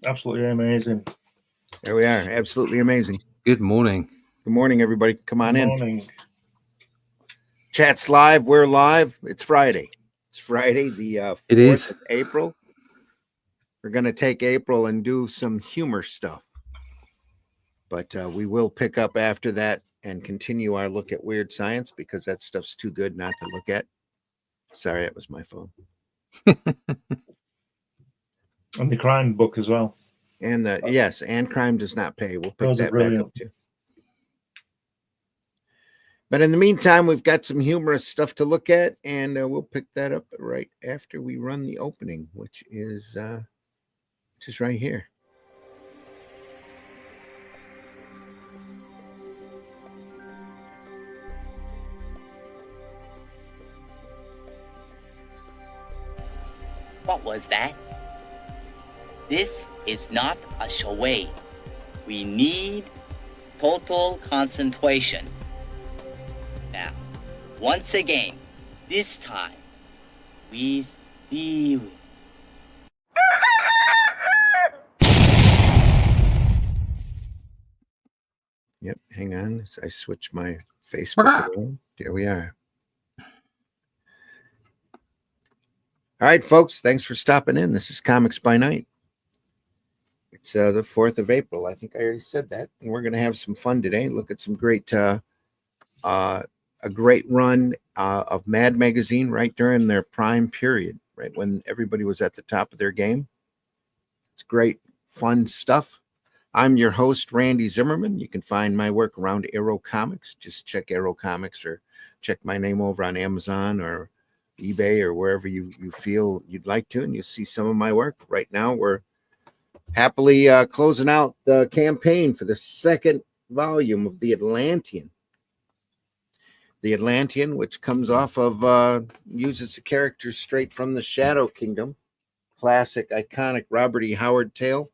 Absolutely amazing. There we are. Absolutely amazing. Good morning. Good morning, everybody. Come on Good in. morning. Chat's live. We're live. It's Friday. It's Friday, the 4th of April. We're going to take April and do some humor stuff. But we will pick up after that and continue our look at weird science because that stuff's too good not to look at. Sorry, that was my phone. And the crime book as well. And yes, and crime does not pay. We'll pick Those are that back brilliant. up too. But in the meantime, we've got some humorous stuff to look at, and we'll pick that up right after we run the opening, which is right here. What was that? This is not a charade. We need total concentration. Now, once again, this time with theory. Yep, hang on. I switched my Facebook around. There we are. All right, folks, thanks for stopping in. This is Comics by Night. It's the 4th of April. I think I already said that. And we're going to have some fun today. Look at some great, a great run of Mad Magazine right during their prime period, right when everybody was at the top of their game. It's great, fun stuff. I'm your host, Randy Zimmerman. You can find my work around Arrow Comics. Just check Arrow Comics or check my name over on Amazon or eBay or wherever you feel you'd like to, and you'll see some of my work. Right now, we're happily closing out the campaign for the second volume of The Atlantean. The Atlantean, which comes off of, uses the characters straight from the Shadow Kingdom. Classic, iconic Robert E. Howard tale.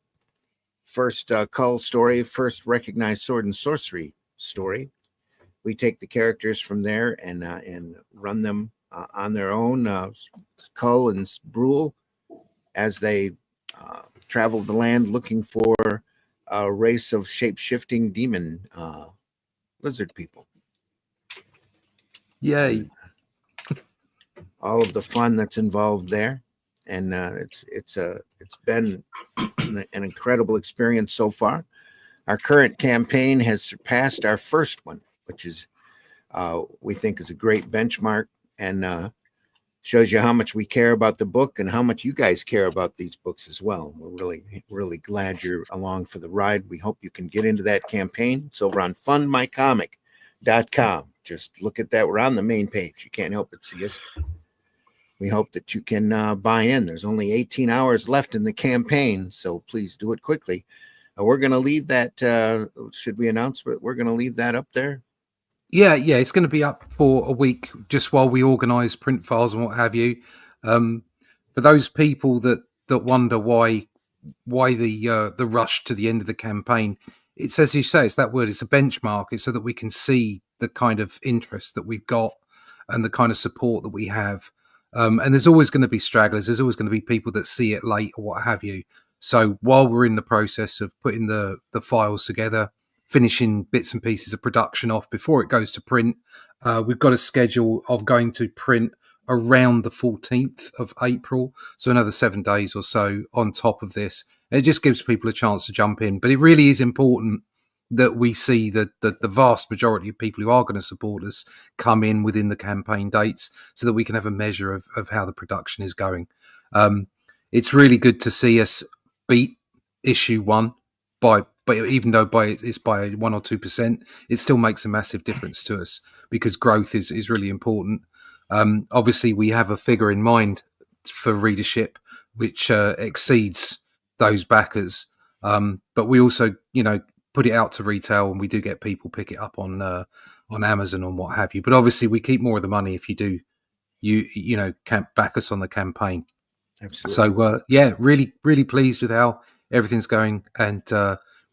First Cull story, first recognized sword and sorcery story. We take the characters from there and run them on their own, Cull and Brule, as they travel the land looking for a race of shape-shifting demon lizard people. Yay. All of the fun that's involved there. And it's been an incredible experience so far. Our current campaign has surpassed our first one, which is we think is a great benchmark and shows you how much we care about the book and how much you guys care about these books as well. We're really, really glad you're along for the ride. We hope you can get into that campaign. It's over on fundmycomic.com. Just look at that. We're on the main page. You can't help but see us. We hope that you can buy in. There's only 18 hours left in the campaign, so please do it quickly. We're going to leave that. Should we announce it? We're going to leave that up there? Yeah, it's going to be up for a week just while we organise print files and what have you. For those people that wonder why the rush to the end of the campaign, it's, as you say, it's that word. It's a benchmark. It's so that we can see the kind of interest that we've got and the kind of support that we have. And there's always going to be stragglers. There's always going to be people that see it late or what have you. So while we're in the process of putting the files together, finishing bits and pieces of production off before it goes to print, we've got a schedule of going to print around the 14th of April. So another 7 days or so on top of this. And it just gives people a chance to jump in. But it really is important that we see that the vast majority of people who are going to support us come in within the campaign dates so that we can have a measure of how the production is going. It's really good to see us beat issue 1 but even though it's by 1 or 2%, it still makes a massive difference to us because growth is really important. Obviously, we have a figure in mind for readership which exceeds those backers, but we also, put it out to retail, and we do get people pick it up on Amazon and what have you. But obviously, we keep more of the money if you do, can't back us on the campaign. Absolutely. So really, really pleased with how everything's going, and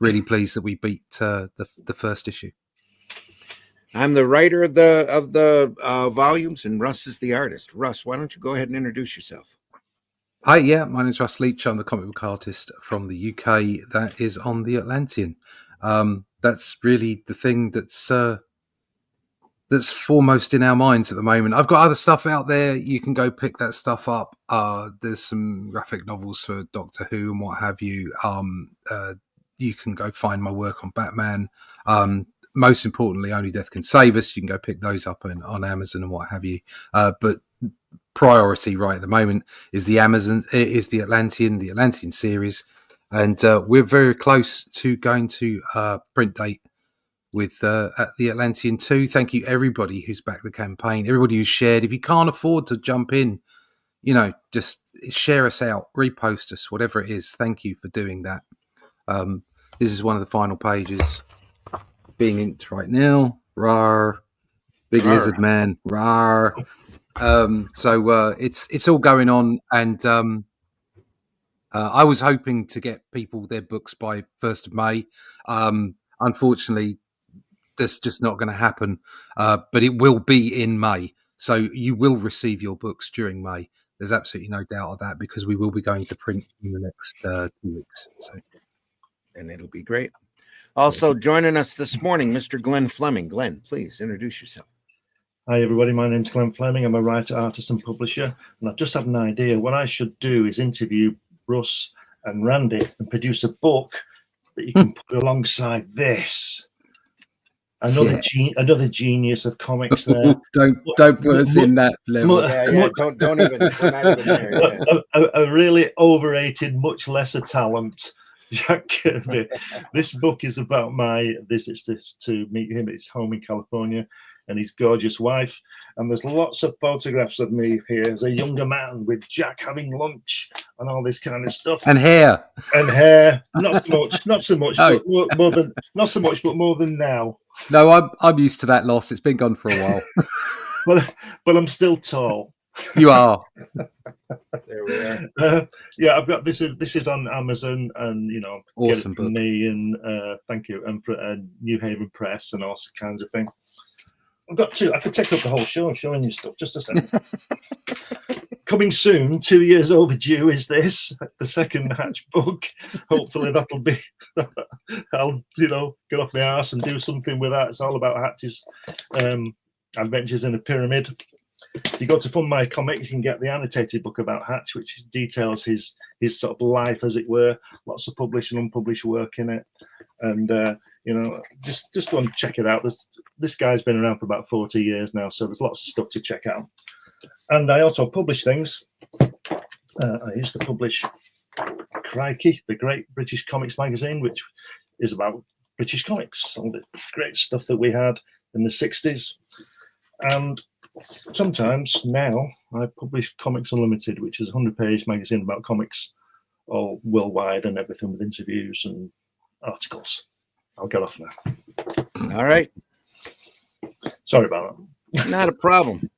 really pleased that we beat the first issue. I'm the writer of the volumes, and Russ is the artist. Russ, why don't you go ahead and introduce yourself? Hi, yeah, my name's Russ Leach. I'm the comic book artist from the UK that is on the Atlantean. That's really the thing that's foremost in our minds at the moment. I've got other stuff out there. You can go pick that stuff up. There's some graphic novels for Doctor Who and what have you. You can go find my work on Batman. Most importantly, Only Death Can Save Us. You can go pick those up on Amazon and what have you. But priority right at the moment is the Atlantean series, and we're very close to going to print date with at the Atlantean 2. Thank you everybody who's backed the campaign, everybody who's shared. If you can't afford to jump in, just share us out, repost us, whatever it is. Thank you for doing that. This is one of the final pages being inked right now. Rawr. Big Rawr. Lizard Man. Rawr. So it's all going on, and I was hoping to get people their books by 1st of May. Unfortunately, that's just not going to happen, but it will be in May. So you will receive your books during May. There's absolutely no doubt of that, because we will be going to print in the next 2 weeks. So, And it'll be great. Also joining us this morning, Mr. Glenn Fleming. Glenn, please introduce yourself. Hi, everybody. My name's Glenn Fleming. I'm a writer, artist, and publisher. And I've just had an idea. What I should do is interview Russ and Randy and produce a book that you can put alongside this. Another genius of comics there. don't put us in that level. Don't even. We're not even there. Yeah. A really overrated, much lesser talent, Jack Kirby. This book is about my visits to meet him at his home in California and his gorgeous wife. And there's lots of photographs of me here as a younger man with Jack having lunch and all this kind of stuff. And hair. Not so much, No. but more than now. No, I'm used to that loss. It's been gone for a while. but I'm still tall. You are. There we are. Yeah, I've got this is on Amazon, and Awesome get it from book. me, and thank you, and for New Haven Press and all kinds of things. I've got two. I could take up the whole show showing you stuff. Just a second. Coming soon, 2 years overdue, is this the second Hatch book? Hopefully that'll be. I'll get off my arse and do something with that. It's all about Hatch's adventures in a pyramid. If you go to Fund My Comic, you can get the annotated book about Hatch, which details his sort of life, as it were. Lots of published and unpublished work in it, and just go and check it out. This guy's been around for about 40 years now, so there's lots of stuff to check out. And I also publish things. I used to publish Crikey, the Great British Comics magazine, which is about British comics, all the great stuff that we had in the 60s. And sometimes now I publish Comics Unlimited, which is a 100-page magazine about comics all worldwide and everything, with interviews and articles. I'll get off now. All right. Sorry about that. Not a problem.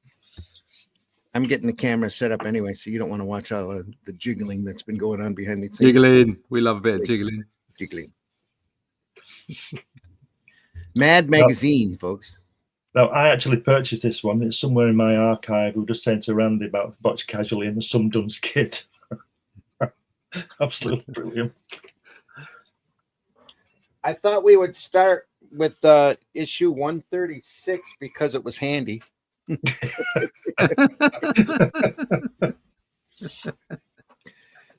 I'm getting the camera set up anyway, so you don't want to watch all of the jiggling that's been going on behind the scenes. Jiggling. We love a bit of jiggling. Jiggling. Mad Magazine, folks. Now, I actually purchased this one. It's somewhere in my archive. We were just saying to Randy about Botch Casually and the Sumduns Kid. Absolutely brilliant. I thought we would start with issue 136 because it was handy.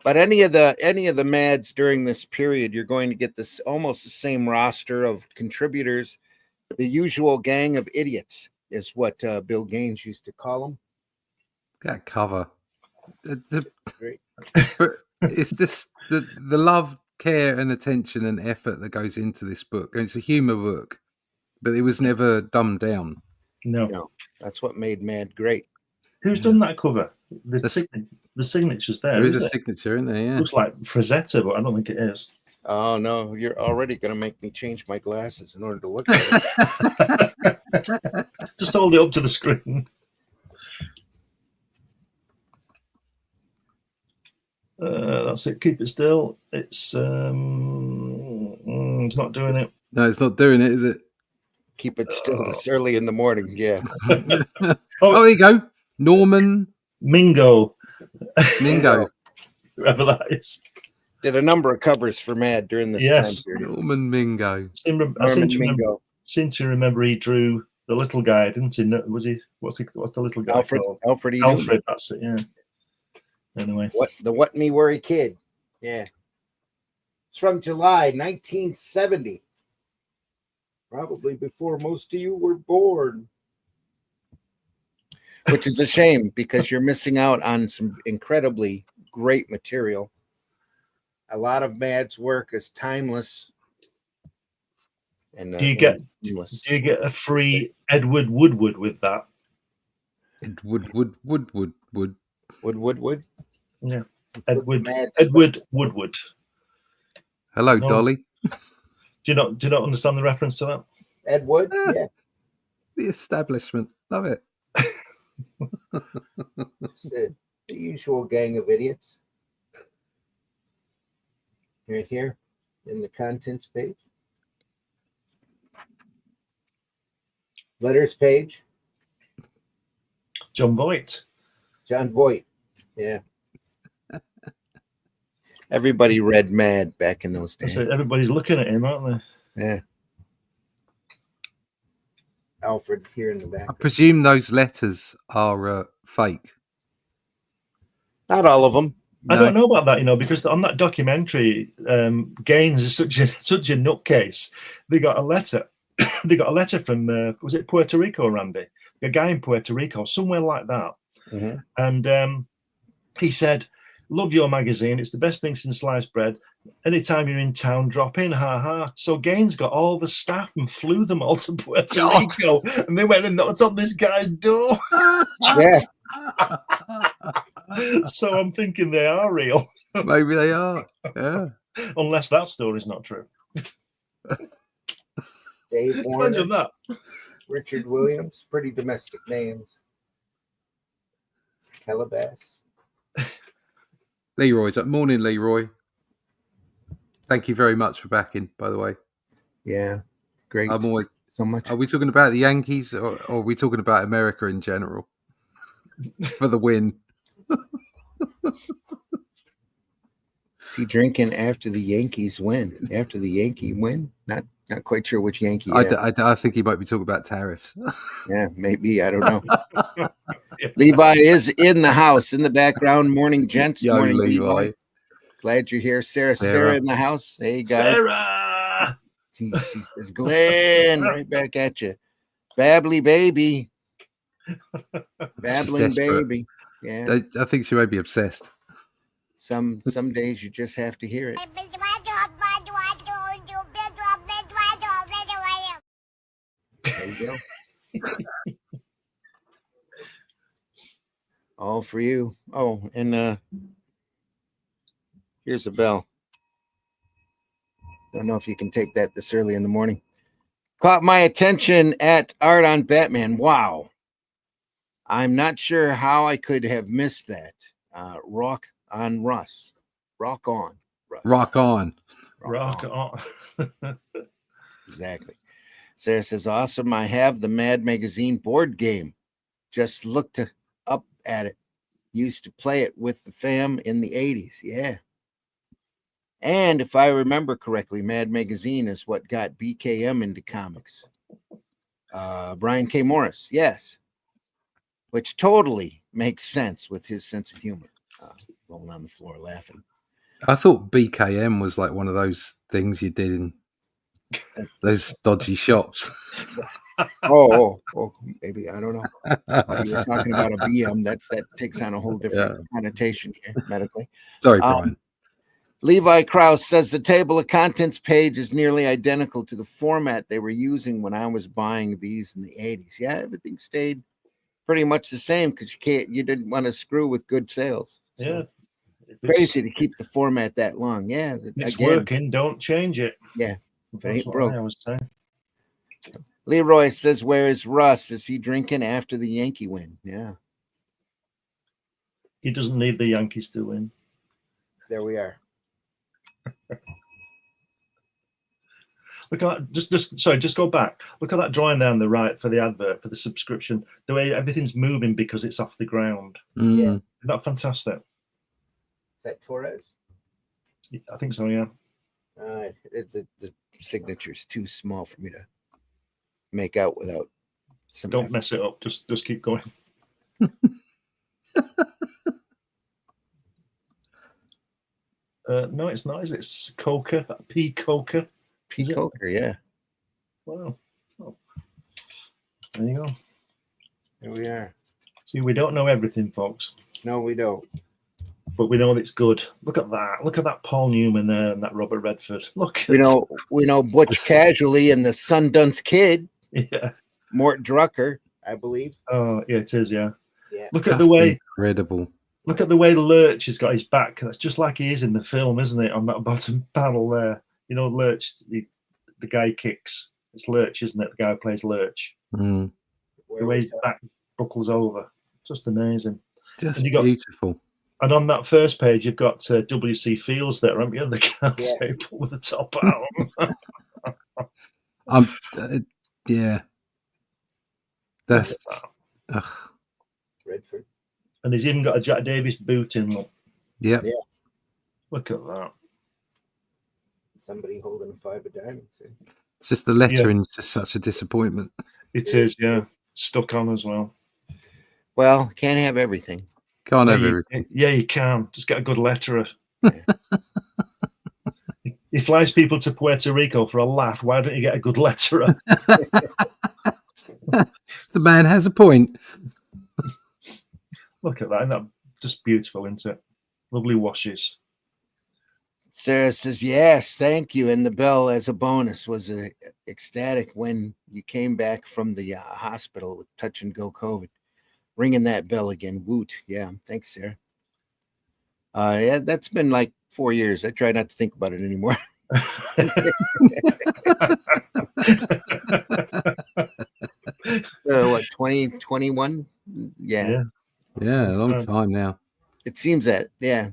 But any of the Mads during this period, you're going to get this almost the same roster of contributors. The usual gang of idiots is what Bill Gaines used to call them. That cover. Great. It's just the love, care, and attention and effort that goes into this book. And it's a humor book, but it was never dumbed down. No. That's what made Mad great. Who's done that cover? The signature's there. There is a isn't it? signature in there, yeah. Looks like Frazetta, but I don't think it is. Oh no, you're already going to make me change my glasses in order to look at it. Just hold it up to the screen. That's it. Keep it still. It's not doing it. No, it's not doing it, is it? Keep it still. It's early in the morning. Yeah. Oh, there you go. Norman Mingo. Mingo. whoever that is. Did a number of covers for Mad during this Yes. time period. Norman Mingo. I Norman Mingo. seem to remember he drew the little guy, didn't he? Was he? What's the little guy called? Alfred E. Alfred. Newman. That's it. Yeah. Anyway, What Me Worry Kid? Yeah, it's from July 1970. Probably before most of you were born. Which is a shame because you're missing out on some incredibly great material. A lot of Mad's work is timeless. And do you get a free Edward Woodward with that? Wood. Wood. Yeah, Edward Woodward. Hello, No. Dolly. Do you not understand the reference to that? Ed Wood, yeah. The establishment. Love it. It's the usual gang of idiots. Right here in the contents page. Letters page. John Voight. John Voight. Yeah. Everybody read Mad back in those days. So everybody's looking at him, aren't they? Yeah. Alfred here in the I back. presume those letters are fake. Not all of them. I don't know about that, because on that documentary, Gaines is such a nutcase. They got a letter. They got a letter from was it Puerto Rico, Randy? A guy in Puerto Rico, somewhere like that. Mm-hmm. And he said, "Love your magazine. It's the best thing since sliced bread. Anytime you're in town, drop in. Ha ha." So Gaines got all the staff and flew them all to Puerto Rico, and they went and knocked on this guy's door. Yeah. So I'm thinking they are real. Maybe they are. Yeah. Unless that story's not true. Dave Warner, Imagine that. Richard Williams, pretty domestic names. Calabas. Leroy's up. Morning, Leroy. Thank you very much for backing, by the way. Yeah, great. I'm always. So much. Are we talking about the Yankees or are we talking about America in general for the win? Is he drinking after the Yankees win? After the Yankee win? Not quite sure which Yankee. I think he might be talking about tariffs. Yeah, maybe. I don't know. Levi is in the house in the background. Morning, gents. Yo, Morning, Levi. Glad you're here. Sarah in the house. Hey, guys. Sarah! She says, Glenn, right back at you. Babbly baby. Babbling baby. Yeah. I think she may be obsessed. Some days you just have to hear it. There you go. All for you. Oh, and here's a bell. Don't know if you can take that this early in the morning. Caught my attention at Art on Batman. Wow. I'm not sure how I could have missed that. Rock on Russ. Rock on, Russ. Rock on. Rock on. Exactly. Sarah says, awesome. I have the Mad Magazine board game. Just looked up at it. Used to play it with the fam in the 80s. Yeah. And if I remember correctly, Mad Magazine is what got BKM into comics. Brian K. Morris. Yes. Which totally makes sense with his sense of humor. Rolling on the floor laughing. I thought BKM was like one of those things you did in those dodgy shops. Oh, maybe. I don't know. You were talking about a BM. That takes on a whole different connotation here medically. Sorry, Brian. Levi Krause says the table of contents page is nearly identical to the format they were using when I was buying these in the 80s. Yeah, everything stayed pretty much the same because you didn't want to screw with good sales. So Yeah. crazy to keep the format that long. Yeah. It's working, don't change it. Yeah. If it ain't That's what broke. I always say. Leroy says, where is Russ? Is he drinking after the Yankee win? Yeah. He doesn't need the Yankees to win. There we are. Look at that, just go back. Look at that drawing there on the right for the advert, for the subscription. The way everything's moving because it's off the ground. Mm. Isn't that fantastic? Is that Torres? I think so, yeah. The signature's too small for me to make out without some Don't effort. mess it up. Just keep going. No, it's not. Is it? It's Coker? P. Coker? P. Is it? Coker, yeah. Wow. Oh. There you go. Here we are. See, we don't know everything, folks, No, we don't. but we know that it's good. Look at that. Look at that Paul Newman there and that Robert Redford. Look. We know Butch Casually and the Sundance Kid, Yeah. Mort Drucker, I believe. Oh, yeah, it is. Yeah. Yeah. Look at That's the way. incredible. Look at the way Lurch has got his back. That's just like he is in the film, isn't it? On that bottom panel there. You know, Lurch, the guy kicks. It's Lurch, isn't it? The guy who plays Lurch. Mm. The way his back buckles over. Just amazing. Just And you got- beautiful. And on that first page, you've got W.C. Fields there, haven't you? The couch table with the top out. Yeah. That's. Ugh. Redford. And he's even got a Jack Davis boot in. Look. Yep. Yeah. Look at that. Somebody holding a 5 of diamonds. It's just the lettering's just such a disappointment. It is, yeah. Stuck on as well. Well, can't have everything. Can't have Yeah, everything. yeah, you can. Just get a good letterer. He flies people to Puerto Rico for a laugh. Why don't you get a good letterer? The man has a point. Look at that. Isn't that just beautiful, isn't it? Lovely washes. Sarah says, yes, thank you. And the bell as a bonus was ecstatic when you came back from the hospital with touch and go COVID. Ringing that bell again. Woot. Yeah. Thanks, Sarah. Yeah, that's been like 4 years. I try not to think about it anymore. What, 2021? Yeah. Yeah, a long time now. It seems that, yeah.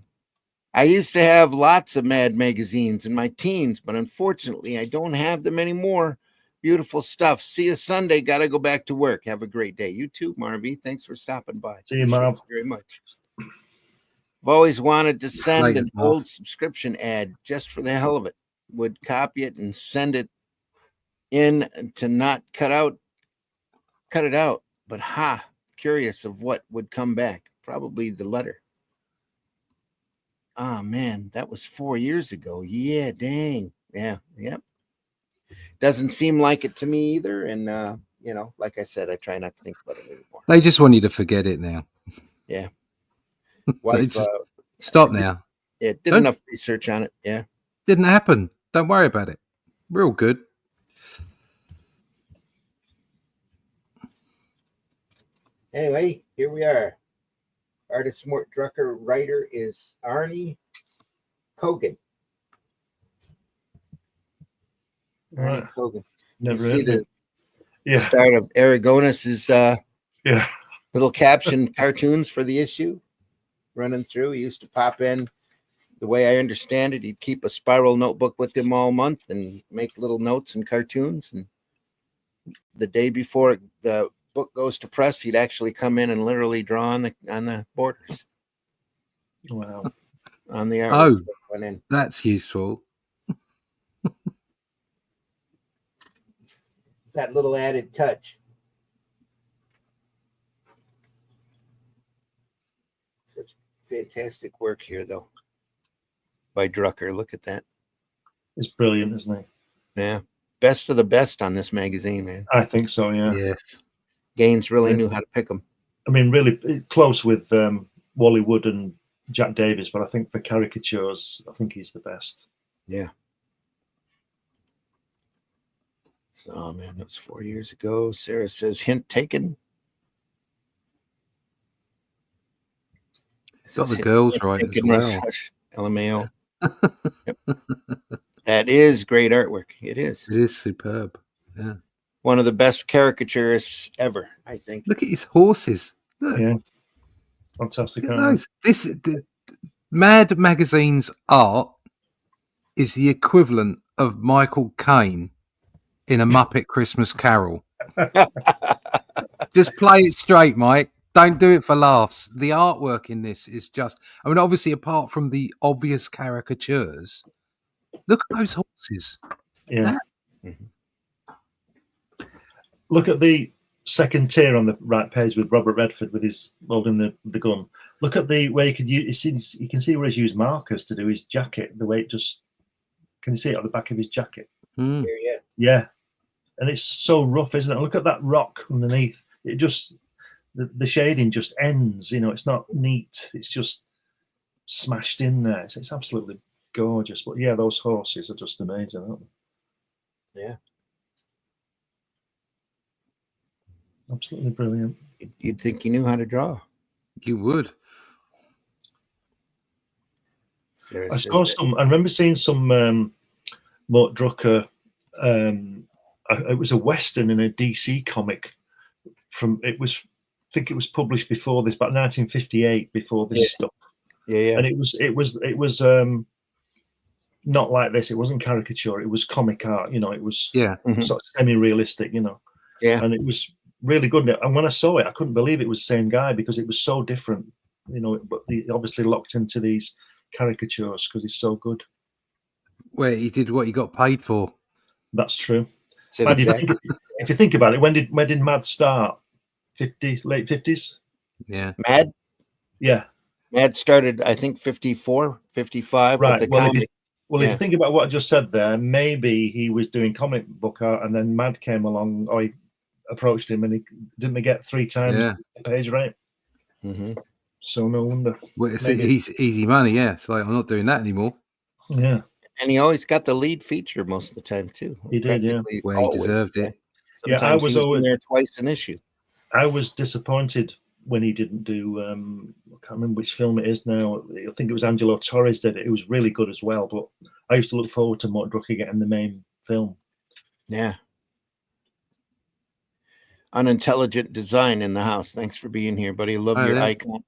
I used to have lots of Mad magazines in my teens, but unfortunately, I don't have them anymore. Beautiful stuff. See you Sunday. Got to go back to work. Have a great day. You too, Marvy. Thanks for stopping by. See you, Marv. Very much. I've always wanted to send Thanks, an Marv. old subscription ad just for the hell of it. Would copy it and send it in to not cut it out. But curious of what would come back. Probably the letter. Oh man, that was 4 years ago. Yeah, dang. Yeah, yep. Doesn't seem like it to me either. And like I said, I try not to think about it anymore. They just want you to forget it now. Yeah. They just- Stop now. Did Don't- enough research on it. Yeah. Didn't happen. Don't worry about it. Real good. Anyway, here we are. Artist Mort Drucker, writer is Arnie Kogan. Right. Arnie Kogan. Never You see heard the it. Yeah. start of Aragonas's Yeah. little caption cartoons for the issue running through. He used to pop in. The way I understand it, he'd keep a spiral notebook with him all month and make little notes and cartoons. And the day before the book goes to press, he'd actually come in and literally draw on the borders Wow. on the Oh. artwork that went in. That's useful. It's that little added touch. Such fantastic work here, though, by Drucker. Look at that. It's brilliant, isn't it? Yeah. Best of the best on this magazine, man. I think so, yeah. Yes. Gaines really Yeah. knew how to pick them. I mean, really close with Wally Wood and Jack Davis, but I think for caricatures, I think he's the best. Yeah. So, man, that was 4 years ago. Sarah says, hint taken. Got the girls right as Taken, well. Rush, LMAO. Yep. That is great artwork. It is. It is superb. Yeah. One of the best caricaturists ever, I think. Look at his horses. Look, Yeah. Fantastic. look at aren't those. The Mad Magazine's art is the equivalent of Michael Caine in A Muppet Christmas Carol. Just play it straight, Mike. Don't do it for laughs. The artwork in this is just, I mean, obviously, apart from the obvious caricatures, look at those horses. Yeah. Mhm. Look at the second tier on the right page with Robert Redford with his holding the gun. Look at the way you can use. You can see where he's used markers to do his jacket. The way it just, can you see it on the back of his jacket? Mm. Yeah. Yeah, and it's so rough, isn't it? Look at that rock underneath. It just, the shading just ends. You know, it's not neat. It's just smashed in there. It's absolutely gorgeous. But yeah, those horses are just amazing, aren't they? Yeah. Absolutely brilliant. You'd think he knew how to draw. You would. Sarah I says saw that- some. I remember seeing some Mort Drucker. It was a Western in a DC comic. I think it was published before this, about 1958, before this stuff. Yeah. And it was not like this. It wasn't caricature. It was comic art. You know, it was Yeah. Mhm. sort of semi-realistic. You know, Yeah. and it was really good. And when I saw it, I couldn't believe it was the same guy because it was so different. You know, but he obviously locked into these caricatures because he's so good. Where he did what he got paid for. That's true. Said And exactly. if you think about it, when did Mad start? Late 50s? Yeah. Yeah. Mad started, I think, 54, 55 Right. with the Well, comic. if Yeah. you think about what I just said there, maybe he was doing comic book art and then Mad came along, or he approached him and he didn't get 3 times Yeah. the page right. Mhm. So no wonder. Well, it's Maybe. easy money. Yeah. It's like, I'm not doing that anymore. Yeah. And he always got the lead feature most of the time, too. He did, yeah. Practically Where he always. deserved it. Yeah, I Sometimes was he was always- in there twice an issue. I was disappointed when he didn't do I can't remember which film it is now. I think it was Angelo Torres did it. It was really good as well, but I used to look forward to Mort Drucker getting the main film. Yeah. Unintelligent design in the house. Thanks for being here, buddy. Love Oh, your yeah. icon.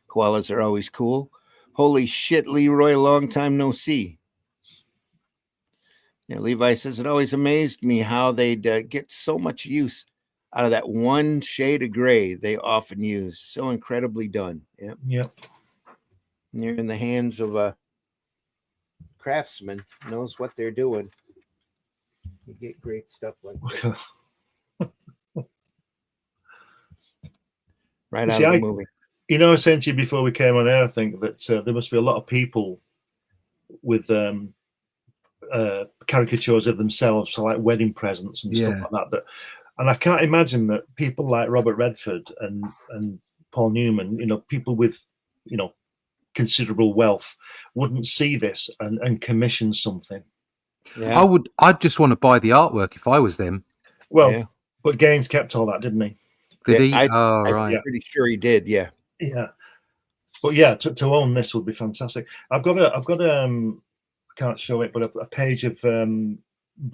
Koalas are always cool. Holy shit, Leroy, long time no see. Yeah, Levi says it always amazed me how they'd get so much use out of that one shade of gray they often use. So incredibly done. Yeah. Yeah. And you're in the hands of a craftsman, knows what they're doing. You get great stuff like that. Right out See, of the movie. You know, I was saying to you before we came on air, I think that there must be a lot of people with caricatures of themselves, so like wedding presents and stuff Yeah. like that. And I can't imagine that people like Robert Redford and Paul Newman, you know, people with, you know, considerable wealth, wouldn't see this and commission something. Yeah. I'd just want to buy the artwork if I was them. Well, Yeah. but Gaines kept all that, didn't he? Did Yeah, he? Oh, I'm right. pretty sure he did. Yeah. Yeah. But yeah, to own this would be fantastic. I've got I can't show it, but a page of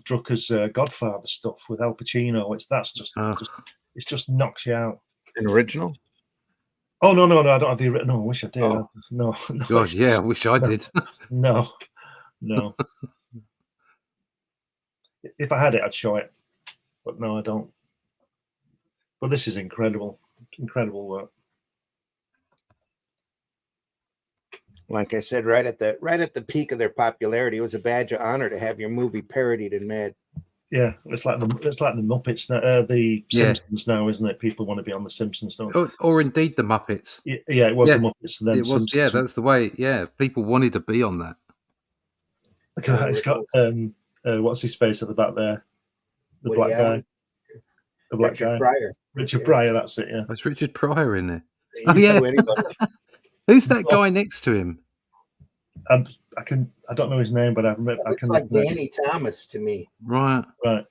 Drucker's Godfather stuff with Al Pacino. It just knocks you out. An original? Oh no, I don't have the original. No, I wish I did. Oh. No, God, yeah, I wish I did. no. If I had it, I'd show it, but no, I don't. But this is incredible work. Like I said, right at the peak of their popularity, it was a badge of honor to have your movie parodied in Mad. Yeah, it's like the Muppets, the Yeah. Simpsons now, isn't it? People want to be on the Simpsons, don't they? or indeed the Muppets. Yeah, it was Yeah. the Muppets. And then It was, Simpsons. yeah, that's the way. Yeah, people wanted to be on that. Look at that. It's got what's his face at the back there? The Woody black Allen. guy. The black Richard guy. Pryor. Richard Yeah. Pryor. That's it. Yeah. There's Richard Pryor in there. They Oh, use yeah. who anybody- Who's that guy next to him? I don't know his name, but I That can. looks like Danny Thomas to me. Right. Right.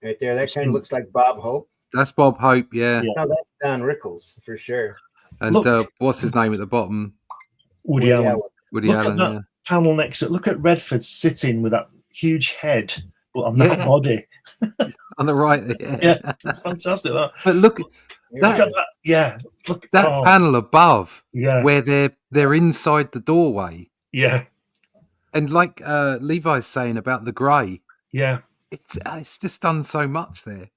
Right there. That kind of looks like Bob Hope. That's Bob Hope, yeah. Yeah. No, that's Don Rickles for sure. And Look. what's his name at the bottom? Woody Allen. Woody Look Allen, at that yeah. panel next to it. Look at Redford sitting with that huge head, but on that Yeah. body. On the right there. Yeah, it's fantastic. That. But look, Look That- at that. Yeah. Look. that oh, panel above Yeah. where they're inside the doorway. Yeah. And like Levi's saying about the grey, Yeah. it's just done so much there.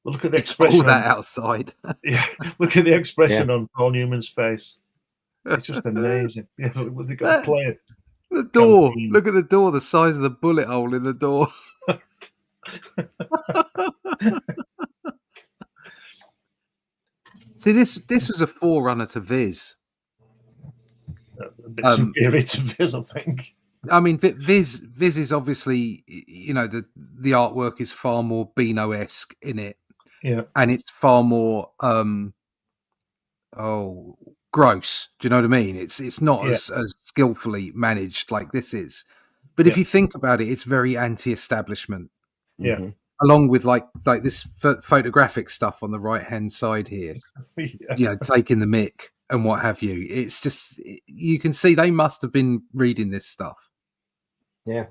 Well, look at the expression. All that outside. Yeah, look at the expression on Paul Newman's face. It's just amazing. Yeah, they got to play it. The door. Campaign. Look at the door. The size of the bullet hole in the door. See, this was a forerunner to Viz. A bit superior to Viz, I think. I mean, Viz is obviously, you know, the artwork is far more Beano-esque in it. Yeah. And it's far more gross. Do you know what I mean? It's not as skillfully managed like this is. But if you think about it, it's very anti-establishment. Yeah. Along with like this photographic stuff on the right hand side here, you know, taking the mick and what have you. It's just, you can see they must have been reading this stuff. Yeah.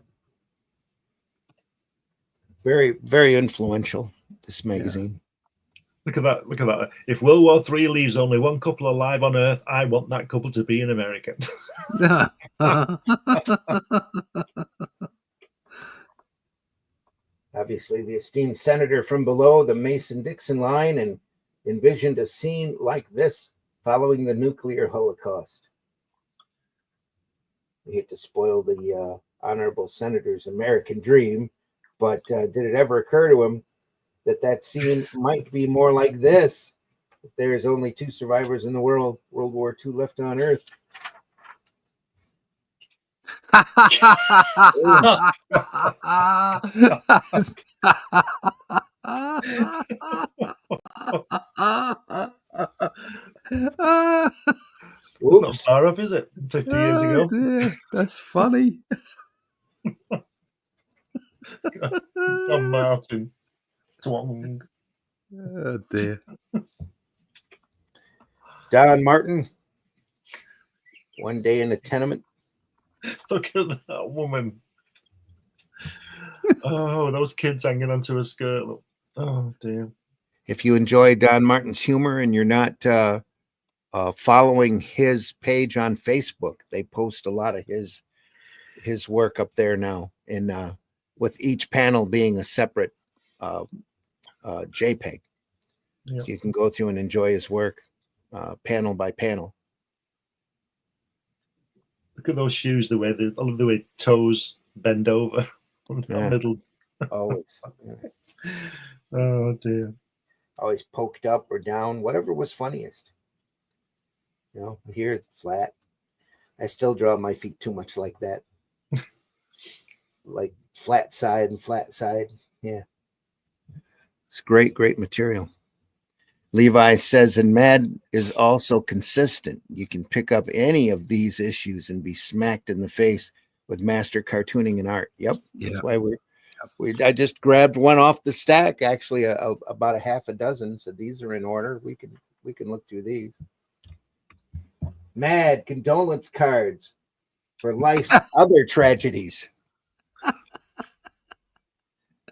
Very, very influential, this magazine. Look at that. Look at that. If World War III leaves only one couple alive on Earth, I want that couple to be in America. Obviously, the esteemed senator from below the Mason-Dixon line and envisioned a scene like this following the nuclear holocaust. We hate to spoil the honorable senator's American dream, but did it ever occur to him that scene might be more like this? If there is only 2 survivors in the world, World War II left on Earth. Not far off, is it? 50 years ago. Dear. That's funny. Tom Martin. Twong. Oh dear. Don Martin. One day in a tenement. Look at that woman. Oh, those kids hanging onto her skirt. Look. Oh dear. If you enjoy Don Martin's humor and you're not following his page on Facebook, they post a lot of his work up there now, and with each panel being a separate JPEG. Yep. So you can go through and enjoy his work panel by panel. Look at those shoes, I love the way toes bend over on the middle. Always. Oh dear. Always poked up or down, whatever was funniest. You know, here it's flat. I still draw my feet too much like that. Like flat side and flat side. Yeah. It's great material. Levi says, and Mad is also consistent. You can pick up any of these issues and be smacked in the face with master cartooning and art. Yep. Yeah. That's why I just grabbed one off the stack, actually about a half a dozen. So these are in order. We can look through these. Mad condolence cards for life's other tragedies.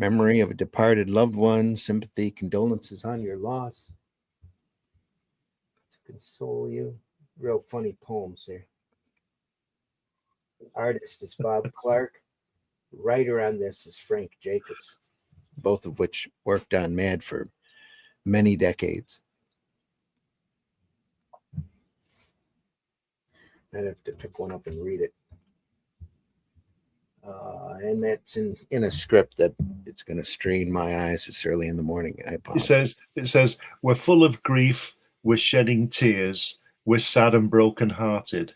Memory of a departed loved one, sympathy, condolences on your loss. To console you. Real funny poems here. Artist is Bob Clark. Writer on this is Frank Jacobs, both of which worked on Mad for many decades. I'd have to pick one up and read it. And that's in a script that it's going to strain my eyes this early in the morning. I apologize. It says, we're full of grief, we're shedding tears, we're sad and broken-hearted.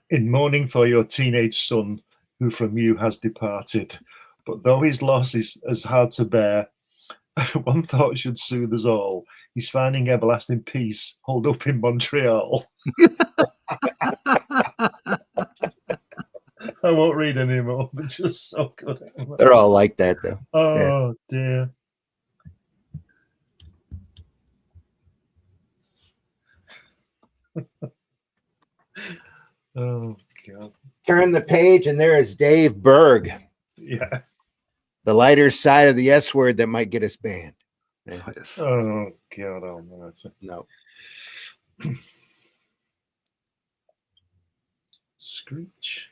In mourning for your teenage son, who from you has departed. But though his loss is as hard to bear, one thought should soothe us all. He's finding everlasting peace holed up in Montreal. I won't read anymore. It's just so good. They're all like that, though. Oh, dear. Oh, God. Turn the page, and there is Dave Berg. Yeah. The lighter side of the S word that might get us banned. Yeah. Oh, God. Oh, no. No. Screech.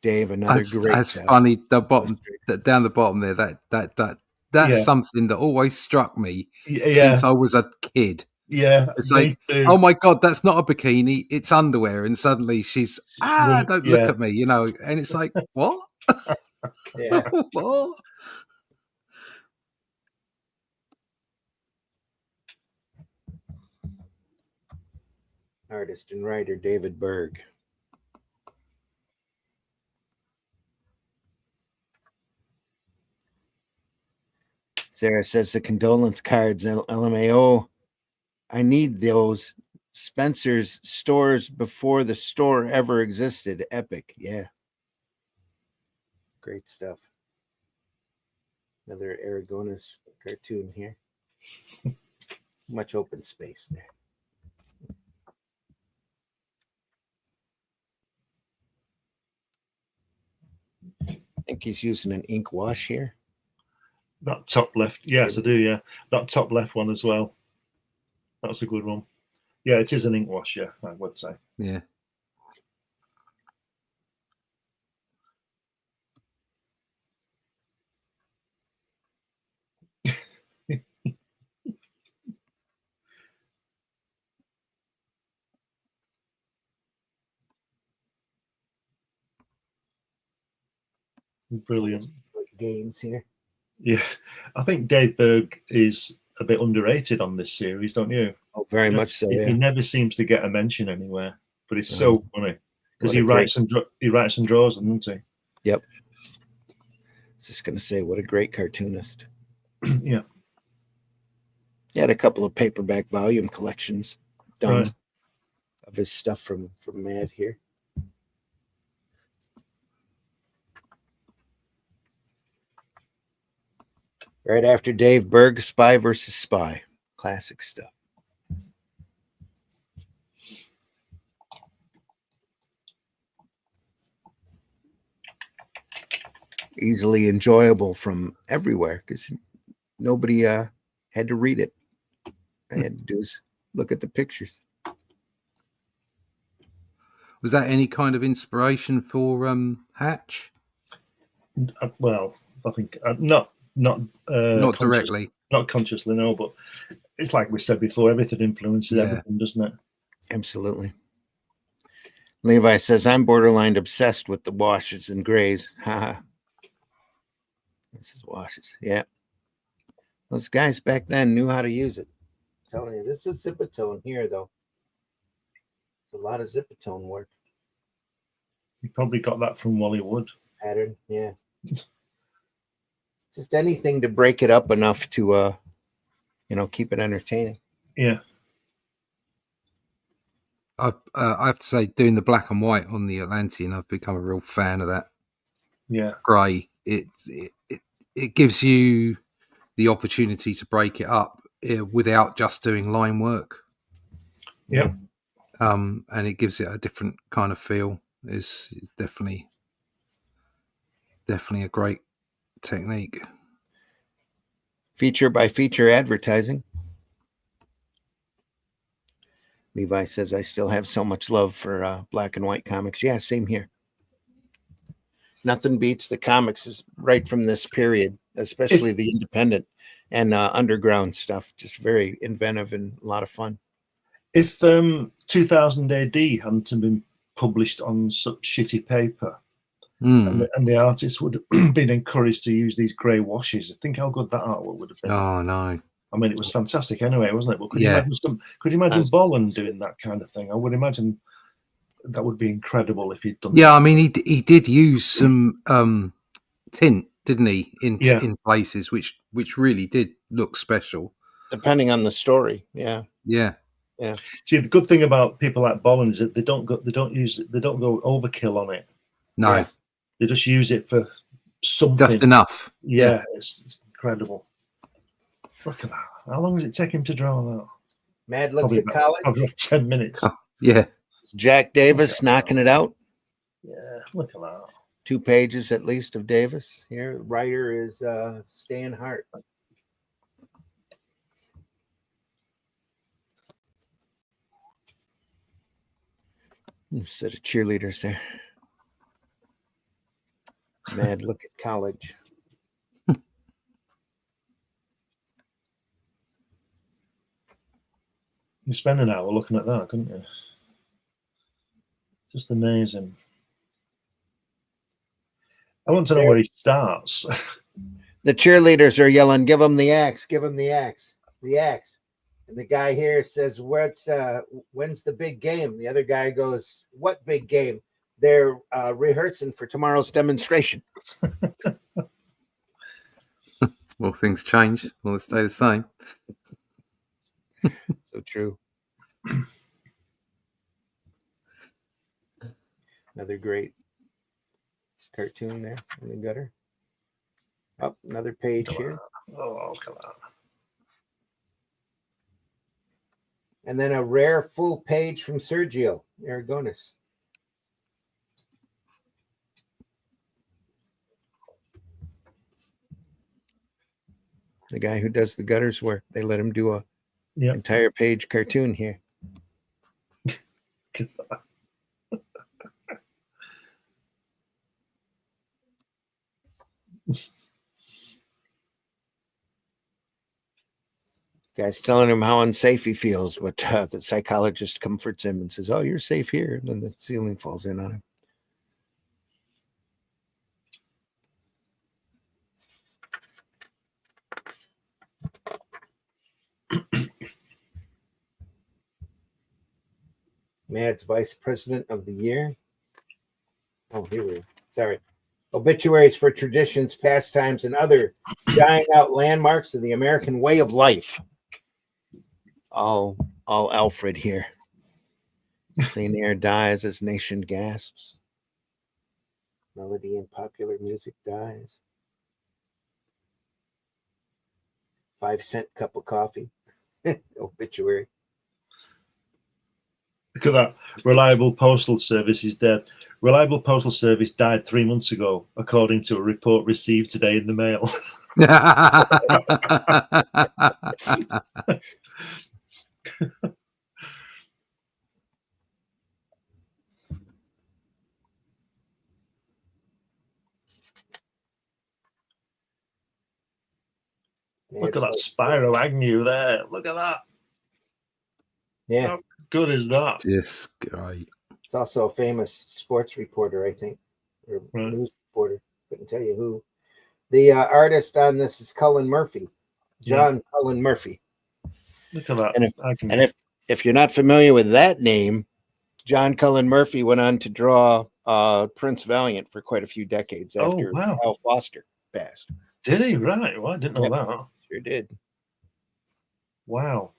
Dave, another great. That's funny. The bottom, down the bottom there. That that's Yeah. something that always struck me Yeah, since I was a kid. yeah. It's Me like, too. oh my God, that's not a bikini, it's underwear. And suddenly she's, don't look at me, you know. And it's like, what? Yeah. What? Artist and writer David Berg. Sarah says the condolence cards, LMAO. I need those. Spencer's stores before the store ever existed. Epic. Yeah. Great stuff. Another Aragonis cartoon here. Much open space there. I think he's using an ink wash here. That top left. Yes, I do. Yeah. That top left one as well. That's a good one. Yeah, it is an ink wash. Yeah, I would say. Yeah. Brilliant. Games here. Yeah, I think Dave Berg is a bit underrated on this series, don't you? Oh, very much so. He Yeah. never seems to get a mention anywhere, but he's so funny because What he a writes and draws them, doesn't Yep. I was just gonna say, what a great cartoonist. he? Yeah. He had a couple of paperback volume collections done Right. of his stuff from Mad here. Right after Dave Berg, Spy versus Spy. Classic stuff. Easily enjoyable from everywhere because nobody had to read it. All I had to do is look at the pictures. Was that any kind of inspiration for Hatch? Well, I think not Directly. not consciously, no. But it's like we said before, everything influences everything, doesn't it? Absolutely. Levi says, I'm borderline obsessed with the washes and grays. Haha. This is washes. Yeah. Those guys back then knew how to use it. I'm telling you, this is Zipatone here, though. It's a lot of Zipatone work. You probably got that from Wally Wood. Pattern, yeah. Just anything to break it up enough to, keep it entertaining. Yeah. I have to say, doing the black and white on the Atlantean, I've become a real fan of that. Yeah. Grey. It gives you the opportunity to break it up without just doing line work. Yeah. And it gives it a different kind of feel. It's definitely a great technique. Feature by feature advertising. Levi says, I still have so much love for black and white comics. Yeah, same here. Nothing beats the comics is right from this period, especially the independent and underground stuff. Just very inventive and a lot of fun. If 2000 AD hadn't been published on such shitty paper, and the artists would have been encouraged to use these grey washes, think how good that artwork would have been. Oh no! I mean, it was fantastic anyway, wasn't it? But could Yeah. you imagine Bolland doing that kind of thing? I would imagine that would be incredible if he'd done. Yeah, I mean, he did use some tint, didn't he? In places which really did look special, depending on the story. Yeah. See, the good thing about people like Bolland is that they don't go overkill on it. No, yeah. They just use it for something. Just enough. Yeah, it's incredible. Look at that. How long does it take him to draw that? Mad looks at college. Probably about 10 minutes. Oh, yeah. It's Jack Davis knocking it out. Yeah, look at that. 2 pages at least of Davis. Here, writer is Stan Hart. A set of cheerleaders there. Mad look at college. You spend an hour looking at that, couldn't you? Just amazing. I want to know where he starts. The cheerleaders are yelling, "Give him the axe! Give him the axe! The axe!" And the guy here says, "When's the big game?" The other guy goes, "What big game?" They're rehearsing for tomorrow's demonstration. Well, things change. Will they stay the same? So true. Another great cartoon there in the gutter. Oh, another page here. Oh, look at that. And then a rare full page from Sergio Aragonis. The guy who does the gutters work. They let him do a entire page cartoon here. Guy's telling him how unsafe he feels, but the psychologist comforts him and says, "Oh, you're safe here." And then the ceiling falls in on him. Mad's Vice President of the Year. Oh, here we are. Sorry. Obituaries for traditions, pastimes, and other dying out landmarks of the American way of life. All Alfred here. Clean air dies as nation gasps. Melody in popular music dies. 5-cent cup of coffee. Obituary. Look at that. Reliable Postal Service is dead. Reliable Postal Service died 3 months ago, according to a report received today in the mail. Look at that Spyro Agnew there. Look at that. Yeah. How good is that? Yes, great. It's also a famous sports reporter, I think, or news reporter. Couldn't tell you who. The artist on this is Cullen Murphy, John Cullen Murphy. Look at that. And if you're not familiar with that name, John Cullen Murphy went on to draw Prince Valiant for quite a few decades after Al Foster passed. Did he? Right. Well, I didn't know that. Sure did. Wow.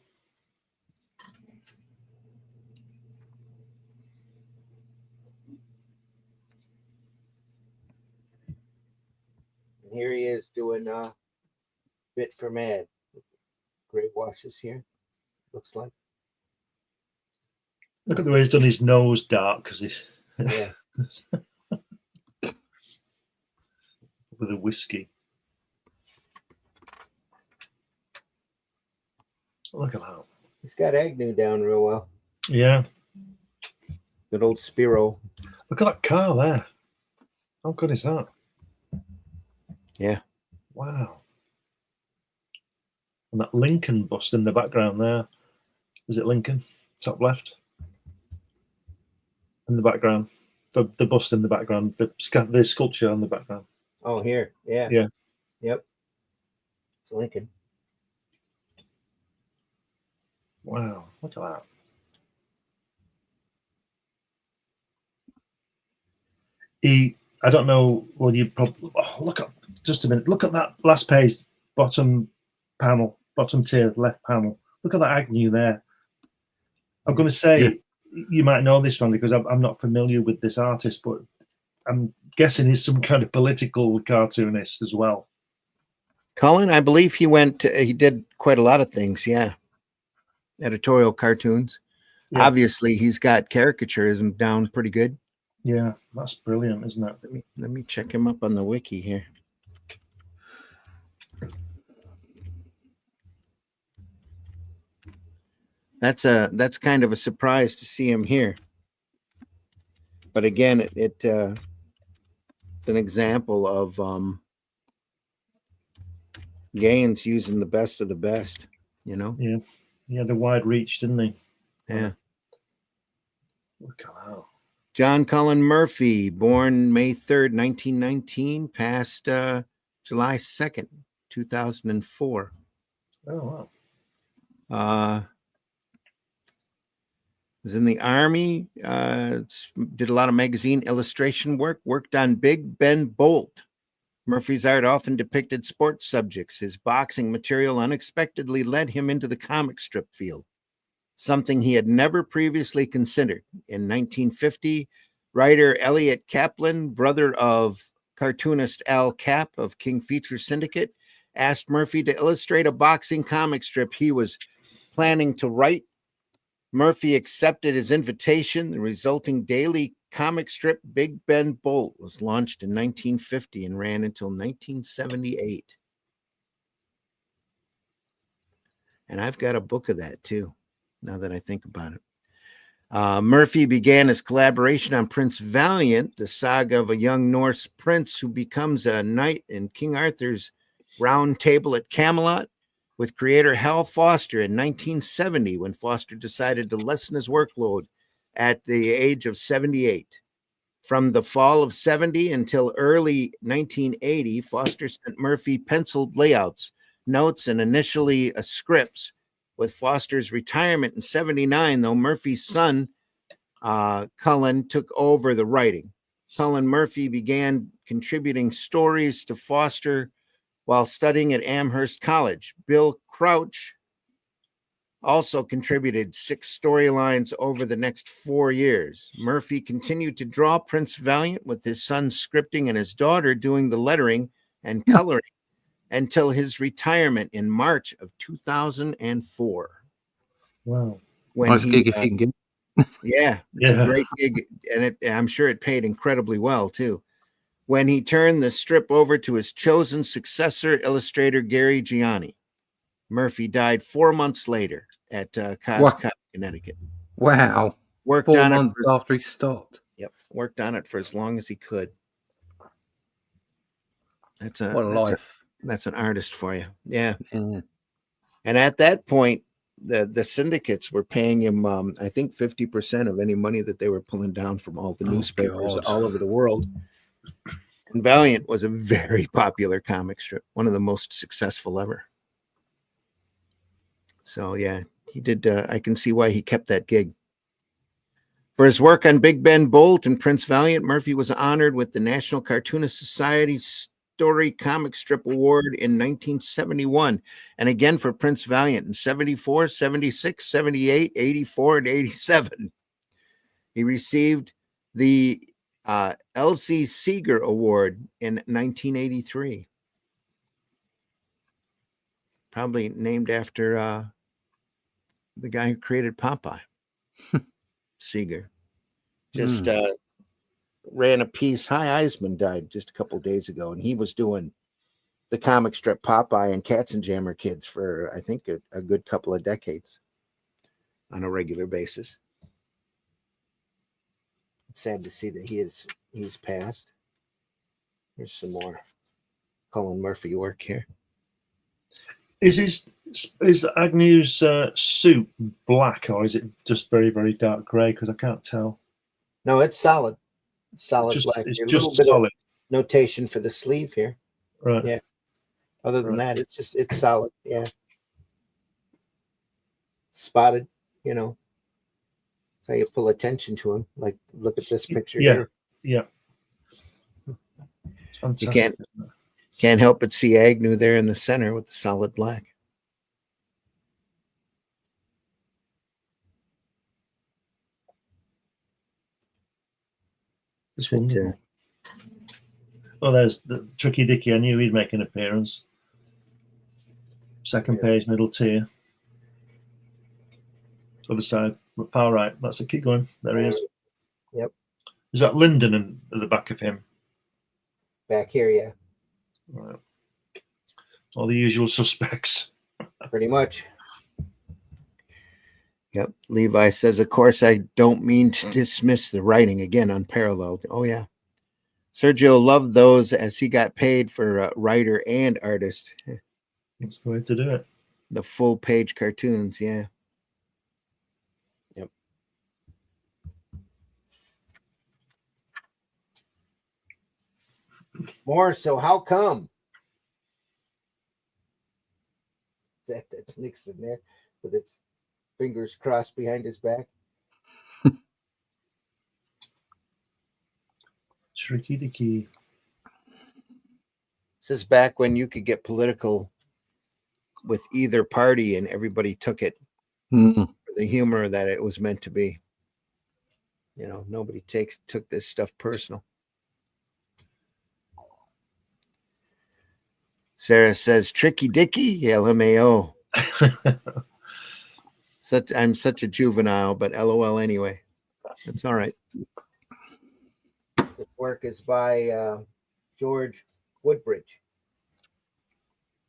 And here he is doing a bit for Mad. Gray washes here, looks like. Look at the way he's done his nose dark because he's with a whiskey. Look at that. He's got Agnew down real well. Yeah. Good old Spiro. Look at that car there. How good is that? Yeah. Wow. And that Lincoln bust in the background there. Is it Lincoln? Top left? In the background. The bust in the background. The sculpture in the background. Oh, here. Yeah. Yeah. Yep. It's Lincoln. Wow. Look at that. I don't know. Well, you probably look at just a minute. Look at that last page, bottom panel, bottom tier, left panel. Look at that Agnew there. I'm going to say you might know this one because I'm not familiar with this artist, but I'm guessing he's some kind of political cartoonist as well. Cullen, I believe he did quite a lot of things. Yeah, editorial cartoons. Yeah. Obviously, he's got caricaturism down pretty good. Yeah, that's brilliant, isn't it? Let me check him up on the wiki here. That's kind of a surprise to see him here. But again, it's an example of Gaines using the best of the best, you know? Yeah. He had a wide reach, didn't he? Yeah. Look at that. John Cullen Murphy, born May 3rd, 1919, passed July 2nd, 2004. Oh, wow. Was in the Army, did a lot of magazine illustration work, worked on Big Ben Bolt. Murphy's art often depicted sports subjects. His boxing material unexpectedly led him into the comic strip field, something he had never previously considered. In 1950, writer Elliot Kaplan, brother of cartoonist Al Cap of King Feature Syndicate, asked Murphy to illustrate a boxing comic strip he was planning to write. Murphy accepted his invitation. The resulting daily comic strip Big Ben Bolt was launched in 1950 and ran until 1978. And I've got a book of that too, now that I think about it. Murphy began his collaboration on Prince Valiant, the saga of a young Norse prince who becomes a knight in King Arthur's Round Table at Camelot, with creator Hal Foster in 1970, when Foster decided to lessen his workload at the age of 78. From the fall of 70 until early 1980, Foster sent Murphy penciled layouts, notes, and initially scripts. With Foster's retirement in 79, though, Murphy's son, Cullen, took over the writing. Cullen Murphy began contributing stories to Foster while studying at Amherst College. Bill Crouch also contributed 6 storylines over the next 4 years. Murphy continued to draw Prince Valiant with his son scripting and his daughter doing the lettering and coloring until his retirement in March of 2004. Wow. Nice gig if you can get. Yeah, it's a great gig, and I'm sure it paid incredibly well too. When he turned the strip over to his chosen successor, illustrator Gary Gianni. Murphy died 4 months later at Coscow, Connecticut. Wow. Worked 4 on months it after he stopped. Yep, worked on it for as long as he could. What a life. That's an artist for you. Yeah. Yeah. And at that point, the syndicates were paying him, I think, 50% of any money that they were pulling down from all the newspapers all over the world. And Valiant was a very popular comic strip, one of the most successful ever. So, yeah, he did. I can see why he kept that gig. For his work on Big Ben Bolt and Prince Valiant, Murphy was honored with the National Cartoonist Society's Story Comic Strip Award in 1971, and again for Prince Valiant in 74, 76, 78, 84, and 87. He received the L.C. Seeger Award in 1983, probably named after the guy who created Popeye. Seeger just ran a piece. Hi Eisman died just a couple of days ago, and he was doing the comic strip Popeye and Katzenjammer Kids for, I think, a good couple of decades on a regular basis. It's sad to see that he's passed. There's some more Cullen Murphy work here. Is Agnew's suit black, or is it just very, very dark grey? Because I can't tell. No, it's solid. It's solid black. It's There's just a little bit solid. of notation for the sleeve here. Right. Yeah. Other than that, it's solid. Yeah. Spotted, That's how you pull attention to him. Like, look at this picture here. Yeah. Fantastic. You can't help but see Agnew there in the center with the solid black. It's wonderful. Oh, there's the Tricky Dicky. I knew he'd make an appearance. Second page, middle tier. Other side, far right. That's a keep going. There he is. Yep. Is that Lyndon at the back of him? Back here, yeah. Right. All the usual suspects. Pretty much. Yep. Levi says, of course, I don't mean to dismiss the writing. Again, unparalleled. Oh, yeah. Sergio loved those as he got paid for writer and artist. That's the way to do it. The full page cartoons, yeah. More. So how come? That's Nixon there with its fingers crossed behind his back. Tricky dicky. This is back when you could get political with either party and everybody took it for the humor that it was meant to be. You know, nobody took this stuff personal. Sarah says, Tricky Dicky, LMAO. I'm such a juvenile, but LOL anyway. That's all right. This work is by George Woodbridge.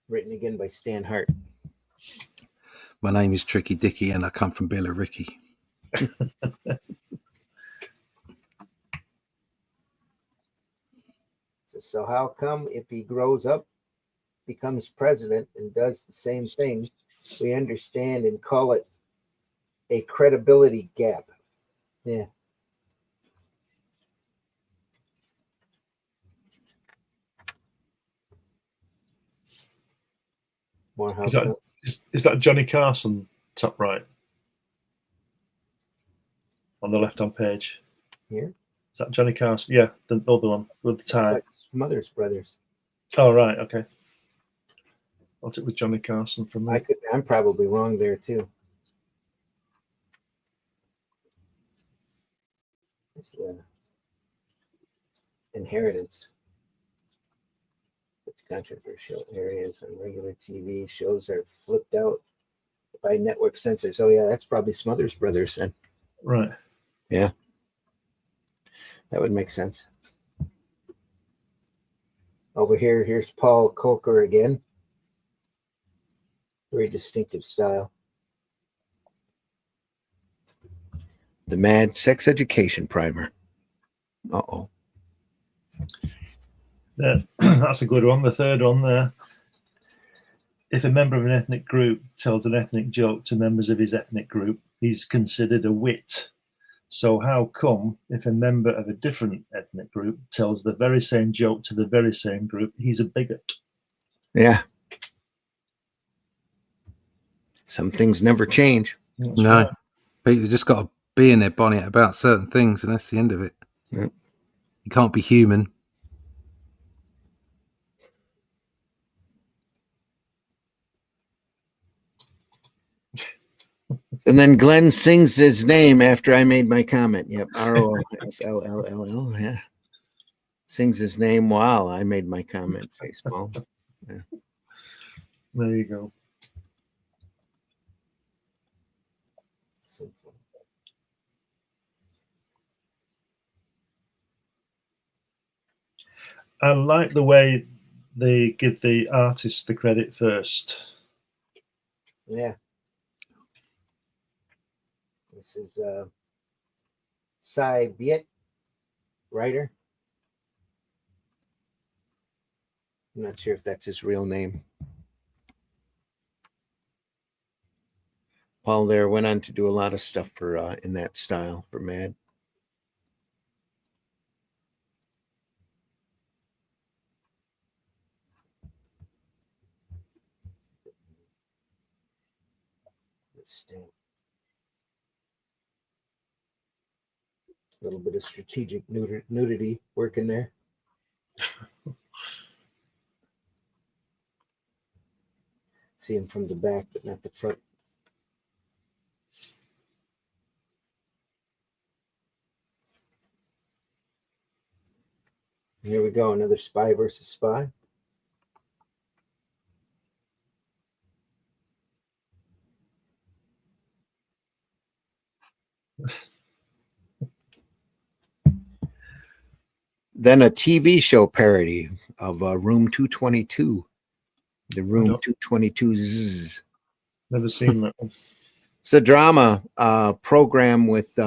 Written again by Stan Hart. My name is Tricky Dicky and I come from Billericay. So how come if he grows up, becomes president, and does the same thing, we understand and call it a credibility gap? Yeah. More how come. Is that Johnny Carson top right? On the left-hand page. Here? Is that Johnny Carson? Yeah, the other one with the tie. Like Smothers Brothers. Oh, right, okay. I thought it was Johnny Carson from there. I'm probably wrong there too. It's the inheritance. It's controversial areas on regular TV shows are flipped out by network censors. Oh yeah, that's probably Smothers Brothers then. Right. Yeah. That would make sense. Over here, here's Paul Coker again. Very distinctive style. The Mad Sex Education Primer. Uh-oh. Yeah, that's a good one. The third one there. If a member of an ethnic group tells an ethnic joke to members of his ethnic group, he's considered a wit. So how come if a member of a different ethnic group tells the very same joke to the very same group, he's a bigot? Yeah. Some things never change. That's No. right. People just got to be in their bonnet about certain things, and that's the end of it. Yeah. You can't be human. And then Glenn sings his name after I made my comment. Yep. ROFLLL. Yeah. Sings his name while I made my comment. Facepalm. Yeah. There you go. I like the way they give the artist the credit first. Yeah. This is Cy Biet, writer. I'm not sure if that's his real name. Paul there went on to do a lot of stuff for in that style for Mad. A little bit of strategic nudity working there. See him from the back, but not the front. Here we go, another spy versus spy. Then a TV show parody of Room 222. The Room 222's. Never seen that one. It's a drama program with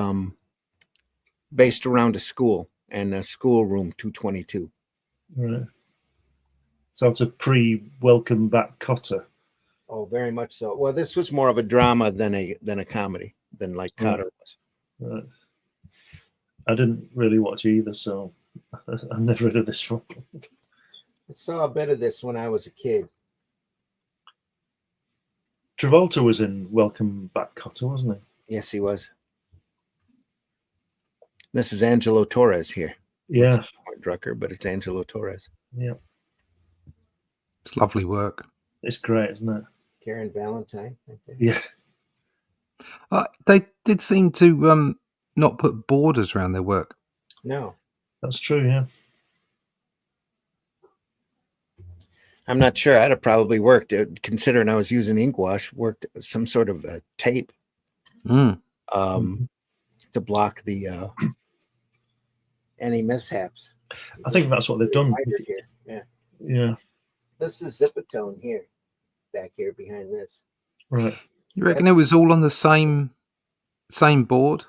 based around a school and a school room 222. Right. So it's a pre-Welcome Back Cotter. Oh, very much so. Well, this was more of a drama than a comedy, than like Cotter was. Right. I didn't really watch either, so I've never heard of this one. I saw a bit of this when I was a kid. Travolta was in Welcome Back, Kotter, wasn't he? Yes, he was. This is Angelo Torres here. Yeah. Drucker, but it's Angelo Torres. Yeah. It's lovely work. It's great, isn't it? Karen Valentine. Right there. Yeah. They did seem to not put borders around their work. No. That's true, yeah. I'm not sure. I'd have probably worked, considering I was using ink wash, worked some sort of tape to block the any mishaps. I think that's what they've done. Here. Yeah. Yeah. This is Zipatone here, back here behind this. Right. You reckon it was all on the same board?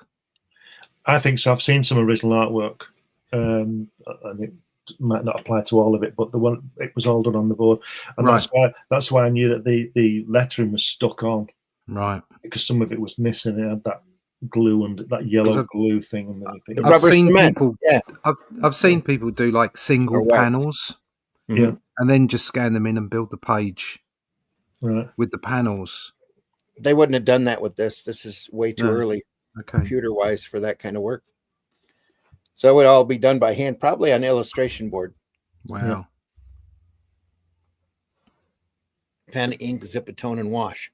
I think so. I've seen some original artwork, and it might not apply to all of it, but the one it was all done on the board, and Right. that's why I knew that the lettering was stuck on, Right. because some of it was missing. It had that glue and that yellow glue thing and everything. The rubber cement. People. Yeah. I've seen people do like single Or wax. panels, Yeah. and then just scan them in and build the page Right. with the panels. They wouldn't have done that with this. This is way too No. early, Okay. computer-wise, for that kind of work. So it would all be done by hand, probably on illustration board. Wow. Pen, ink, Zipatone, and wash.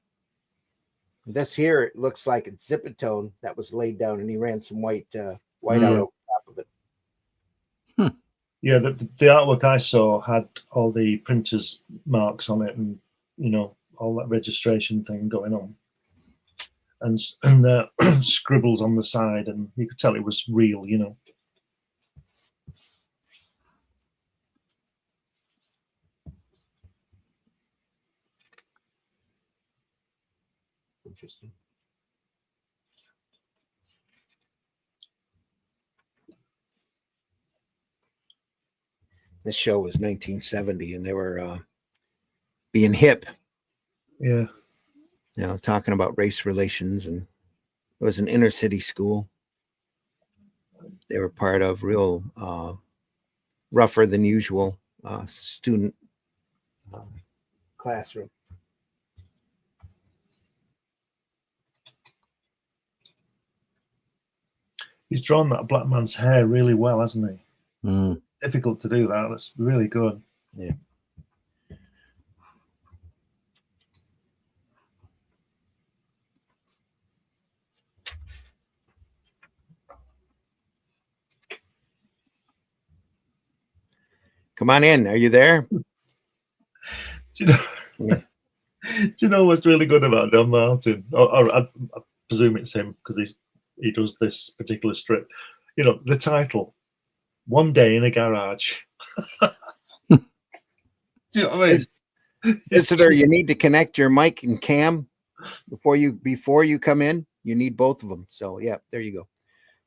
This here, it looks like it's Zipatone that was laid down, and he ran some white out over top of it. Yeah, the artwork I saw had all the printer's marks on it, and all that registration thing going on, and scribbles on the side, and you could tell it was real. Interesting. This show was 1970, and they were being hip, Yeah. Talking about race relations, and it was an inner city school. They were part of real rougher than usual student classroom. He's drawn that black man's hair really well, hasn't he? Mm. Difficult to do that. That's really good. Yeah. Come on in. Are you there? Do you know? Yeah. Do you know what's really good about John Martin? Or I presume it's him, because he does this particular strip. The title, "One Day in a Garage." Do you know what I mean? Visitor, you need to connect your mic and cam before you come in. You need both of them. So yeah, there you go.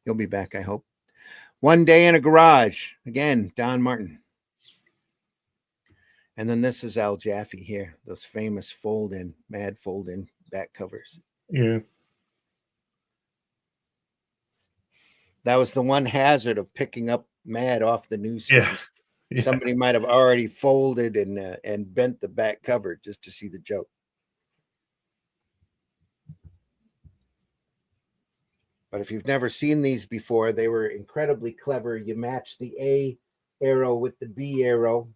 You'll be back, I hope. One Day in a Garage. Again, Don Martin. And then this is Al Jaffe here. Those famous fold-in back covers. Yeah. That was the one hazard of picking up Mad off the newsstand. Yeah. Somebody might have already folded and bent the back cover just to see the joke. But if you've never seen these before, they were incredibly clever. You match the A arrow with the B arrow,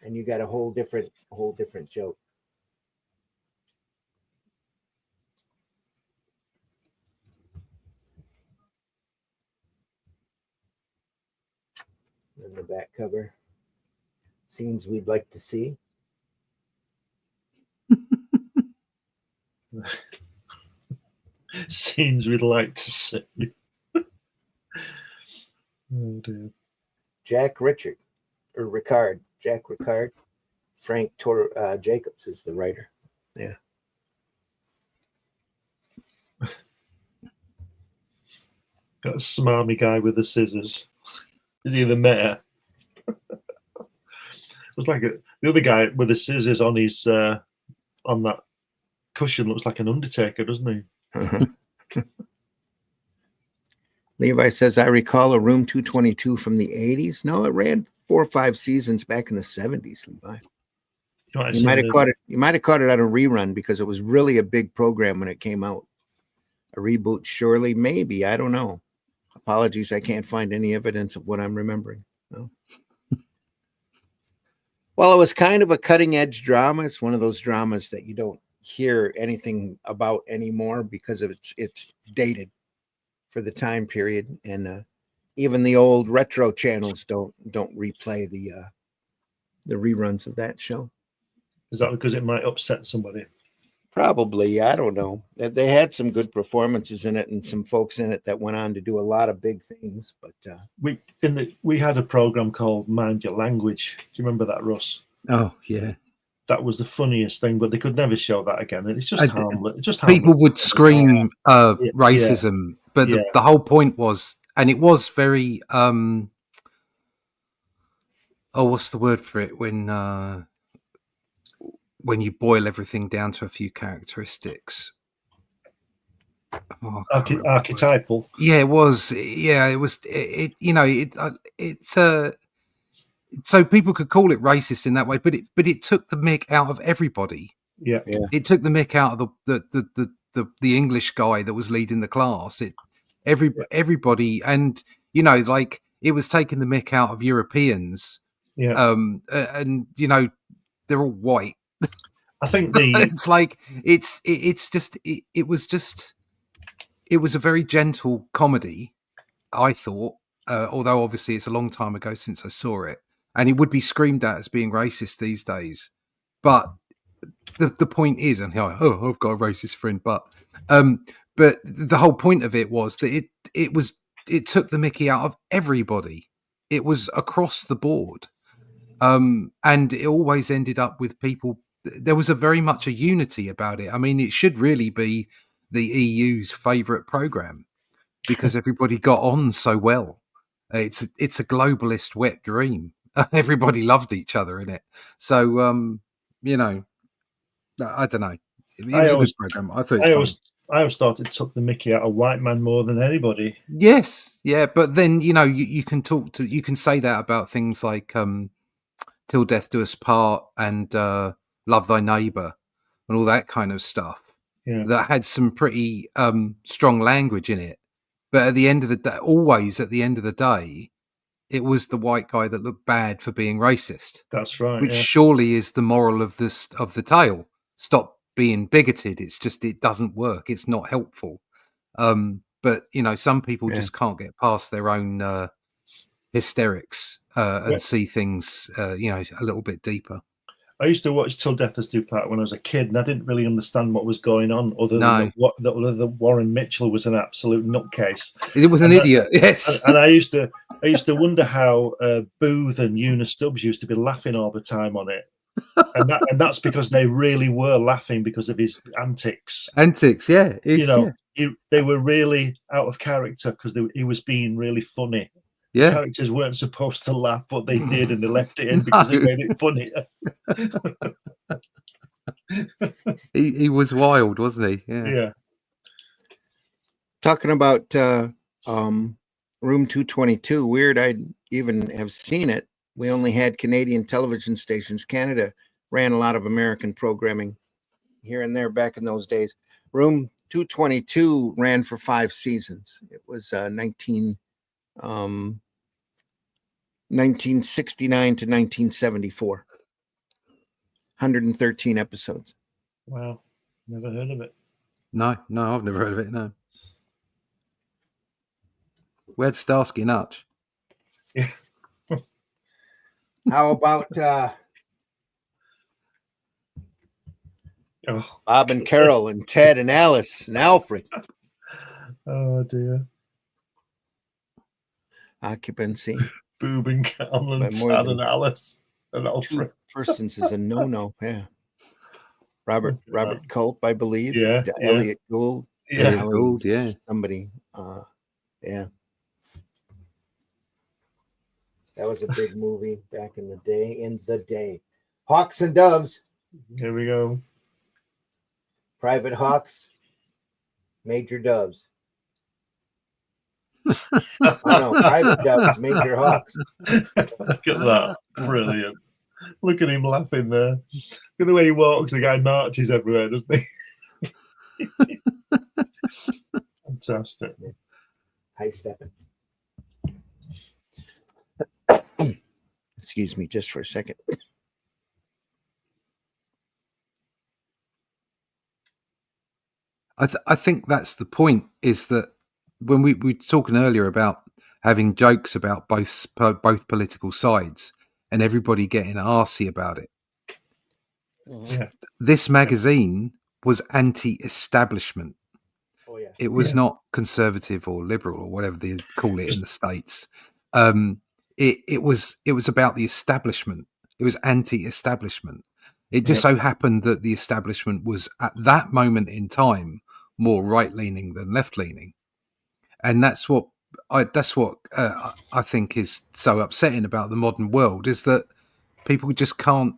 and you got a whole different joke. And the back cover. Scenes we'd like to see. Scenes we'd like to see. Oh dear. Jack Ricard. Frank Jacobs is the writer. Yeah. Got a smarmy guy with the scissors. Is he the mayor? It was like the other guy with the scissors on his on that cushion looks like an undertaker, doesn't he? Levi says, I recall a Room 222 from the 80s. No, it ran 4 or 5 seasons back in the 70s, Levi. You might have caught it. You might have caught it on a rerun because it was really a big program when it came out. A reboot, surely, maybe. I don't know. Apologies, I can't find any evidence of what I'm remembering. No. Well, it was kind of a cutting edge drama. It's one of those dramas that you don't hear anything about anymore because of it's dated for the time period, and even the old retro channels don't replay the reruns of that show. Is that because it might upset somebody? Probably. I don't know. They had some good performances in it and some folks in it that went on to do a lot of big things. But we had a program called Mind Your Language. Do you remember that, Russ? Oh yeah. That was the funniest thing, but they could never show that again. And it's just harmless. Just people harmless. would scream racism, but the whole point was, and it was very what's the word for it when you boil everything down to a few characteristics? Archetypal. Yeah, it was. Yeah, it was. It's so people could call it racist in that way, but it took the mick out of everybody. Yeah. It took the mick out of the English guy that was leading the class. Everybody, and like it was taking the mick out of Europeans. Yeah. And they're all white. I think it's like it was a very gentle comedy, I thought. Although obviously it's a long time ago since I saw it, and it would be screamed at as being racist these days. But the point is, and I've got a racist friend, but the whole point of it was that it took the mickey out of everybody. It was across the board, and it always ended up with people. There was a very much a unity about it. I mean, it should really be the EU's favourite program because everybody got on so well. It's a globalist wet dream. Everybody loved each other in it. So I don't know. It was a good program. I thought it was fun. I always thought it took the mickey out of white man more than anybody. Yes, yeah, but then you can say that about things like Till Death Do Us Part and Love Thy Neighbor and all that kind of stuff. Yeah. That had some pretty strong language in it. But at the end of the day, always at the end of the day, it was the white guy that looked bad for being racist. That's right. Which surely is the moral of the tale. Stop being bigoted. It's just it doesn't work. It's not helpful. But some people just can't get past their own hysterics and see things a little bit deeper. I used to watch Till Death Us Do Part when I was a kid, and I didn't really understand what was going on, other than that Warren Mitchell was an absolute nutcase. It was an idiot, yes. And I used to wonder how Booth and Una Stubbs used to be laughing all the time on it, and that's because they really were laughing because of his antics. Antics, yeah. They were really out of character because he was being really funny. Yeah, characters weren't supposed to laugh, but they did, and they left it in because it made it funnier. he was wild, wasn't he? Yeah. Talking about Room 222, weird. I'd even have seen it. We only had Canadian television stations. Canada ran a lot of American programming here and there back in those days. Room 222 ran for 5 seasons. It was 1969 to 1974. 113 episodes. Wow. Never heard of it. No, I've never heard of it, no. Where'd Starsky and Hutch? Yeah. How about Bob and Carol and Ted and Alice and Alfred? Oh, dear. Occupancy. Boob and Carol and Ted and Alice and Alfred. 2 persons is a no-no. Yeah. Robert Culp, I believe. Yeah. Elliot Gould. Yeah. Gould, yeah. Somebody. Yeah. That was a big movie back in the day. Hawks and Doves. Here we go. Private Hawks, Major Doves. Oh no, private dubs, Major Hawks. Look at that. Brilliant. Look at him laughing there. Look at the way he walks. The guy marches everywhere, doesn't he? Fantastic. High stepping. Excuse me just for a second. I think that's the point, is that when we were talking earlier about having jokes about both political sides and everybody getting arsey about it. Yeah. This magazine was anti-establishment. Oh yeah. It was not conservative or liberal or whatever they call it in the States. It was about the establishment. It was anti-establishment. It just so happened that the establishment was at that moment in time more right-leaning than left-leaning, and that's what I think is so upsetting about the modern world, is that people just can't,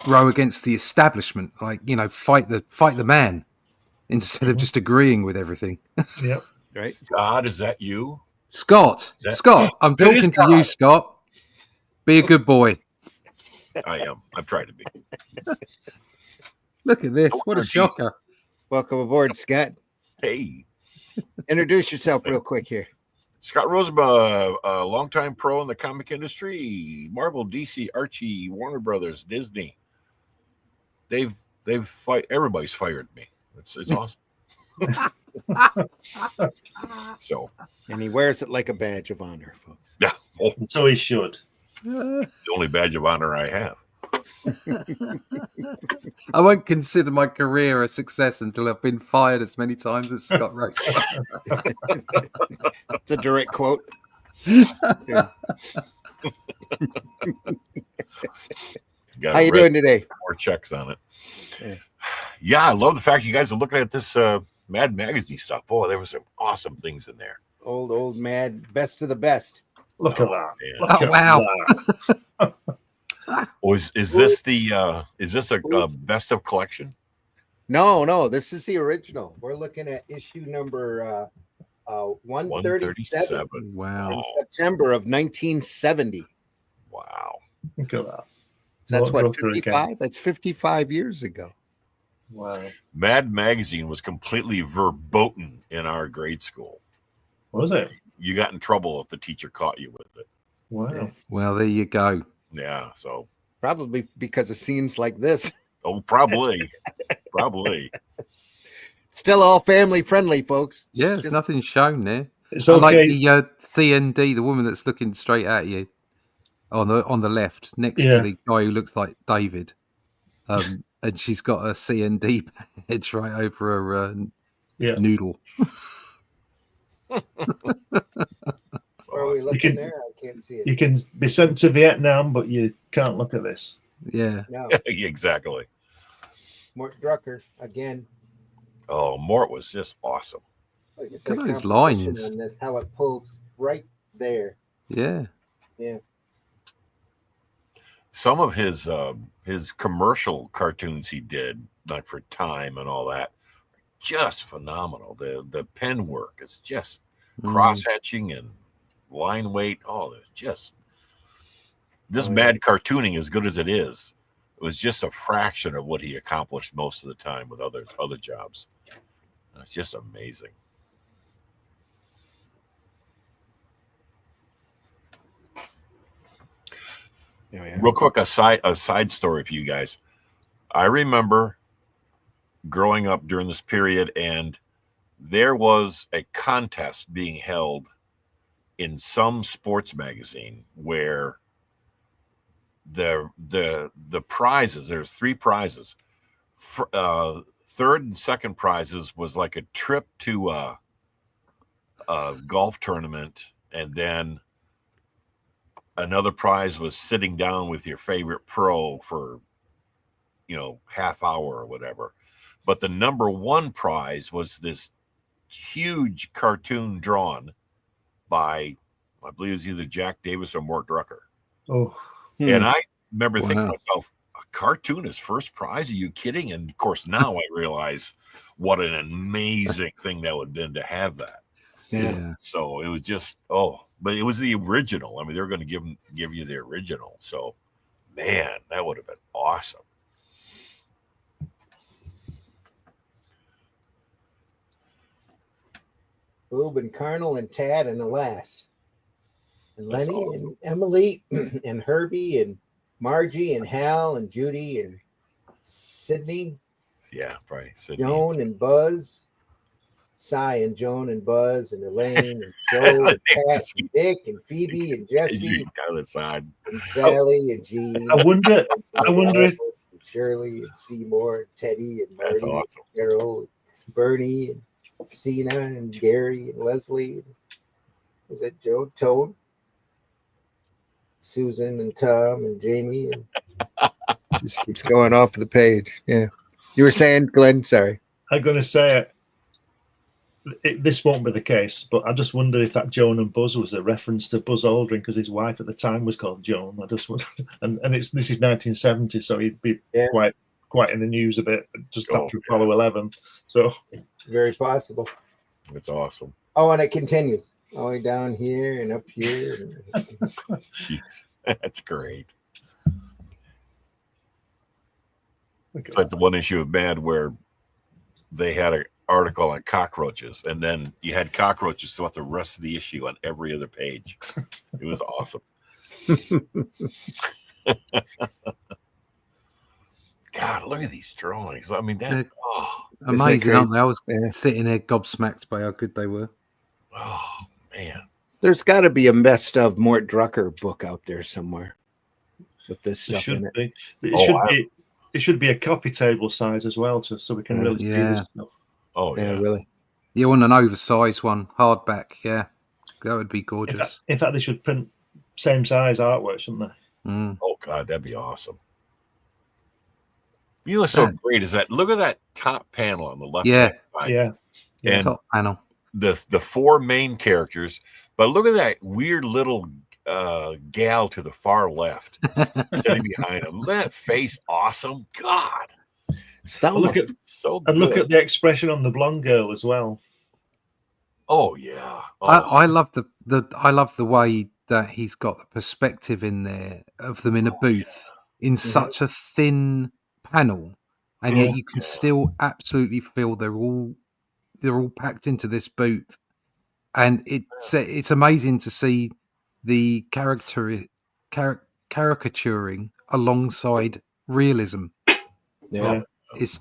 row against the establishment, like, fight the man instead of just agreeing with everything. Yep. Right. God, is that you? Scott, I'm It is talking to you, Scott. Be a good boy. I am. I've tried to be. Look at this. What a Geez. shocker. Welcome aboard, Scott. Hey, Introduce yourself real quick here. Scott Rosenbaum, a longtime pro in the comic industry, Marvel, DC, Archie, Warner Brothers, Disney. They've everybody's fired me. It's awesome. So, And he wears it like a badge of honor, folks. yeah. Oh, So he should. the only badge of honor I have. I won't consider my career a success until I've been fired as many times as Scott Rosenbaum. It's a direct quote. How you doing today? More checks on it. Yeah. Yeah, I love the fact you guys are looking at this Mad Magazine stuff. Boy, there were some awesome things in there. Old mad, best of the best. Look at that. Man. Look at wow. that. Oh, is this a best of collection? No, this is the original. We're looking at issue number 137 Wow. in September of 1970. Wow. Look at that. So that's What what, Brooker again. 55? That's 55 years ago. Wow. Mad Magazine was completely verboten in our grade school. Was it? You got in trouble if the teacher caught you with it. Wow. Yeah. Well, there you go. Yeah, so Probably because of scenes like this. probably. Still all family friendly, folks. Yeah, there's Just- nothing shown there. It's I like okay. the CND, the woman that's looking straight at you on the left, next Yeah. to the guy who looks like David, and she's got a CND badge right over her Yeah. noodle. Where are we awesome. looking can- there? I can't see it. You can be sent to Vietnam, but you can't look at this. Yeah, No, Exactly. Mort Drucker again. Oh, Mort was just awesome. Look at Look at the those composition lines. on this, how it pulls right there. yeah. Yeah. Some of his commercial cartoons he did, like for Time and all that, just phenomenal. The pen work is just cross hatching and line weight. Oh, there's just this Oh, yeah. mad cartooning, as good as it is, it was just a fraction of what he accomplished most of the time with other jobs. It's just amazing. Oh, yeah. Real quick, a side story for you guys. I remember growing up during this period, and there was a contest being held in some sports magazine where the prizes, there's 3 prizes. Third and second prizes was like a trip to a golf tournament, and then another prize was sitting down with your favorite pro for, half hour or whatever. But the number 1 prize was this huge cartoon drawn by, I believe it was either Jack Davis or Mort Drucker. Oh, And I remember thinking to Wow. myself, cartoonist first prize. Are you kidding? And of course, now I realize what an amazing thing that would have been to have that. Yeah. So it was just but it was the original. I mean, they're going to give you the original. So, man, that would have been awesome. Boob and Colonel and Tad and Alas. And That's Lenny awesome. and Emily and Herbie and Margie and Hal and Judy and Sydney, Yeah, probably. Sydney. Joan and Buzz, Cy and Joan and Buzz and Elaine and Joe and Pat and Dick and Phoebe and Jesse and Sally and Jean. I wonder if and Shirley and Seymour and Teddy and Marty That's awesome. and Carol and Bernie and Cena and Gary and Leslie. Was that Joe Tone? Susan and Tom and Jamie and just keeps going off the page. Yeah. You were saying, Glenn, sorry. I'm going to say this won't be the case, but I just wonder if that Joan and Buzz was a reference to Buzz Aldrin because his wife at the time was called Joan. I just wonder, and this is 1970, so he'd be quite in the news a bit just after Apollo 11. So very possible. It's awesome. Oh, and it continues all the way down here and up here. Jeez, that's great. It's like the one issue of Mad where they had an article on cockroaches, and then you had cockroaches throughout the rest of the issue on every other page. It was awesome. God, look at these drawings. I mean, that amazing, aren't they? I was sitting there gobsmacked by how good they were. Oh, man. There's got to be a best of Mort Drucker book out there somewhere with this stuff in it. It should be a coffee table size as well, so we can really see this stuff. Oh, yeah. Really? You want an oversized one, hardback, that would be gorgeous. In fact, they should print same size artwork, shouldn't they? Mm. Oh, God, that'd be awesome. You know what's so great is that look at that top panel on the left side. Yeah. And top panel. The four main characters, but look at that weird little gal to the far left sitting behind him. That face, awesome. God. Look at the expression on the blonde girl as well. Oh yeah. I love the way that he's got the perspective in there of them in a booth in such a thin panel, and yet you can still absolutely feel they're all packed into this booth, and it's amazing to see the caricaturing alongside realism. Yeah. It's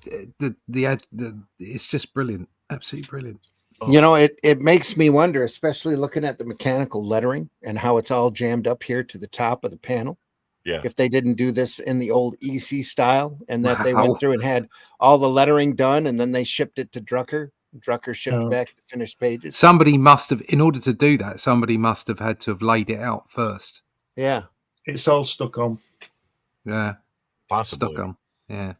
it's just brilliant, absolutely brilliant. You know, it makes me wonder, especially looking at the mechanical lettering and how it's all jammed up here to the top of the panel. Yeah. If they didn't do this in the old EC style and that they went through and had all the lettering done and then they shipped it to Drucker. Drucker shipped back the finished pages. Somebody must have, in order to do that, somebody must have had to have laid it out first. Yeah. It's all stuck on. Yeah. Possibly. Stuck on. Yeah.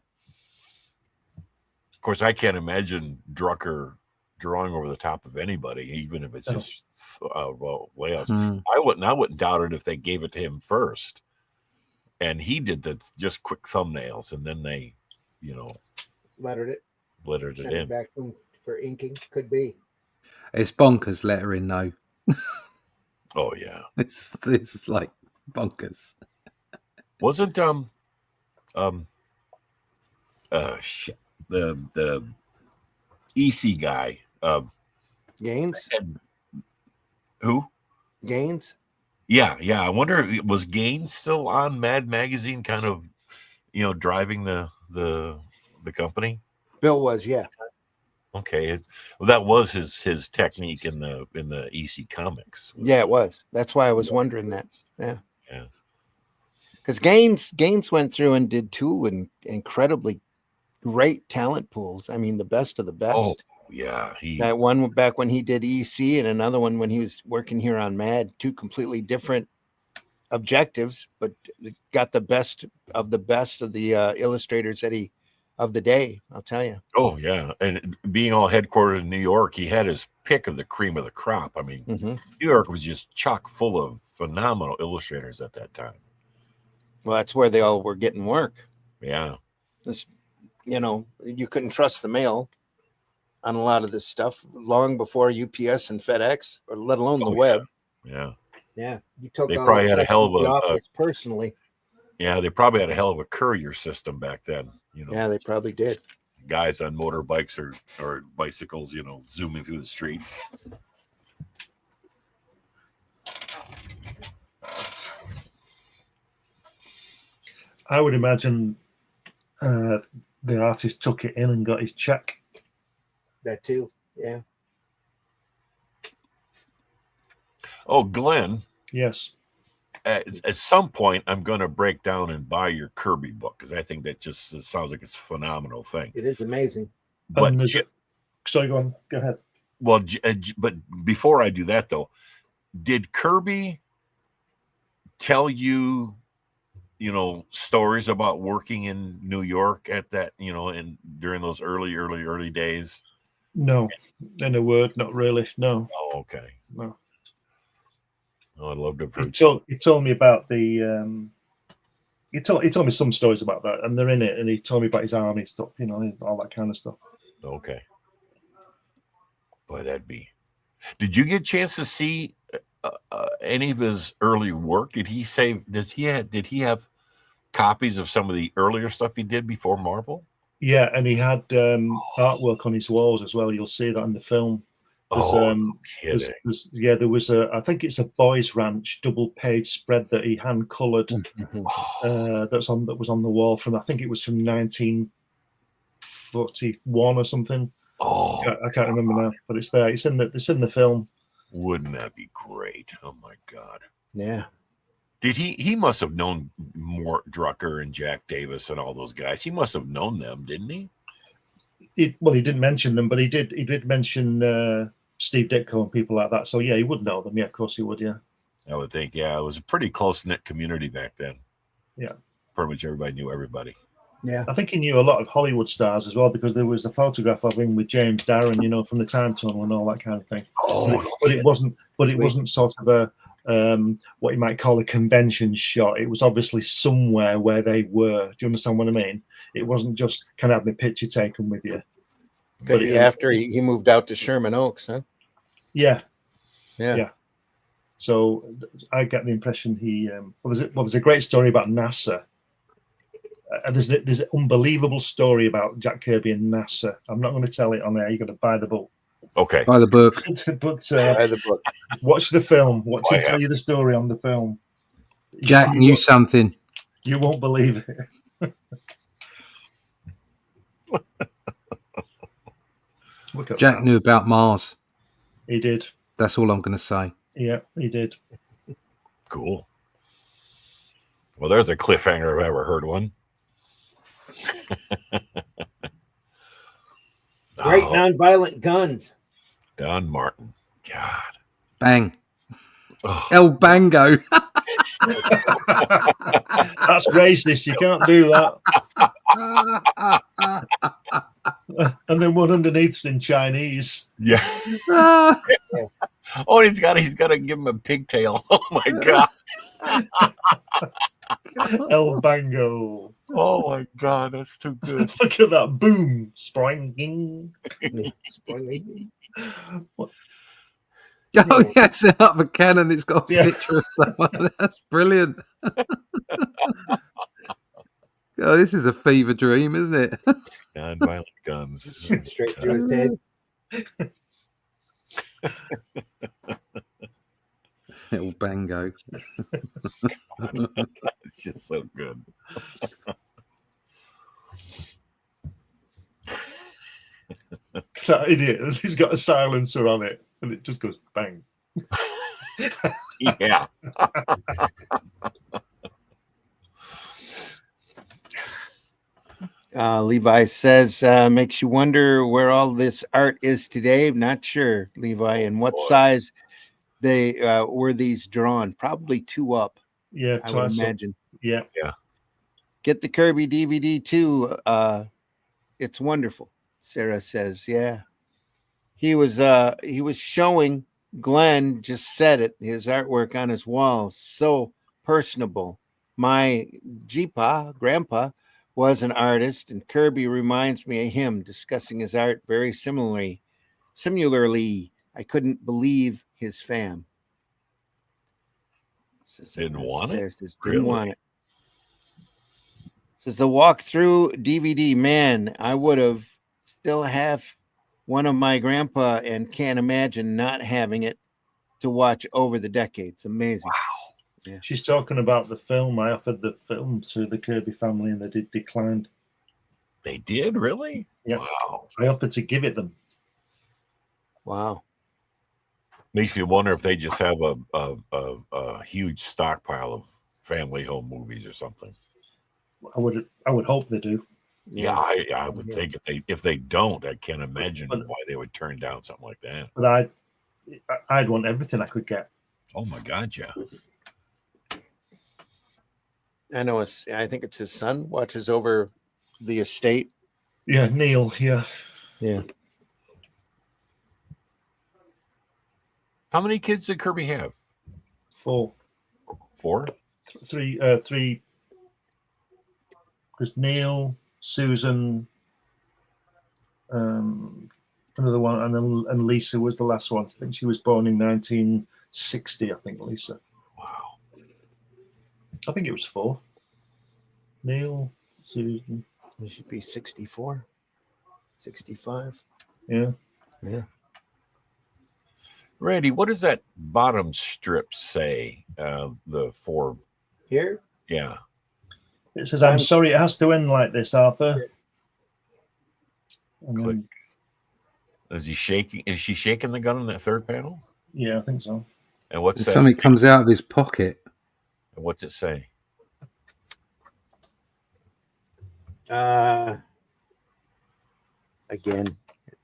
Of course, I can't imagine Drucker drawing over the top of anybody, even if it's just layouts. I wouldn't doubt it if they gave it to him first, and he did the just quick thumbnails, and then they, lettered it in. Back for inking. Could be. It's bonkers lettering though. Oh yeah, it's like bonkers. Wasn't the EC guy Gaines? Who? Gaines? Yeah. I wonder, was Gaines still on Mad Magazine, kind of, driving the company? Bill was, yeah. Okay, well, that was his technique in the EC Comics. Yeah, it was. That's why I was wondering that. Yeah. Because Gaines went through and did two incredibly great talent pools. I mean, the best of the best. Oh, yeah. That one back when he did EC and another one when he was working here on Mad. Two completely different objectives, but got the best of the illustrators of the day, I'll tell you. Oh, yeah. And being all headquartered in New York, he had his pick of the cream of the crop. I mean, New York was just chock full of phenomenal illustrators at that time. Well, that's where they all were getting work. Yeah. This, you couldn't trust the mail on a lot of this stuff long before UPS and FedEx, or let alone the web. Yeah. Yeah, you took They all probably this had a stuff hell to of the a office personally. yeah, they probably had a hell of a courier system back then. Yeah, they probably did. Guys on motorbikes or bicycles, zooming through the streets. I would imagine the artist took it in and got his check. That too. Yeah. Oh, Glenn. Yes. At some point, I'm going to break down and buy your Kirby book because I think that just sounds like it's a phenomenal thing. It is amazing. But sorry, go on. Go ahead. Well, but before I do that, though, did Kirby tell you, stories about working in New York at that, and during those early days? No, in a word, not really. No. Oh, okay. No. Oh, I'd love to. He told me about the. He told me some stories about that, and they're in it. And he told me about his army stuff, all that kind of stuff. Okay. Boy, that'd be. Did you get a chance to see any of his early work? Did he say? Did he have copies of some of the earlier stuff he did before Marvel? Yeah, and he had artwork on his walls as well. You'll see that in the film. No kidding. There was I think it's a Boys Ranch double page spread that he hand colored. That was on the wall from, I think it was from 1941 or something. Oh, I can't remember now, but it's there. It's in the film. Wouldn't that be great? Oh my God. Yeah. Did he must have known Mort Drucker and Jack Davis and all those guys. He must have known them, didn't he? He didn't mention them, but he did mention Steve Ditko and people like that. So yeah, he would know them. Yeah, of course he would. Yeah, I would think. Yeah, it was a pretty close-knit community back then. Yeah, pretty much everybody knew everybody. Yeah, I think he knew a lot of Hollywood stars as well, because there was a photograph of him with James Darren, from the Time Tunnel and all that kind of thing. But it wasn't sort of a what you might call a convention shot. It was obviously somewhere where they were. Do you understand what I mean? It wasn't just, can I have my picture taken with you? But after he moved out to Sherman Oaks, huh? Yeah. Yeah. So I get the impression he. There's a great story about NASA. There's an unbelievable story about Jack Kirby and NASA. I'm not going to tell it on air. You've got to buy the book. Okay. Buy the book. But Buy the book. Watch the film. Watch him tell you the story on the film. Jack knew something. You won't believe it. Jack knew about Mars. He did. That's all I'm going to say. Yeah, he did. Cool. Well, there's a cliffhanger if I ever heard one. Great nonviolent guns. Don Martin. God. Bang. Oh. El Bango. That's racist. You can't do that. And then one underneath's in Chinese. Yeah. Oh, he's got to give him a pigtail. Oh my God. El Bango. Oh my God, that's too good. Look at that. Boom. Springing. Oh, yeah, set up a cannon. It's got a picture of someone. That's brilliant. Oh, this is a fever dream, isn't it? Non-violent guns. Straight through his head. Little Bango. It's just so good. That idiot. He's got a silencer on it, and it just goes bang. Yeah. Levi says, makes you wonder where all this art is today. Not sure, Levi, and what size they were these drawn. Probably 2 up. Yeah, I would imagine. Yeah. Get the Kirby DVD too. It's wonderful. Sarah says, yeah. He was showing, Glenn just said it, his artwork on his walls, so personable. My grandpa was an artist, and Kirby reminds me of him, discussing his art very similarly. I couldn't believe his fam. Didn't want it? Didn't Really? want it. Says the walkthrough DVD, man, I would have still have one of my grandpa and can't imagine not having it to watch over the decades. Amazing. Wow. Yeah. She's talking about the film. I offered the film to the Kirby family and they declined. They did? Really? Yep. Wow. I offered to give it them. Wow. Makes me wonder if they just have a huge stockpile of family home movies or something. I would hope they do. Yeah, I would Yeah. think if they don't, I can't imagine But- why they would turn down something like that. But I'd want everything I could get. Oh my God, yeah. I know I think it's his son watches over the estate. Yeah, Neil. Yeah, Yeah. How many kids did Kirby have? 4, 4? 3. Because Neil, Susan, another one, and Lisa was the last one. I think she was born in 1960. I think Lisa. Wow. I think it was 4. Neil, Susan. He should be 64, 65. Yeah. Yeah. Randy, what does that bottom strip say? The 4. Here? Yeah. It says, "I'm sorry, it has to end like this, Arthur." And Click. then, Is he shaking? Is she shaking the gun in that third panel? yeah, I think so. And what's that? Something comes out of his pocket. And what's it say? Again,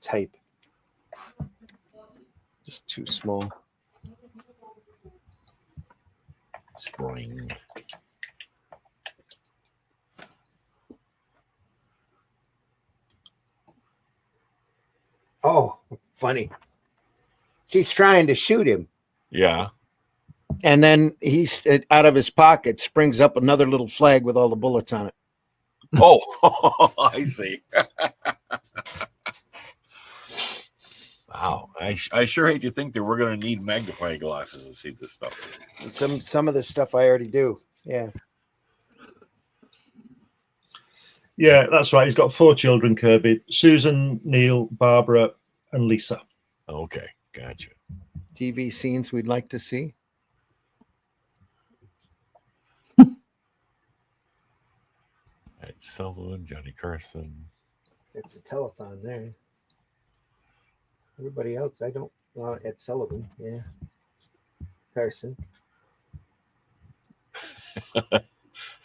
type. Just too small. Spring. Oh, funny. She's trying to shoot him. Yeah. And then he's out of his pocket springs up another little flag with all the bullets on it. Oh, I see. Wow. I sure hate to think that we're going to need magnifying glasses to see this stuff. And some of this stuff I already do. Yeah. Yeah, that's right. He's got 4 children, Kirby: Susan, Neil, Barbara, and Lisa. Okay. Gotcha. TV scenes we'd like to see. Ed Sullivan, Johnny Carson. It's a telephone there. Everybody else, I don't. Ed Sullivan, yeah. Carson.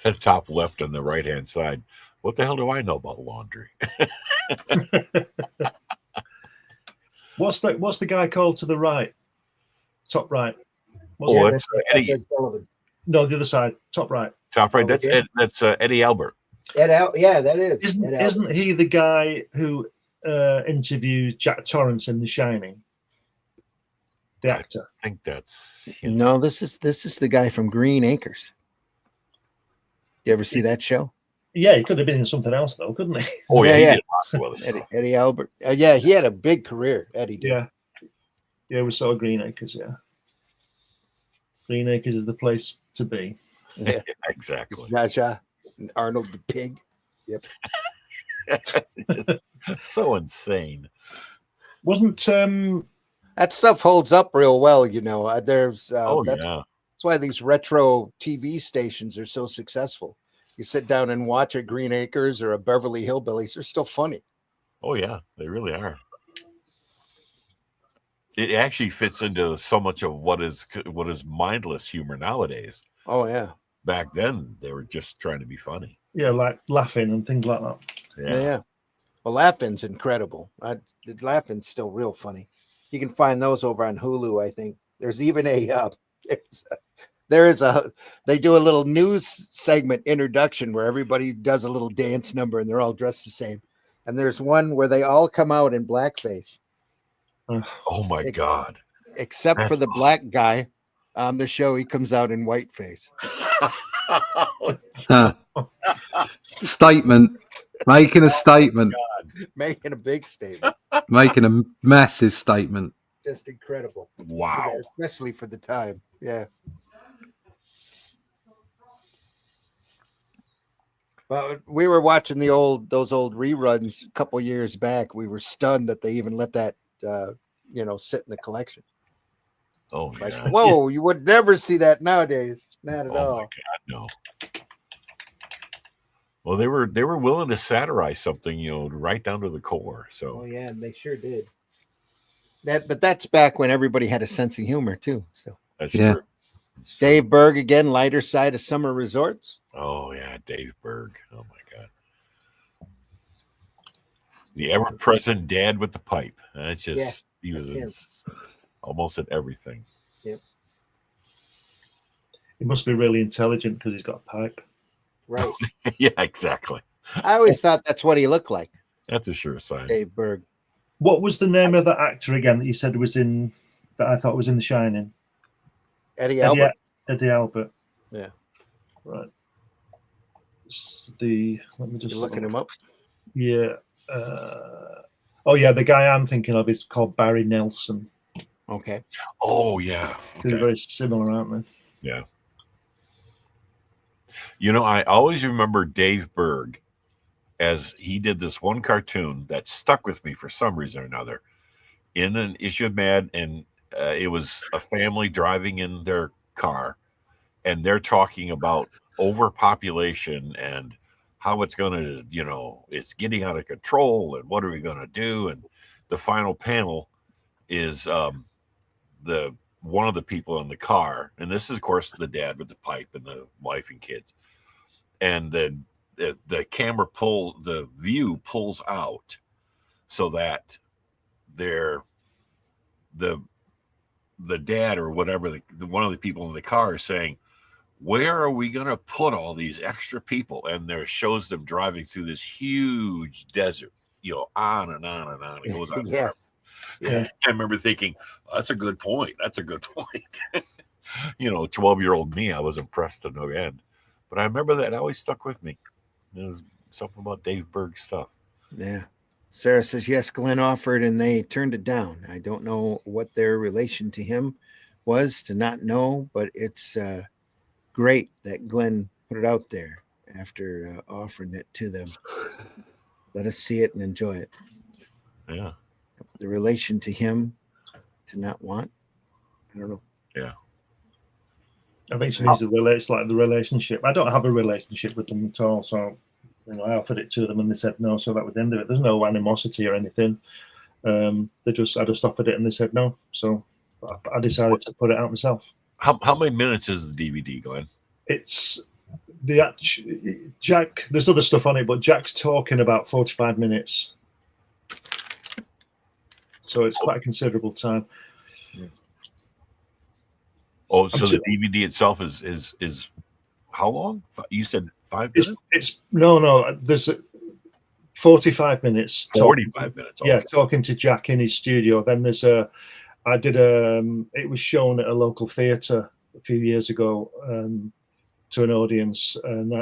At top left on the right hand side. What the hell do I know about laundry? What's the guy called to the right? Top right. Oh, That's Eddie. Ed Sullivan. No, the other side. Top right. Top right. That's Okay. Ed. That's Eddie Albert. Yeah, that is. Ed Albert. Isn't he the guy who interviews Jack Torrance in The Shining? The actor. I think that's him. No, this is the guy from Green Acres. You ever see that show? Yeah, he could have been in something else though, couldn't he? Oh yeah, Yeah, he yeah. did lots of other stuff. Eddie Albert. Yeah, he had a big career. Eddie did. Yeah. Yeah, we saw Green Acres, yeah. Green Acres is the place to be. Yeah. Exactly. Raja and Arnold the pig. Yep. So insane. Wasn't That stuff holds up real well, you know. There's Oh that's yeah. why these retro TV stations are so successful. You sit down and watch a Green Acres or a Beverly Hillbillies, they're still funny. Oh yeah. They really are. It actually fits into so much of what is mindless humor nowadays. Oh yeah. Back then, they were just trying to be funny. yeah, like laughing and things like that. Yeah. Well, Laughing's incredible. Laughing's still real funny. You can find those over on Hulu, I think. There's even they do a little news segment introduction where everybody does a little dance number and they're all dressed the same. And there's one where they all come out in blackface, Oh my God. except for the black guy on the show. He comes out in whiteface. Huh. Statement. Making a statement. Making a big statement. Making a massive statement. Just incredible. Wow. Yeah, especially for the time. Yeah. But we were watching those old reruns a couple years back. We were stunned that they even let that sit in the collection. Oh, It's yeah. like, whoa, you would never see that nowadays. Not at Oh, all. my God, no. Well, they were willing to satirize something, right down to the core. So Oh yeah, and they sure did. But that's back when everybody had a sense of humor too. So that's Yeah. true. That's true. Dave Berg again, lighter side of summer resorts. Oh yeah, Dave Berg. Oh my God. The ever-present dad with the pipe. That's just he was almost at everything. Yep. He must be really intelligent because he's got a pipe. Right. Yeah, exactly. I always thought that's what he looked like, That's a sure sign. Dave Berg. What was the name of that actor again that you said was in that I thought was in The Shining? Eddie Albert. Eddie Albert. Yeah. Right. Let me just You're looking him up. Yeah. The guy I'm thinking of is called Barry Nelson. Okay. Oh yeah. They're Okay. very similar, aren't they? Yeah. I always remember Dave Berg as he did this one cartoon that stuck with me for some reason or another in an issue of Mad, and it was a family driving in their car, and they're talking about overpopulation and how it's going to, it's getting out of control, and what are we going to do? And the final panel is the one of the people in the car, and this is of course the dad with the pipe and the wife and kids, and the camera the view pulls out so that the dad or whatever, one of the people in the car is saying, where are we going to put all these extra people? And there shows them driving through this huge desert, on and on and on. It goes on. Yeah. Yeah. I remember thinking, that's a good point. That's a good point. 12-year-old me, I was impressed to no end. But I remember that always stuck with me. It was something about Dave Berg stuff. Yeah. Sarah says, yes, Glenn offered and they turned it down. I don't know what their relation to him was to not know, but it's great that Glenn put it out there after offering it to them. Let us see it and enjoy it. Yeah. The relation to him to not want, I don't know. Yeah. I think she needs to relate. It's like the relationship. I don't have a relationship with them at all, so I offered it to them and they said no, so that would end it. There's no animosity or anything. I just offered it and they said no, so I decided to put it out myself. How many minutes is the DVD, Glenn? It's Jack. There's other stuff on it, but Jack's talking about 45 minutes, so it's quite a considerable time. Oh, so the DVD itself is how long? You said 5 minutes? It's no. There's 45 minutes. 45 minutes. Okay. Yeah, talking to Jack in his studio. Then there's it was shown at a local theatre a few years ago to an audience, and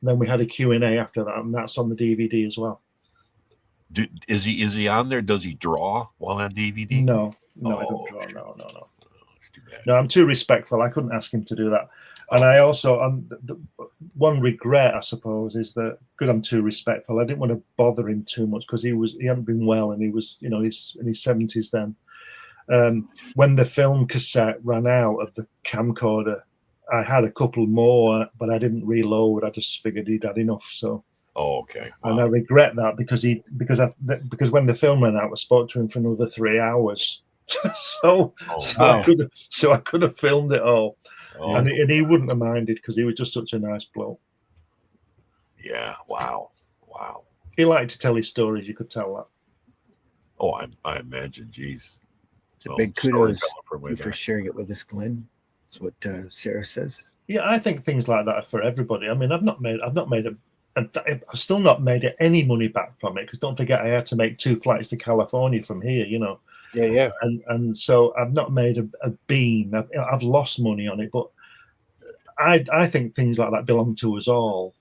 then we had a Q&A after that, and that's on the DVD as well. Is he on there? Does he draw while on DVD? No, I don't draw. No. That's too bad. No, I'm too respectful. I couldn't ask him to do that. And I also, the one regret, I suppose, is that because I'm too respectful, I didn't want to bother him too much because he hadn't been well, and he was, he's in his 70s then. When the film cassette ran out of the camcorder, I had a couple more, but I didn't reload. I just figured he'd had enough. So. Oh, okay. Wow. And I regret that because when the film ran out, I spoke to him for another 3 hours. so I could have filmed it all. Oh. And he wouldn't have minded because he was just such a nice bloke. Yeah. Wow. He liked to tell his stories. You could tell that. Oh, I imagine. Geez. It's a big kudos for for sharing it with us, Glenn. That's what Sarah says. Yeah, I think things like that are for everybody. I mean, I've still not made any money back from it because don't forget I had to make 2 flights to California from here. Yeah. And so I've not made a bean. I've lost money on it, but I think things like that belong to us all.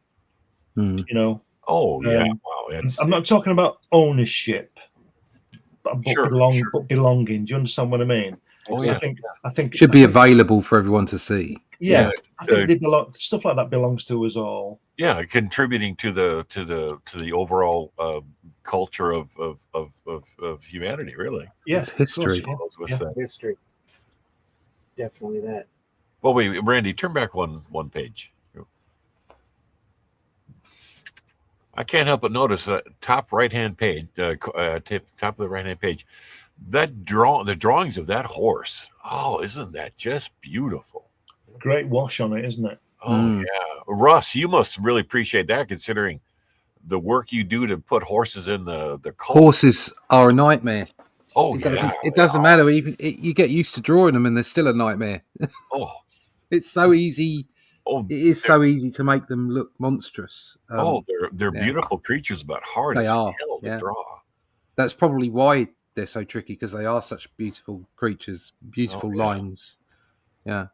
Mm. You know, Oh yeah, Um, wow. It's, I'm not talking about ownership, but Sure, sure. but belonging. Do you understand what I mean? oh I yeah, think Should I be think, available for everyone to see. yeah, yeah. I think uh, they belong. Stuff like that belongs to us all. yeah, contributing to the overall culture of humanity. Really, Yeah, It's of course, history. yeah. goes with Yeah. that. History. Definitely that. Well, wait, Randy, turn back one page. I can't help but notice top right hand page, top of the right hand page, the drawings of that horse. Oh, isn't that just beautiful? Great wash on it, isn't it? Oh Mm. yeah, Russ, you must really appreciate that, considering the work you do to put horses in the culture. Horses are a nightmare. Oh It yeah, doesn't. It they doesn't are. matter. Even you get used to drawing them, and they're still a nightmare. Oh, It's so easy. oh, It is so easy to make them look monstrous. they're yeah. beautiful creatures, but hard They as are. hell to Yeah. draw. That's probably why they're so tricky, because they are such beautiful creatures, beautiful Oh, yeah. lines. Yeah,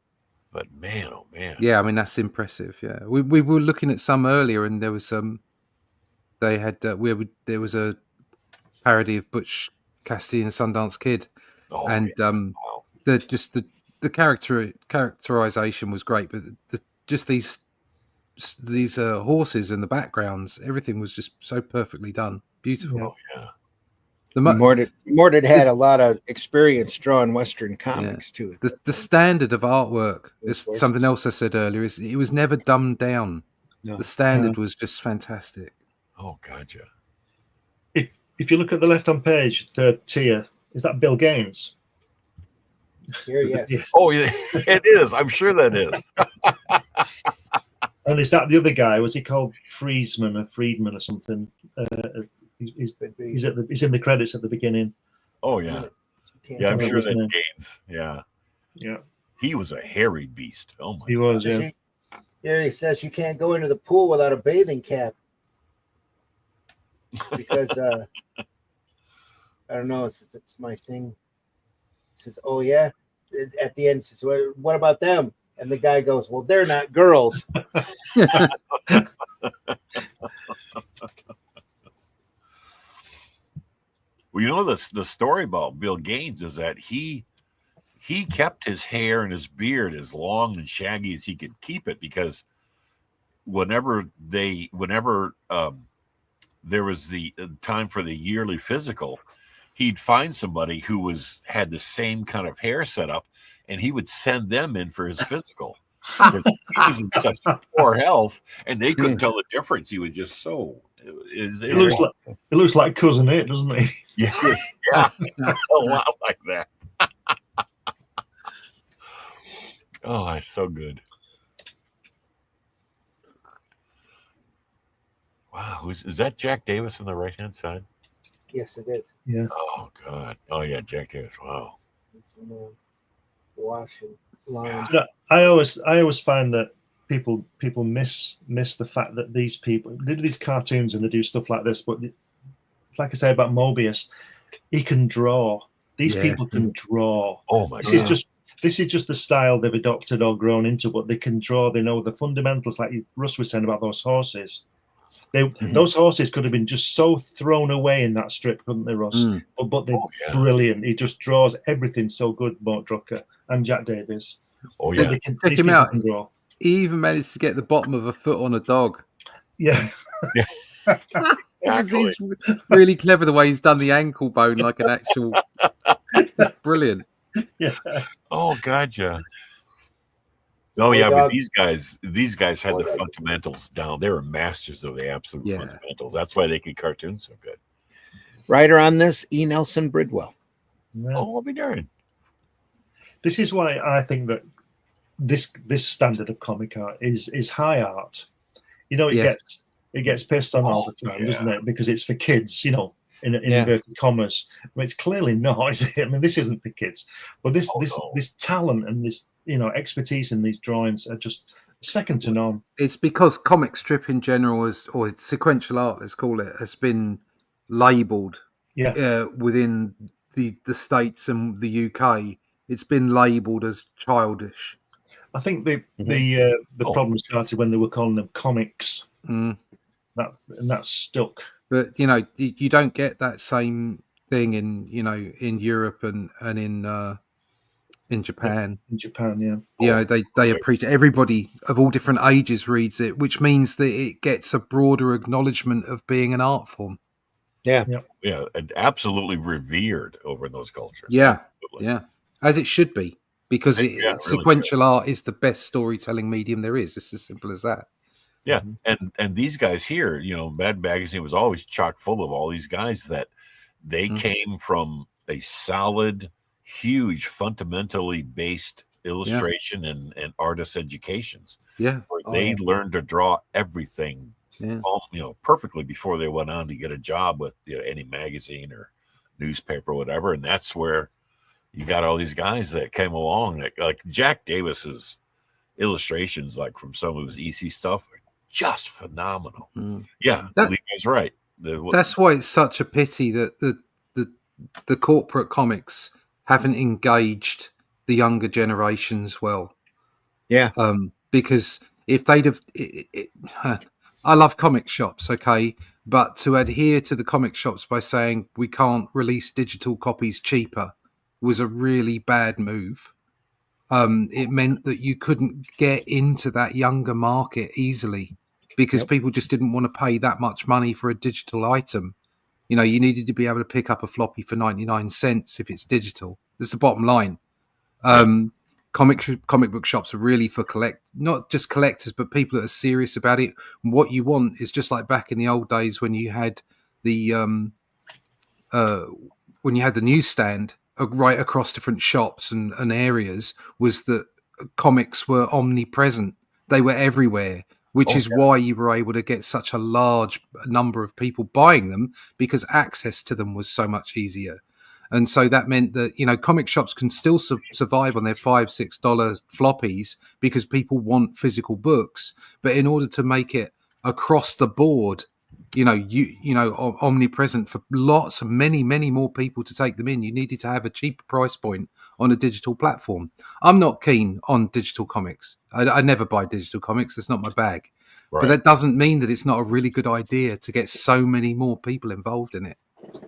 But man, oh man, yeah. I mean, that's impressive. Yeah, we were looking at some earlier, and there was some. They had there was a parody of Butch Cassidy and the Sundance Kid, oh and yeah, wow. the characterization was great, but just these horses and the backgrounds, everything was just so perfectly done, beautiful. Yeah. Oh yeah. Mordred had a lot of experience drawing Western comics too. The standard of artwork is Those something horses. else I said earlier. Is it was never dumbed down. No. The standard was just fantastic. Oh gotcha. If you look at the left hand page, third tier, is that Bill Gaines? Here, yes. Yeah. Oh yeah, it is. I'm sure that is. And is that the other guy? Was he called Friedman or something? He's in the credits at the beginning. Oh yeah, yeah. I'm sure that's Gaines. Yeah, Yeah, he was a hairy beast. Oh my. he was. Yeah. Here he says you can't go into the pool without a bathing cap because I don't know. It's my thing. It says, "Oh yeah." At the end, it says, "What about them?" And the guy goes, "Well, they're not girls." Well, you know the story about Bill Gaines is that he kept his hair and his beard as long and shaggy as he could keep it, because whenever there was the time for the yearly physical, he'd find somebody who had the same kind of hair setup, and he would send them in for his physical. He was in such poor health, and they couldn't tell the difference. He was just so. It looks like Cousin It, doesn't he? Yeah, a lot like that. Oh, that's so good. Wow, is that Jack Davis on the right hand side? Yes, it is. Yeah. Oh God. Oh yeah, Jack Davis. Wow. Washing line. You know, I always find that people miss the fact that these people, they do these cartoons and they do stuff like this, but it's like I say about Mobius, he can draw. These people can draw. Oh my This God. is just the style they've adopted or grown into, but they can draw. They know the fundamentals, like Russ was saying about those horses. Those horses could have been just so thrown away in that strip, couldn't they, Russ? But they're brilliant. He just draws everything so good, Mort Drucker and Jack Davis. Oh yeah. Check him out. He even managed to get the bottom of a foot on a dog. Yeah. It's really clever the way he's done the ankle bone like an actual. It's brilliant. Yeah. Oh God, yeah. Oh yeah, but these guys had the fundamentals down. They were masters of the absolute fundamentals. That's why they could cartoon so good. Writer on this, E. Nelson Bridwell. Yeah. Oh, I'll be darned. This is why I think that this standard of comic art is high art. You know, it gets pissed on all the time, doesn't it? Because it's for kids, you know, in inverted commas. I mean, it's clearly not, is it? I mean, this isn't for kids. But this talent and this, you know, expertise in these drawings are just second to none. It's because comic strip in general or sequential art, let's call it, has been labelled within the States and the UK. It's been labelled as childish. I think the problem started when they were calling them comics. that's stuck. But you don't get that same thing in Europe and in Japan. In Japan, yeah. They appreciate, everybody of all different ages reads it, which means that it gets a broader acknowledgement of being an art form. Yeah. Yeah, and absolutely revered over in those cultures. Yeah, Absolutely. yeah, as it should be, because Really sequential art is the best storytelling medium there is. It's as simple as that. Yeah, and these guys here, Mad Magazine was always chock full of all these guys that they came from a solid, huge, fundamentally based illustration and artist educations. Yeah, where they learned to draw everything, perfectly before they went on to get a job with any magazine or newspaper or whatever. And that's where you got all these guys that came along, like Jack Davis's illustrations, like from some of his EC stuff, are just phenomenal. Yeah, Levi's right. That's why it's such a pity that the corporate comics haven't engaged the younger generations well. Yeah. Because if they'd have, I love comic shops, okay, but to adhere to the comic shops by saying we can't release digital copies cheaper was a really bad move. It meant that you couldn't get into that younger market easily because people just didn't want to pay that much money for a digital item. You needed to be able to pick up a floppy for 99 cents if it's digital. That's the bottom line. Comic book shops are really for not just collectors, but people that are serious about it. And what you want is just like back in the old days when you had the newsstand right across different shops and areas, was that comics were omnipresent. They were everywhere, which is why you were able to get such a large number of people buying them, because access to them was so much easier. And so that meant that, comic shops can still survive on their $5-6 floppies because people want physical books. But in order to make it across the board, omnipresent for many more people to take them in, you needed to have a cheaper price point on a digital platform. I'm not keen on digital comics. I never buy digital comics. It's not my bag. Right. But that doesn't mean that it's not a really good idea to get so many more people involved in it.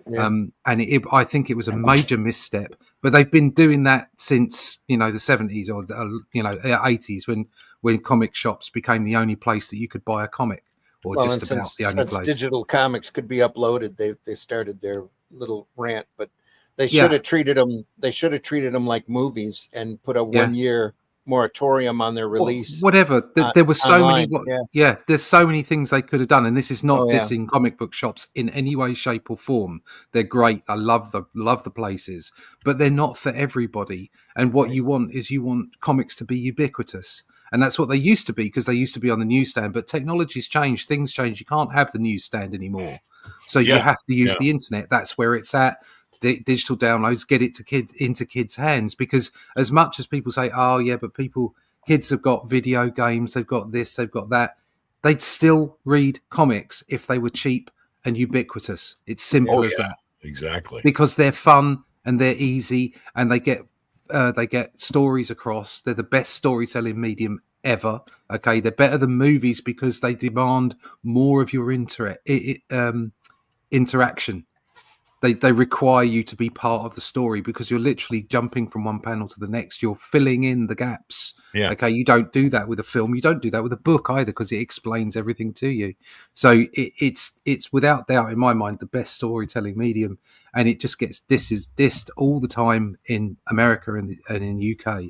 Yeah. I think it was a major misstep, but they've been doing that since the 70s or 80s when comic shops became the only place that you could buy a comic, or just about the only place. Digital comics could be uploaded, they started their little rant, but they should have treated them. They should have treated them like movies and put a 1 year moratorium on their release. Whatever. There were so many. There's so many things they could have done, and this is not dissing comic book shops in any way, shape, or form. They're great. I love the places, but they're not for everybody. And what you want comics to be ubiquitous, and that's what they used to be, because they used to be on the newsstand. But technology's changed. Things change. You can't have the newsstand anymore, so you have to use the internet. That's where it's at. Digital downloads, get it into kids' hands, because as much as people say, but kids have got video games, they've got this, they've got that, they'd still read comics if they were cheap and ubiquitous. It's simple as that. Exactly. Because they're fun and they're easy, and they get stories across. They're the best storytelling medium ever. Okay, they're better than movies because they demand more of your interaction. They require you to be part of the story, because you're literally jumping from one panel to the next. You're filling in the gaps. Yeah. Okay, you don't do that with a film. You don't do that with a book either, because it explains everything to you. So it's without doubt, in my mind, the best storytelling medium, and it just gets dissed all the time in America and in UK.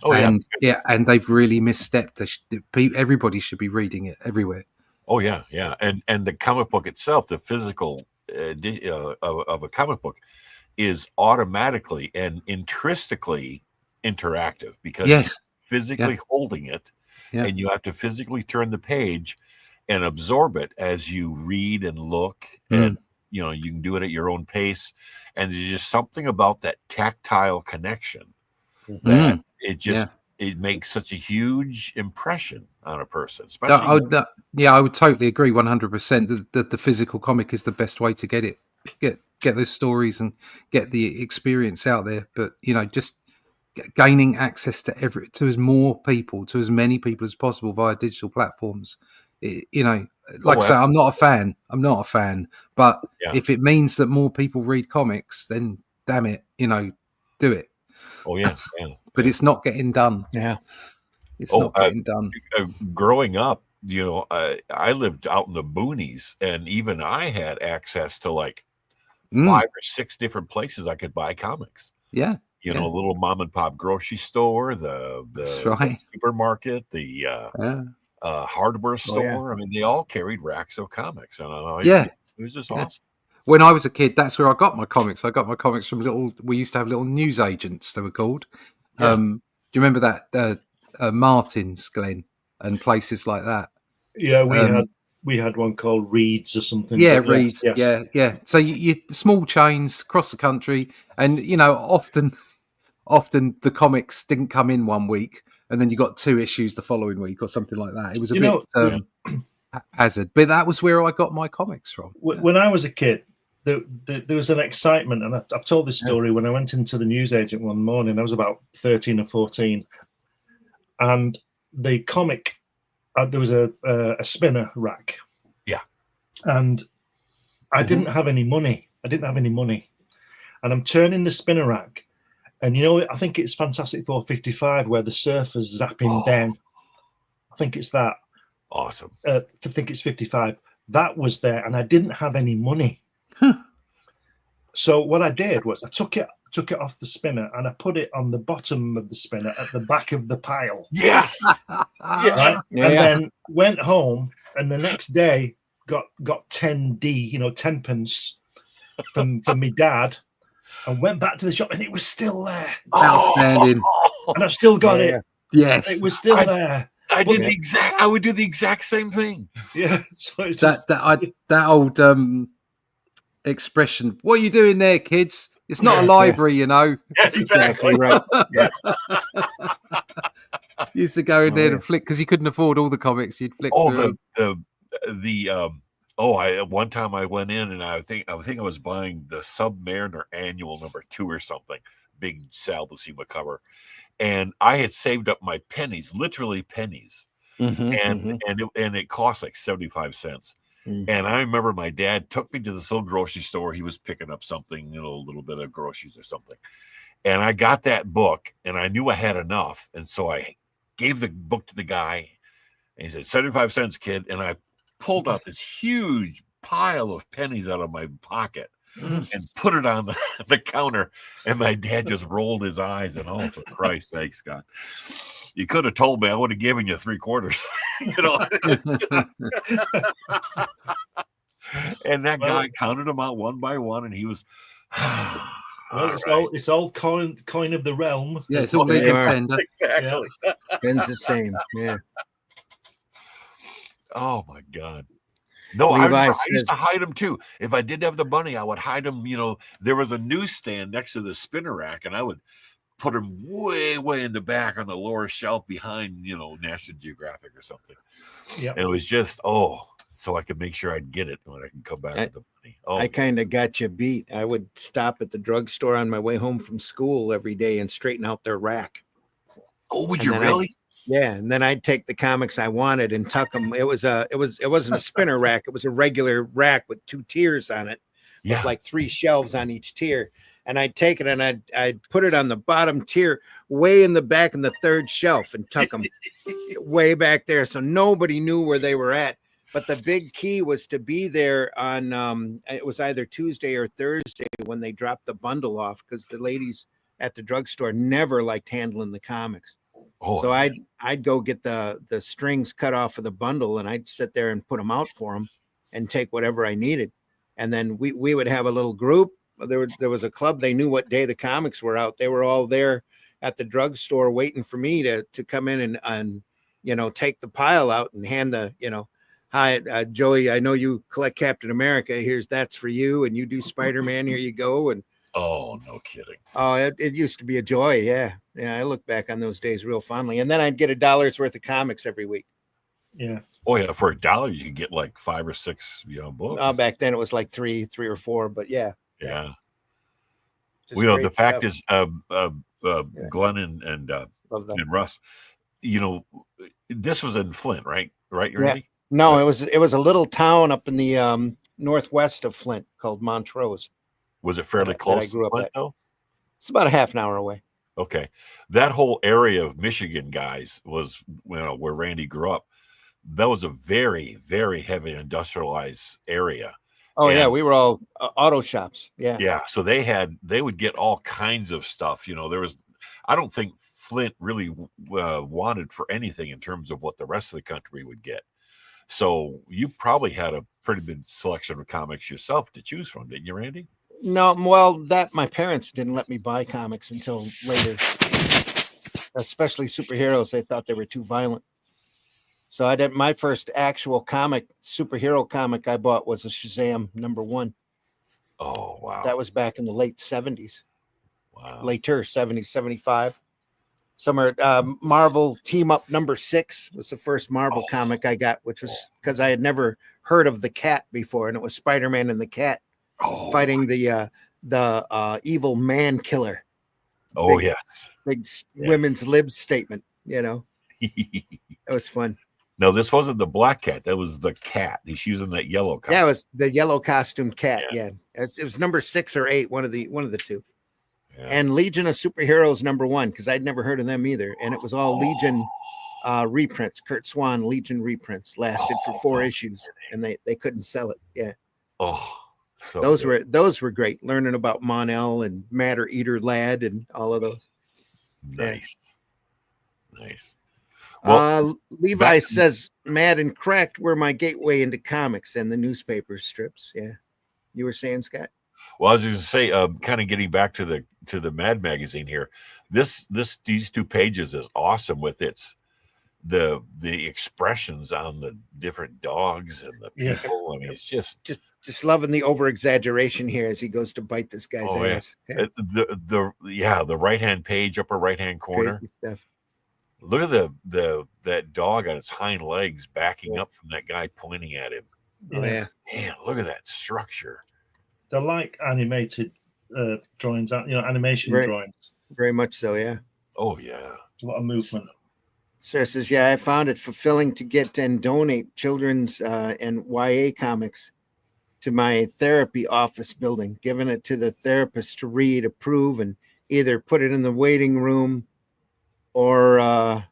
And they've really misstepped. Everybody should be reading it everywhere. Oh yeah, yeah, and the comic book itself, the physical of a comic book, is automatically and intrinsically interactive, because you're physically holding it, and you have to physically turn the page and absorb it as you read and look, and you can do it at your own pace, and there's just something about that tactile connection that it makes such a huge impression on a person. I would totally agree 100% that the physical comic is the best way to get those stories and get the experience out there. But just gaining access to as many people as possible via digital platforms, like Oh, I say, I'm not a fan. But Yeah. if it means that more people read comics, then damn it, do it. Oh yeah, yeah. But it's not getting done. Yeah. It's Oh, not getting done. Growing up, I lived out in the boonies, and even I had access to like 5 or 6 different places I could buy comics. Yeah. A little mom and pop grocery store, the That's right. supermarket, the hardware store. I mean, they all carried racks of comics, and it was just awesome. When I was a kid, that's where I got my comics. I got my comics from we used to have little news agents, they were called. Yeah. Do you remember that? Martin's, Glenn, and places like that. Yeah, we had one called Reeds or something. Yeah, but Reeds. yes. Yeah. So you small chains across the country, and often the comics didn't come in one week, and then you got 2 issues the following week or something like that. It was a bit haphazard, but that was where I got my comics from. When I was a kid, there was an excitement, and I've told this story when I went into the newsagent one morning. I was about 13 or 14, and the comic, there was a spinner rack. Yeah. And I didn't have any money. And I'm turning the spinner rack, and I think it's Fantastic Four 55 where the surfer's zapping down. I think it's that. Awesome. I think it's 55. That was there, and I didn't have any money. So what I did was I took it off the spinner and I put it on the bottom of the spinner at the back of the pile. Yes. Right? And then went home, and the next day got 10D, 10 pence from my dad, and went back to the shop, and it was still there. Outstanding. And I've still got it. Yes. It was still there. I would do the exact same thing. Yeah. So it's that old expression. What are you doing there, kids? It's not a library, Yeah, exactly right. Yeah. Used to go in there and flick because you couldn't afford all the comics. You'd flick through. One time I went in, and I think I was buying the Submariner Annual #2 or something, big Sal Buscema cover, and I had saved up my pennies, literally pennies, and it cost like 75 cents. And I remember my dad took me to this little grocery store. He was picking up something, a little bit of groceries or something. And I got that book, and I knew I had enough. And so I gave the book to the guy, and he said, 75 cents, kid. And I pulled out this huge pile of pennies out of my pocket and put it on the counter. And my dad just rolled his eyes, and oh, for Christ's sake, Scott. You could have told me, I would have given you 3/4. And that guy counted them out one by one, and he was. It's all coin of the realm. Yeah, it's all legal tender. Exactly. Spends the same. Yeah. Oh my God. No, I used to hide them too. If I didn't have the money, I would hide them. There was a newsstand next to the spinner rack, and I would put them way, way in the back on the lower shelf behind, National Geographic or something. Yeah. And it was just, so I could make sure I'd get it when I can come back with the money. I kind of got you beat. I would stop at the drugstore on my way home from school every day and straighten out their rack. Oh, would you really? Yeah, and then I'd take the comics I wanted and tuck them. It wasn't a spinner rack. It was a regular rack with 2 tiers on it, with like 3 shelves on each tier. And I'd take it and I'd put it on the bottom tier, way in the back in the 3rd shelf, and tuck them way back there, so nobody knew where they were at. But the big key was to be there on it was either Tuesday or Thursday when they dropped the bundle off, because the ladies at the drugstore never liked handling the comics. So I'd go get the strings cut off of the bundle, and I'd sit there and put them out for them and take whatever I needed. And then we would have a little group. There was a club. They knew what day the comics were out. They were all there at the drugstore waiting for me to come in and take the pile out and hand the, hi, Joey, I know you collect Captain America. That's for you. And you do Spider-Man. Here you go. And oh, no kidding. Oh, it used to be a joy. Yeah. Yeah. I look back on those days real fondly. And then I'd get $1 worth of comics every week. Yeah. Oh yeah. For $1, you could get like 5 or 6, books. Back then it was like 3 or 4, but yeah. Yeah. The fact is, Glenn and Russ, this was in Flint, right? Right, Randy? No, it was a little town up in the northwest of Flint called Montrose. Was it fairly that close I grew to up Flint, at. though? It's about a half an hour away. Okay. That whole area of Michigan, guys, was where Randy grew up. That was a very, very heavy industrialized area. Oh, yeah, And- we were all auto shops. Yeah. Yeah. So they would get all kinds of stuff. I don't think Flint really wanted for anything in terms of what the rest of the country would get. So you probably had a pretty big selection of comics yourself to choose from, didn't you, Randy? No, well, that my parents didn't let me buy comics until later, especially superheroes. They thought they were too violent. So I did my first actual superhero comic I bought was a Shazam #1. Oh, wow. That was back in the late 70s, Wow. later 70s, 75. Somewhere, Marvel Team Up #6 was the first Marvel comic I got, which was because I had never heard of the Cat before, and it was Spider-Man and the Cat fighting the evil man killer. Oh, big, yes. Big women's libs statement, It was fun. No, this wasn't the Black Cat. That was the Cat. He's using that yellow costume. Yeah, it was the yellow costume Cat. Yeah. It was #6 or 8, one of the two. Yeah. And Legion of Superheroes #1, because I'd never heard of them either. And it was all Legion reprints. Kurt Swan Legion reprints lasted for 4 issues, and they couldn't sell it. Yeah. Oh, so those were great. Learning about Mon-El and Matter Eater Lad and all of those. nice. Nice. Well, Levi says Mad and Cracked were my gateway into comics and the newspaper strips. Yeah. You were saying, Scott? Well, I was going to say, kind of getting back to the Mad magazine here. These 2 pages is awesome with the expressions on the different dogs and the people. I mean, it's just loving the over exaggeration here as he goes to bite this guy's ass. Yeah. The right hand page, upper right hand corner. Crazy stuff. Look at that dog on its hind legs backing up from that guy pointing at him. Oh, yeah. Man, look at that structure. They're like animated drawings, animation drawings. Very much so, yeah. Oh, yeah. A lot of movement. Sarah says, I found it fulfilling to get and donate children's and YA comics to my therapy office building, giving it to the therapist to read, approve, and either put it in the waiting room or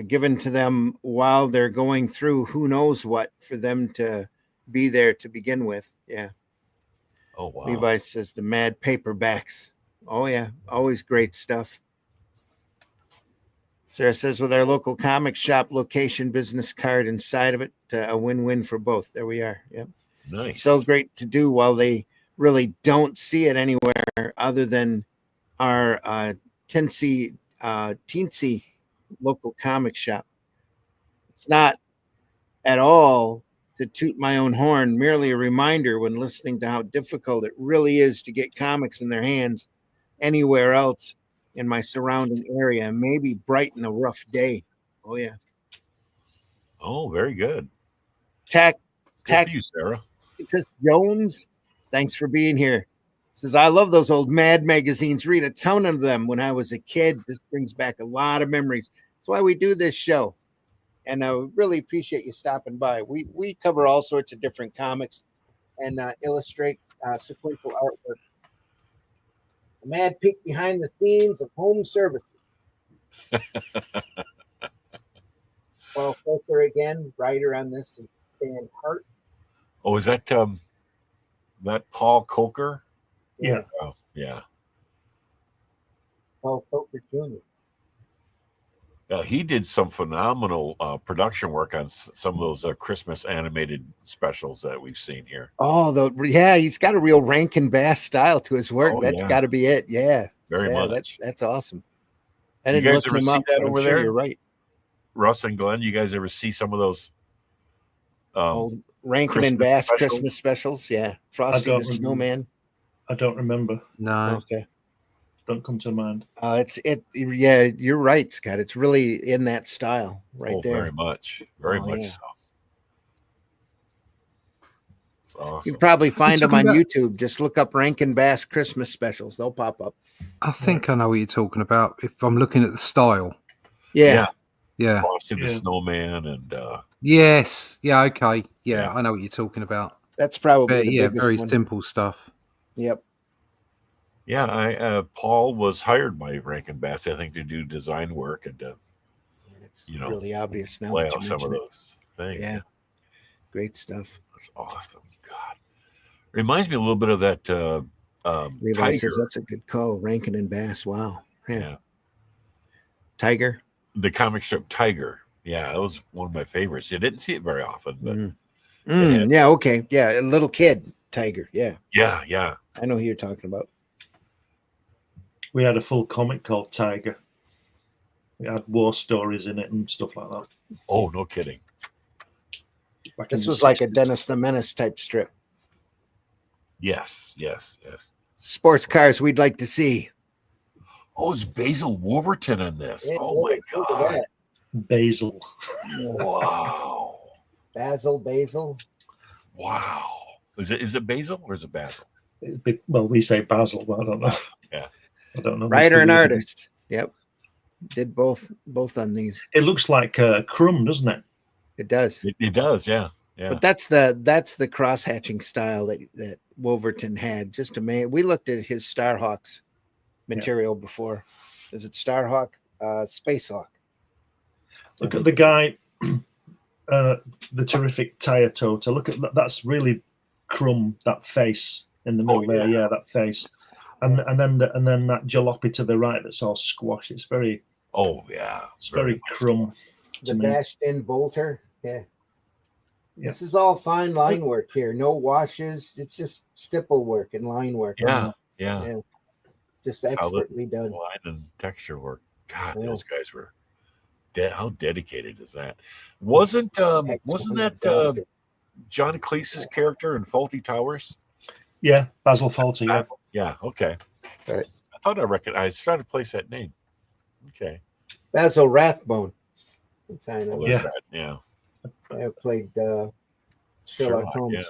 given to them while they're going through who knows what for them to be there to begin with. Yeah. Oh, wow. Levi says the Mad paperbacks. Oh, yeah. Always great stuff. Sarah says with our local comic shop location business card inside of it, a win-win for both. There we are. Yep. Nice. It's so great to do while they really don't see it anywhere other than our teensy local comic shop. It's not at all to toot my own horn, merely a reminder when listening to how difficult it really is to get comics in their hands anywhere else in my surrounding area, and maybe brighten a rough day. Oh, yeah. Oh, very good. Tack Good for you, Sarah. Jones, thanks for being here. Says, I love those old Mad magazines. Read a ton of them when I was a kid. This brings back a lot of memories. That's why we do this show. And I really appreciate you stopping by. We cover all sorts of different comics and illustrate sequential artwork. A mad peek behind the scenes of home services. Paul Coker again, writer on this is Stan Hart. Oh, is that Paul Coker? Yeah. Oh, yeah. Paul Coker Jr. He did some phenomenal production work on some of those Christmas animated specials that we've seen here. Oh, he's got a real Rankin Bass style to his work. Oh, That's yeah. got to be it. Yeah, Very much. That's awesome. I You didn't guys look ever him see up. that But I'm over sure there? you're right. Russ and Glenn, you guys ever see some of those? Old Rankin Christmas and Bass specials? Christmas specials. Yeah, Frosty the Snowman. I don't remember. No. Okay. Don't come to mind. Yeah, you're right, Scott. It's really in that style right there. Very much. Very Oh, much yeah. so. It's awesome. You can probably find them on talking about- YouTube. Just look up Rankin Bass Christmas specials. They'll pop up. I think I know what you're talking about. If I'm looking at the style, Yeah. Yeah. Frosty the Yeah. Snowman, and Yes. Yeah. Okay. Yeah, Yeah. I know what you're talking about. That's probably But, the yeah, biggest very one. simple stuff. Yep. yeah, Paul was hired by Rankin Bass, I think, to do design work and to It's you know, really obvious now lay that you out some of mention it. those things. Yeah. Great stuff. That's awesome. God, reminds me a little bit of that Levi Tiger. says that's a good call. Rankin and Bass. Wow. Yeah, Tiger. the comic strip Tiger. Yeah, that was one of my favorites. You didn't see it very often, but Yeah. Okay. Yeah. A little kid Tiger. Yeah. yeah. I know who you're talking about. We had a full comic called Tiger. It had war stories in it and stuff like that. Oh, no kidding. Back in This the was like a 60s. Dennis the Menace type strip. Yes. Sports cars we'd like to see. Oh, it's Basil Wolverton in this. Yeah, Oh my look at God. that. Basil. Wow. Basil. Wow. Is it Basil or is it Basil? Well, we say Basil, but I don't know. Yeah. I don't know. Writer and Mr. Wilson. artist. Yep. Did both on these. It looks like Crumb, doesn't it? It does. It does, yeah. But that's the cross hatching style that Wolverton had. Just amazing. We looked at his Starhawks material before. Is it Starhawk? Space Hawk. Look at the guy, the terrific Tire Tota. Look at that. That's really Crumb, that face in the middle there. Yeah, that face. And then that jalopy to the right that's all squashed. It's very it's very Crumb. The dashed in bolter. Yeah. This is all fine line work here. No washes. It's just stipple work and line work. Yeah. Just expertly done. Line and texture work. God, those guys were how dedicated is that? Wasn't that John Cleese's character in Fawlty Towers? Yeah, Basil Fawlty. Basil. Yeah, okay. Right. I thought I recognized. Trying to place that name. Okay. Basil Rathbone. Yeah. Yeah. I played Sherlock Holmes.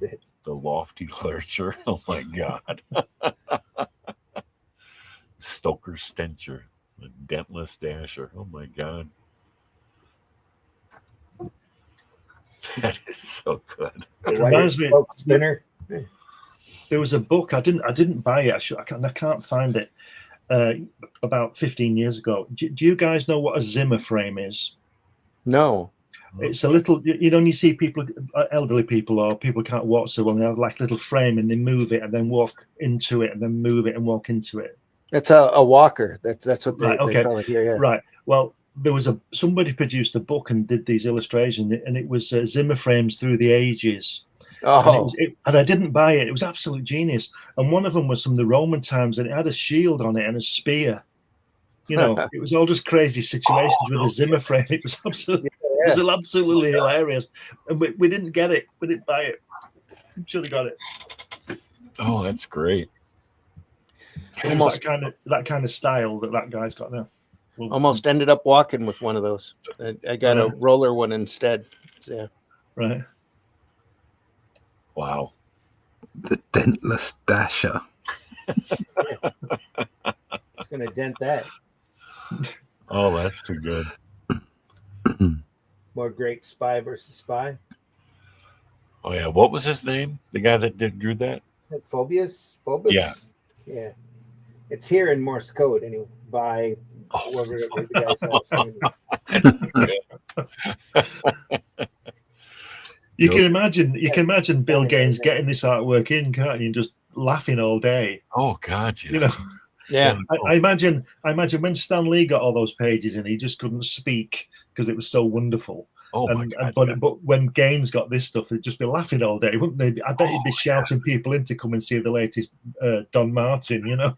Yeah. The lofty lurcher. Oh my God. Stoker Stencher. The dentless dasher. Oh my God. That is so good. It reminds me. Spinner. There was a book I didn't buy it. I can't find it. About 15 years ago. Do you guys know what a Zimmer frame is? No. It's a little, you see people, elderly people or people can't walk so well, they have like a little frame and they move it and then walk into it and then move it and walk into it. That's a walker. That's what they call it here. Yeah. Right. Well, there was somebody produced a book and did these illustrations, and it was Zimmer frames through the ages. Oh, and I didn't buy it. It was absolute genius. And one of them was from the Roman times, and it had a shield on it and a spear. It was all just crazy situations with a Zimmer frame. It was absolutely, hilarious. And we didn't get it. We didn't buy it. We should have got it. Oh, that's great. Almost that kind of style that guy's got now. Almost ended up walking with one of those. I got a roller one instead. Yeah. Right. Wow. The dentless dasher. It's going to dent that. Oh, that's too good. More great Spy versus Spy. Oh yeah, what was his name? The guy that drew that? Phoebus? Yeah. Yeah. It's here in Morse code anyway. By whoever the guy's name. You can imagine Bill Gaines getting this artwork in, can't you? Just laughing all day. Oh God, yeah. Yeah. I imagine when Stan Lee got all those pages in, he just couldn't speak because it was so wonderful. Oh my God! But when Gaines got this stuff, they'd just be laughing all day, wouldn't they? I bet he'd be shouting people in to come and see the latest Don Martin.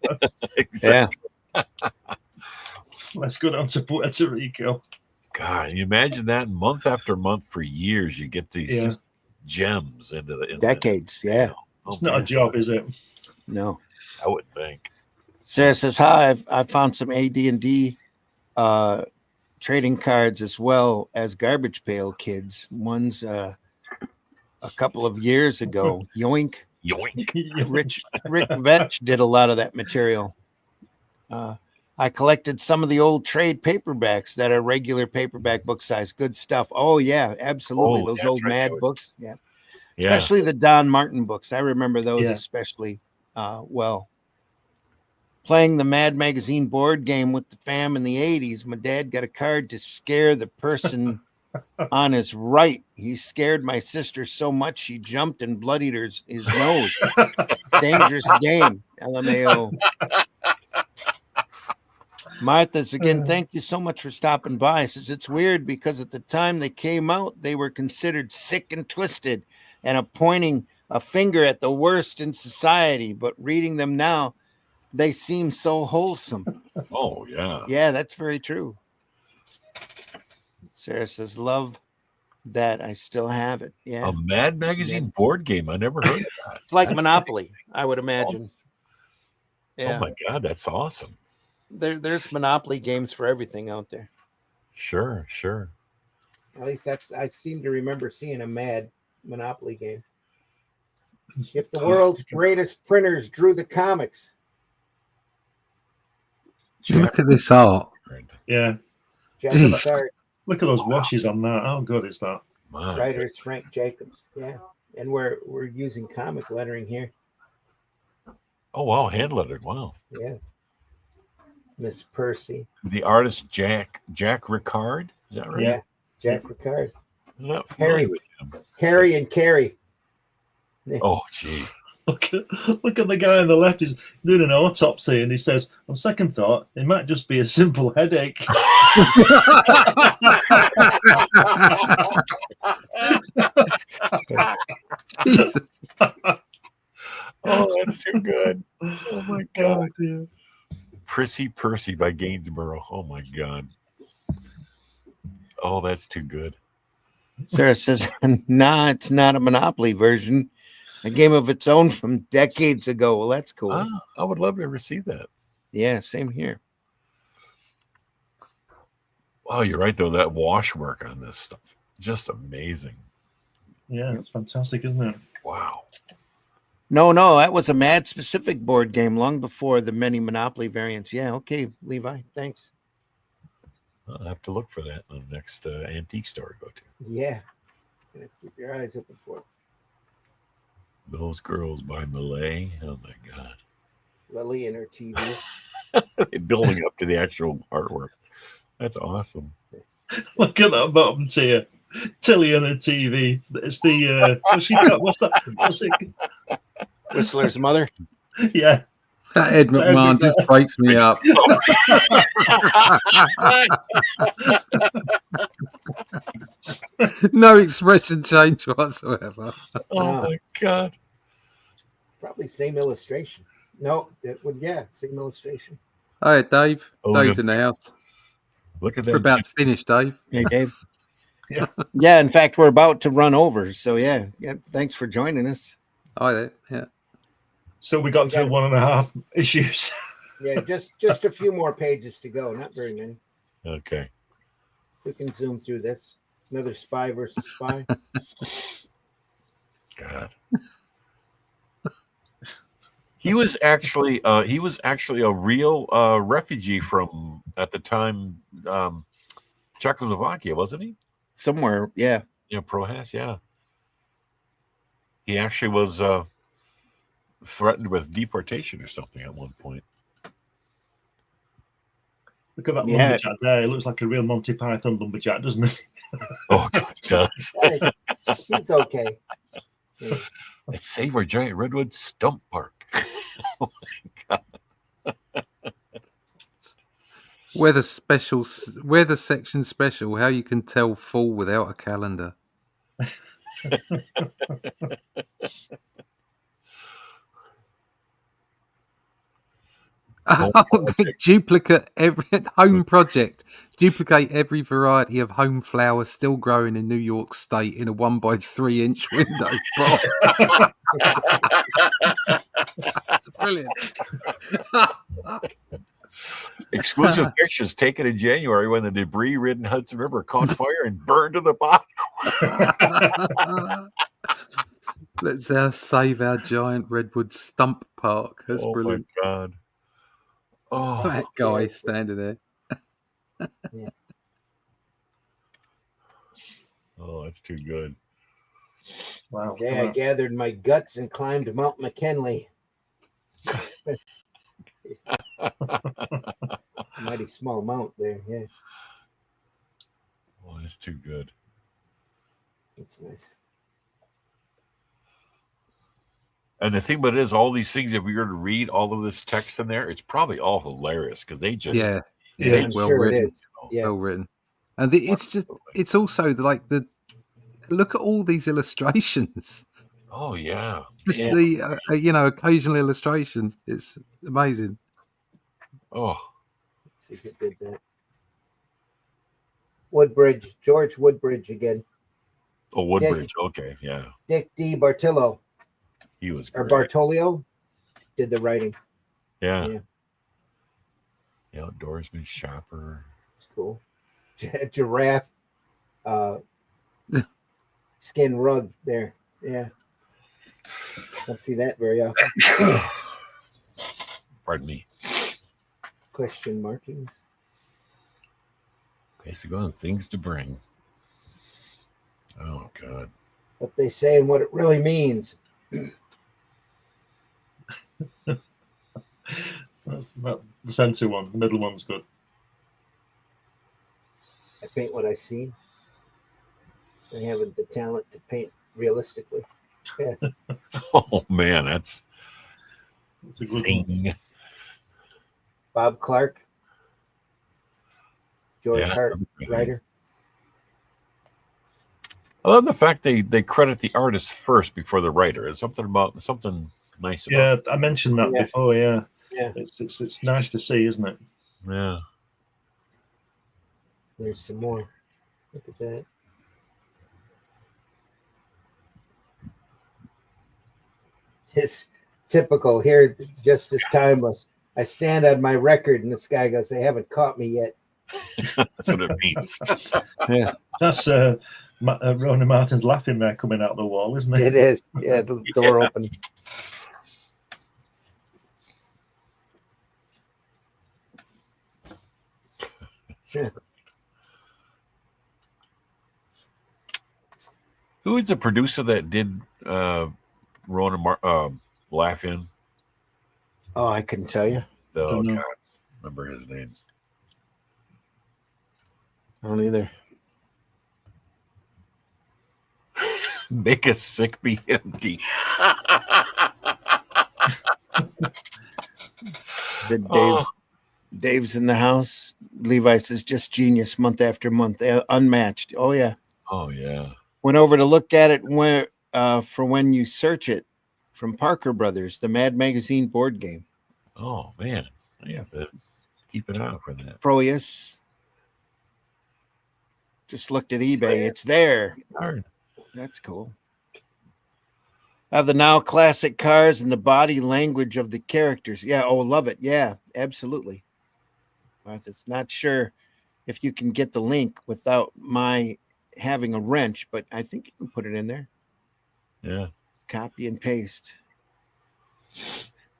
Exactly. Yeah. Let's go down to Puerto Rico. God, you imagine that month after month for years, you get these just gems into the decades. Yeah. It's not a job, is it? No. I would think. Sarah says, hi, I found some AD&D trading cards as well as Garbage Pail Kids. One's a couple of years ago. Yoink. Yoink. Rick Vetch did a lot of that material. I collected some of the old trade paperbacks that are regular paperback book size. Good stuff. Oh yeah, absolutely. Oh, Those that's old right, Mad George. books. Yeah. Yeah. Especially the Don Martin books. I remember those Yeah. especially well. Playing the Mad Magazine board game with the fam in the 80s, my dad got a card to scare the person on his right. He scared my sister so much she jumped and bloodied his nose. Dangerous game. LMAO. Martha's again, thank you so much for stopping by. Says it's weird because at the time they came out, they were considered sick and twisted and pointing a finger at the worst in society. But reading them now, they seem so wholesome. Oh, yeah. Yeah, that's very true. Sarah says, love that. I still have it. Yeah. A Mad Magazine board game. I never heard of that. It's like Monopoly, I would imagine. Yeah. Oh, my God. That's awesome. There's Monopoly games for everything out there. Sure, sure. At least I seem to remember seeing a Mad Monopoly game. If the world's greatest printers drew the comics. Look at this art. Yeah. Jeez. Look at those washes on that. How good is that? My Writers Frank Jacobs. Yeah. And we're using comic lettering here. Oh, wow. Hand lettered. Wow. Yeah. Miss Percy. The artist Jack Ricard. Is that right? Yeah. Jack Ricard. I'm not Harry. familiar with him. Harry and Carrie. Oh, jeez. Look at the guy on the left. He's doing an autopsy, and he says, on second thought, it might just be a simple headache. Jesus. Oh, that's too good. Oh, my God. Oh, dear. Prissy Percy by Gainsborough. Oh, my God. Oh, that's too good. Sarah says, nah, it's not a Monopoly version. A game of its own from decades ago. Well, that's cool. Ah, I would love to ever see that. Yeah, same here. Wow, you're right, though. That wash work on this stuff. Just amazing. Yeah, it's fantastic, isn't it? Wow. No, that was a Mad specific board game long before the many Monopoly variants. Yeah, okay, Levi, thanks. I'll have to look for that in the next antique store I go to. Yeah, keep your eyes open for it. Those Girls by Malay. Oh, my God. Lily and her TV. Building up to the actual artwork. That's awesome. Look at that bottom tier. Tilly on her TV. It's the what's she got? What's that? What's it? Whistler's mother. Yeah. That Ed McMahon just breaks me up. No expression change whatsoever. Oh, my God. Probably same illustration. No, it would, same illustration. Hi, Dave. Oh, Dave's look in the house. Look at We're that. about to finish, Dave. Hey, Dave. Yeah. Yeah, in fact, we're about to run over. So, yeah, thanks for joining us. Hi there. Yeah. So we got through 1.5 issues. Yeah, just a few more pages to go. Not very many. Okay. We can zoom through this. Another spy versus spy. God. He was actually a real refugee from, at the time, Czechoslovakia, wasn't he? Somewhere, yeah. Yeah, Prohas, yeah. He actually was threatened with deportation or something at one point. Look at that Yeah. lumberjack there. It looks like a real Monty Python lumberjack, doesn't it? Oh, God, it does. Hey, he's okay. Yeah. It's Seymour Giant Redwood Stump Park. Oh, my God. Weather section special. How you can tell fall without a calendar. Duplicate every home project. Duplicate every variety of home flower still growing in New York State in a 1x3 inch window. That's brilliant. Exclusive pictures taken in January when the debris-ridden Hudson River caught fire and burned to the bottom. Let's save our giant redwood stump park. That's Oh, brilliant. my God. Oh, That guy standing there. oh, that's too good. Wow. Okay, I gathered my guts and climbed Mount McKinley. It's a mighty small mount there. Yeah, Oh, that's too good. that's nice. And the thing about it is, all these things, if we were to read all of this text in there, it's probably all hilarious because they just Yeah, Yeah, I'm well sure written. it is. Yeah, Well written. And it's also like look at all these illustrations. Oh yeah. Just Yeah. the occasional illustration. It's amazing. Oh, let's see if it did that. Woodbridge, George Woodbridge again. oh, Woodbridge. Okay, yeah, Dick D. Bartillo he was or great. Bartolio did the writing. Yeah. Yeah. The outdoorsman shopper. It's cool. Giraffe skin rug there. Yeah. Don't see that very often. Pardon me. Question markings. Okay, so go on things to bring. Oh God. What they say and what it really means. That's the center one. The middle one's good. I paint what I see. I haven't the talent to paint realistically. Yeah. Oh man, that's It's a good one. zing. Bob Clark. George Yeah. Hart, writer. I love the fact they credit the artist first before the writer. There's something nice about Yeah, I mentioned that Yeah. before. Yeah, Yeah. It's nice to see, isn't it? Yeah. There's some more. Look at that. It's typical here, just as timeless. I stand on my record, and this guy goes, "They haven't caught me yet." That's what it means. Yeah, That's Ronan Martin's laughing there coming out the wall, isn't it? it is. Yeah, the door open. Yeah. Who is the producer that did Laugh In? Oh, I couldn't tell you. Oh Don't know. God, remember his name? I don't either. Make a sick be empty. Said Oh. Dave's in the house. Levi says, "Just genius, month after month, unmatched." Oh yeah. Oh yeah. Went over to look at it for when you search it from Parker Brothers, the Mad Magazine board game. Oh man, I have to keep an eye out for that. Proyas. Just looked at eBay. It's there. Darn. That's cool. Have the now classic cars and the body language of the characters. Yeah. Oh, love it. Yeah, absolutely. Martha's not sure if you can get the link without my having a wrench, but I think you can put it in there. Yeah. Copy and paste.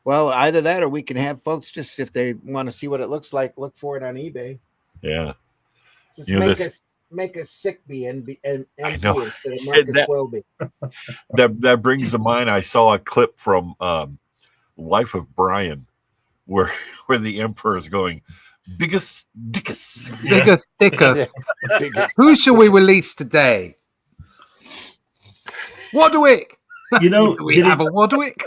Well, either that or we can have folks just, if they want to see what it looks like, look for it on eBay. Yeah. Just You know, make a sick be and empty I know. instead of Marcus That- Welby. That brings to mind. I saw a clip from Life of Brian, where the Emperor is going, biggest dickus. Bigger, thicker. Biggest. Who shall we release today? Wadwick. You know, Do we have a Wadwick?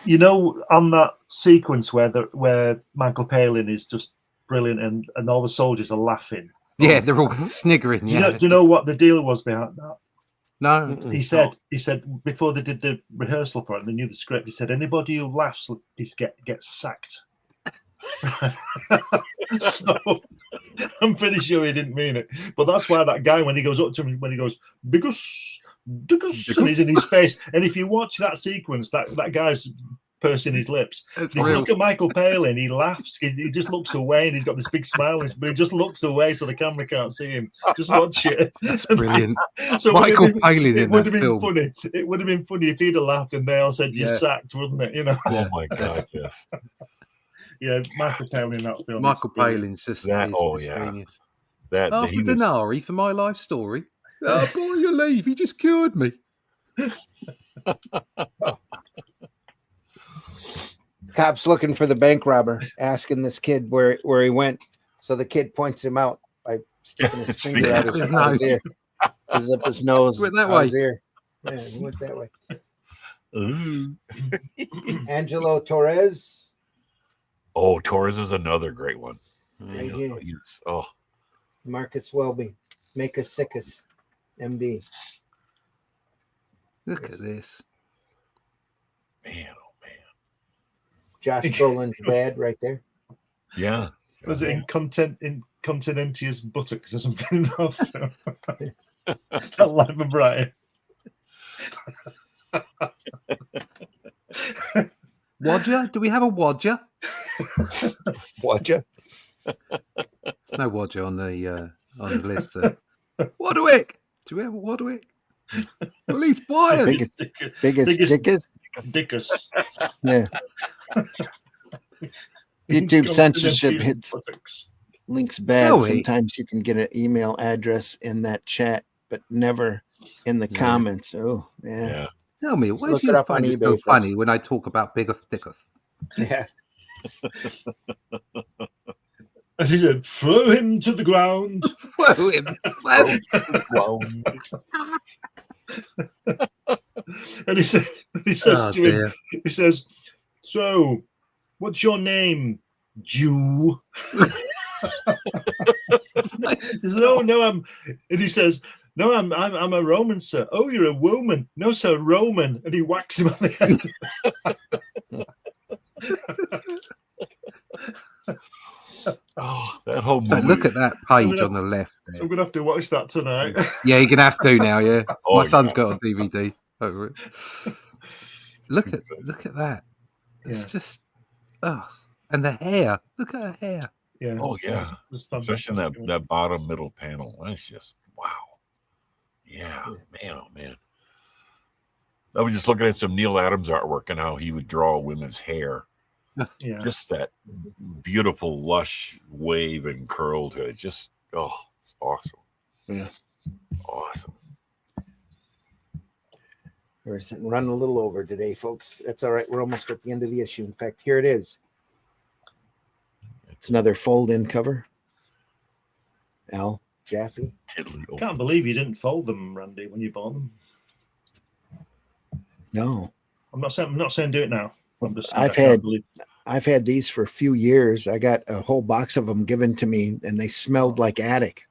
you know, on that sequence where Michael Palin is just brilliant and all the soldiers are laughing. Yeah, they're all sniggering. Do Yeah. you know what the deal was behind that? No. He said before they did the rehearsal for it, and they knew the script. He said anybody who laughs is gets sacked. So I'm pretty sure he didn't mean it, but that's why that guy, when he goes up to him, when he goes bigus, and he's in his face, and if you watch that sequence, that guy's pursing his lips. That's If you real. look at Michael Palin, he laughs. He just looks away, and he's got this big smile, but he just looks away so the camera can't see him. Just watch it. That's brilliant. So Michael Palin it in would that have been film. funny. It would have been funny if he'd have laughed and they all said you're Yeah. sacked, wouldn't it? You know. Oh my God, yes. Yeah, Michael Palin in that film. Michael is brilliant. Palin's just That- is oh, yeah. genius. That Half he a was, denari for my life story. Oh, boy, you leave. He just cured me. Cops looking for the bank robber, asking this kid where he went. So the kid points him out by sticking his finger out His his nose. ear. This is up his nose. Went that out way. his ear. Yeah, he went that way. Ooh. Angelo Torres. Oh, Torres is another great one. Right here. Oh, Marcus Welby. Make us sickest. MD. Look at this. man, oh man. Josh Brolin's bad right there. Yeah. Was it in Continentius buttocks or something? That Life of Brian. Wodger? Do we have a Wodger? Watcha. There's no Wodger on the list. So. Wadwick! Do we have a Wadwick? Release Byers! Biggest stickers. Dickus. Yeah. YouTube censorship hits buttocks. links bad. No way. Sometimes you can get an email address in that chat, but never in the comments. Oh, yeah. Yeah. Tell me, why Look do it you up on find it eBay, so folks. funny when I talk about bigger thicker? Yeah. And he said, throw him to the ground. Whoa, him. Whoa. Wow. And he says Oh, to him, dear. he says, so, what's your name, Jew? He says, oh, no, and he says, no, I'm a Roman, sir. Oh, you're a woman. No, sir, Roman. And he whacks him on the head. Oh, that whole So movie. look at that page on the left there. I'm going to have to watch that tonight. Yeah, you're going to have to now, yeah. Oh, My son's yeah. got a DVD over it. Look at that. It's Yeah. just, oh. And the hair. Look at her hair. Yeah. Oh, yeah. It's Especially fantastic. in that bottom middle panel. That's just wow. Yeah, man, oh man. I was just looking at some Neil Adams artwork and how he would draw women's hair. Yeah. Just that beautiful, lush wave and curled hood. Just it's awesome. Yeah. Awesome. We're running a little over today, folks. That's all right. We're almost at the end of the issue. In fact, here it is. It's another fold-in cover. Al Jaffe. Tiddly. I can't believe you didn't fold them, Randy, when you bought them. No, I'm not saying do it now. I'm just I've I can't had- believe- I've had these for a few years. I got a whole box of them given to me, and they smelled like attic.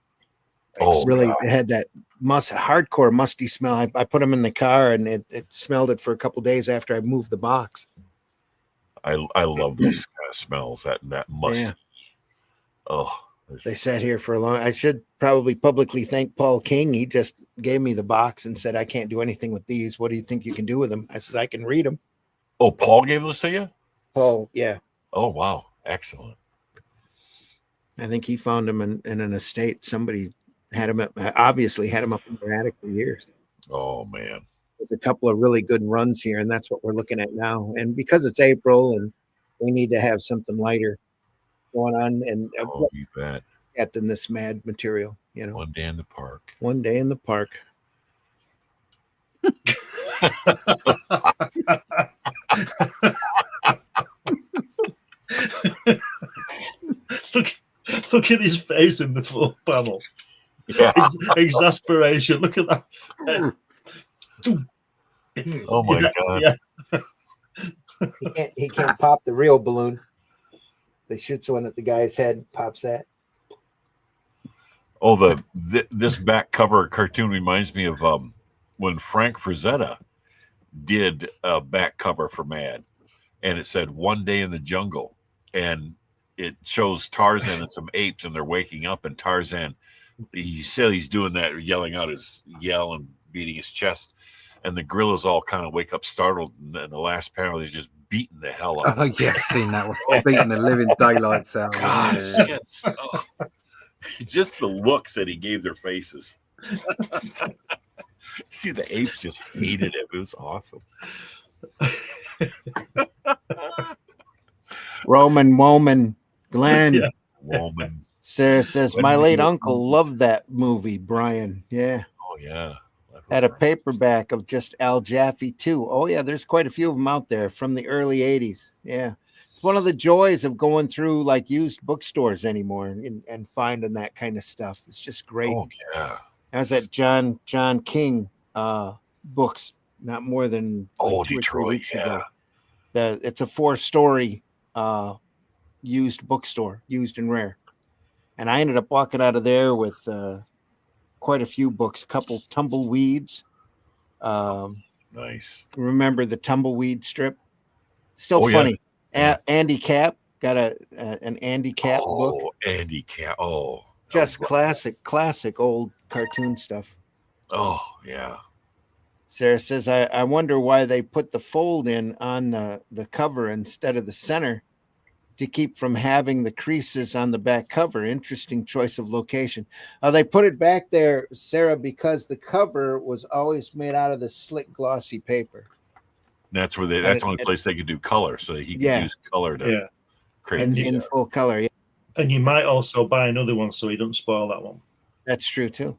Oh, Really, God. it had that hardcore musty smell. I put them in the car, and it smelled it for a couple days after I moved the box. I love those kind of smells. That musty. Yeah. Oh, They sat here for a long. I should probably publicly thank Paul King. He just gave me the box and said, "I can't do anything with these. What do you think you can do with them?" I said, "I can read them." Oh, Paul gave this to you? Paul, yeah, Oh, wow. Excellent. I think he found them in an estate. Somebody had them obviously had them up in their attic for years. Oh, man. There's a couple of really good runs here, and that's what we're looking at now. And because it's April and we need to have something lighter going on, and Oh, you bet. than this mad material, you know. One day in the park. One day in the park. Look at his face in the full panel. Yeah. Exasperation. Look at that. Oh, my God. Yeah. He can't pop the real balloon. They shoots one at the guy's head, pops that. Oh, this back cover cartoon reminds me of when Frank Frazetta did a back cover for Mad, and it said "One Day in the Jungle," and it shows Tarzan and some apes, and they're waking up, and Tarzan, he said he's doing that, yelling out his yell and beating his chest, and the gorillas all kind of wake up startled, and then the last panel he's just beating the hell out. Oh, yeah, I've seen that one. Beating the living daylights out. God, Yeah. yes. Oh. Just the looks that he gave their faces. See, the apes just hated him. It was awesome. Roman Woman, Glenn. Yeah. Woman. Sarah says, When my we late were uncle movies. loved that movie, Brian. Yeah. Oh yeah. Had a paperback of just Al Jaffe too. Oh yeah, there's quite a few of them out there from the early 80s. Yeah. It's one of the joys of going through like used bookstores anymore and finding that kind of stuff. It's just great. Oh yeah. I was at John King books not more than like Oh, 2 or 3 Detroit, weeks yeah. ago. It's a 4-story used bookstore, used and rare. And I ended up walking out of there with quite a few books, a couple tumbleweeds. Nice. Remember the tumbleweed strip? Still Oh, yeah. funny. Yeah. Andy Cap got an Andy Cap book. Oh, Andy Cat. Oh, Just classic old cartoon stuff. Oh, yeah. Sarah says, I wonder why they put the fold in on the cover instead of the center to keep from having the creases on the back cover. Interesting choice of location. They put it back there, Sarah, because the cover was always made out of the slick, glossy paper. That's where that's the only place they could do color, so he could use color to create and in full color. Yeah. And you might also buy another one so he doesn't spoil that one. That's true too.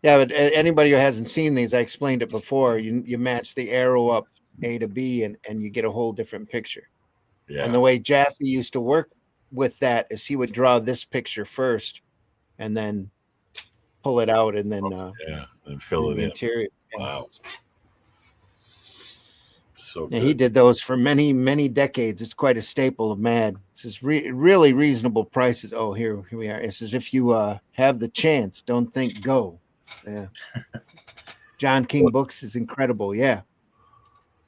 Yeah, but anybody who hasn't seen these, I explained it before. You match the arrow up A to B, and you get a whole different picture. Yeah. And the way Jaffe used to work with that is he would draw this picture first, and then pull it out, and then and fill it in. Interior. Wow. So yeah, he did those for many decades. It's quite a staple of Mad. This is really reasonable prices. Oh, here we are. It says, if you have the chance, don't think go. Yeah. John King books is incredible. Yeah.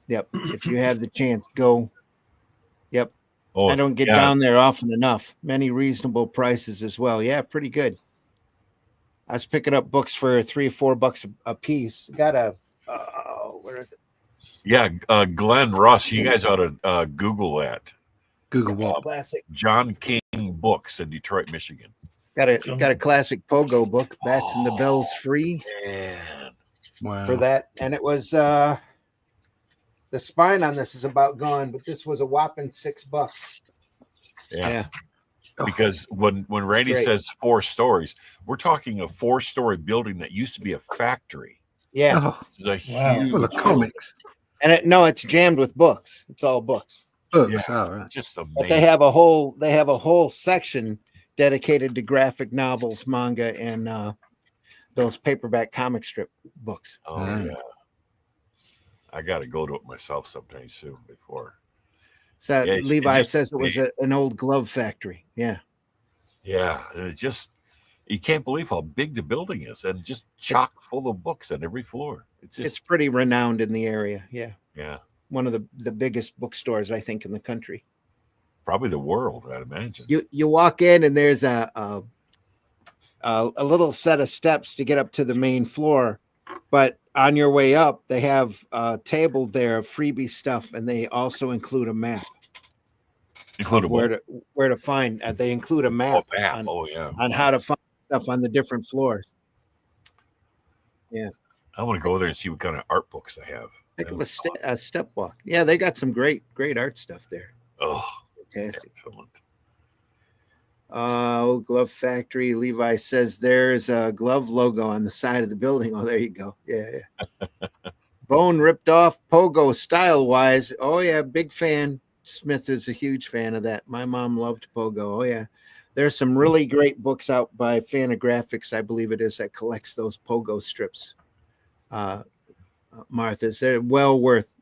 Yep. If you have the chance, go. Yep. Oh, I don't get down there often enough. Many reasonable prices as well. Yeah, pretty good. I was picking up books for $3 or $4 a piece. Got a where is it? Yeah, Glenn, Russ, you guys ought to Google that. Google what? Classic. John King Books in Detroit, Michigan. Got a classic Pogo book, Bats and the Bells Free. Man. Wow. For that. And it was the spine on this is about gone, but this was a whopping $6. Yeah. Because when Randy says 4 stories, we're talking a 4-story building that used to be a factory. Yeah. Oh, This is a huge full of comics. And it's jammed with books. It's all books. Books, Yeah, all right. just amazing. But they have a whole section dedicated to graphic novels, manga, and those paperback comic strip books. Oh yeah. I got to go to it myself sometime soon before. So Levi says it was an old glove factory. Yeah. Yeah. And you can't believe how big the building is, and just chock full of books on every floor. It's pretty renowned in the area. Yeah. Yeah. One of the biggest bookstores, I think, in the country. Probably the world, I'd imagine. You walk in and there's a little set of steps to get up to the main floor, but on your way up, they have a table there of freebie stuff, and they also include a map. Include where to find. They include a map. On how to find stuff on the different floors. Yeah. I want to go there and see what kind of art books they have. Heck of a step walk. Yeah, they got some great art stuff there. Oh, fantastic. Excellent. Old Glove Factory. Levi says there's a glove logo on the side of the building. Oh, there you go. Yeah. Bone ripped off Pogo style wise. Oh yeah, big fan. Smith is a huge fan of that. My mom loved Pogo. Oh yeah. There's some really great books out by Fantagraphics, I believe it is, that collects those Pogo strips. Martha's, they're well worth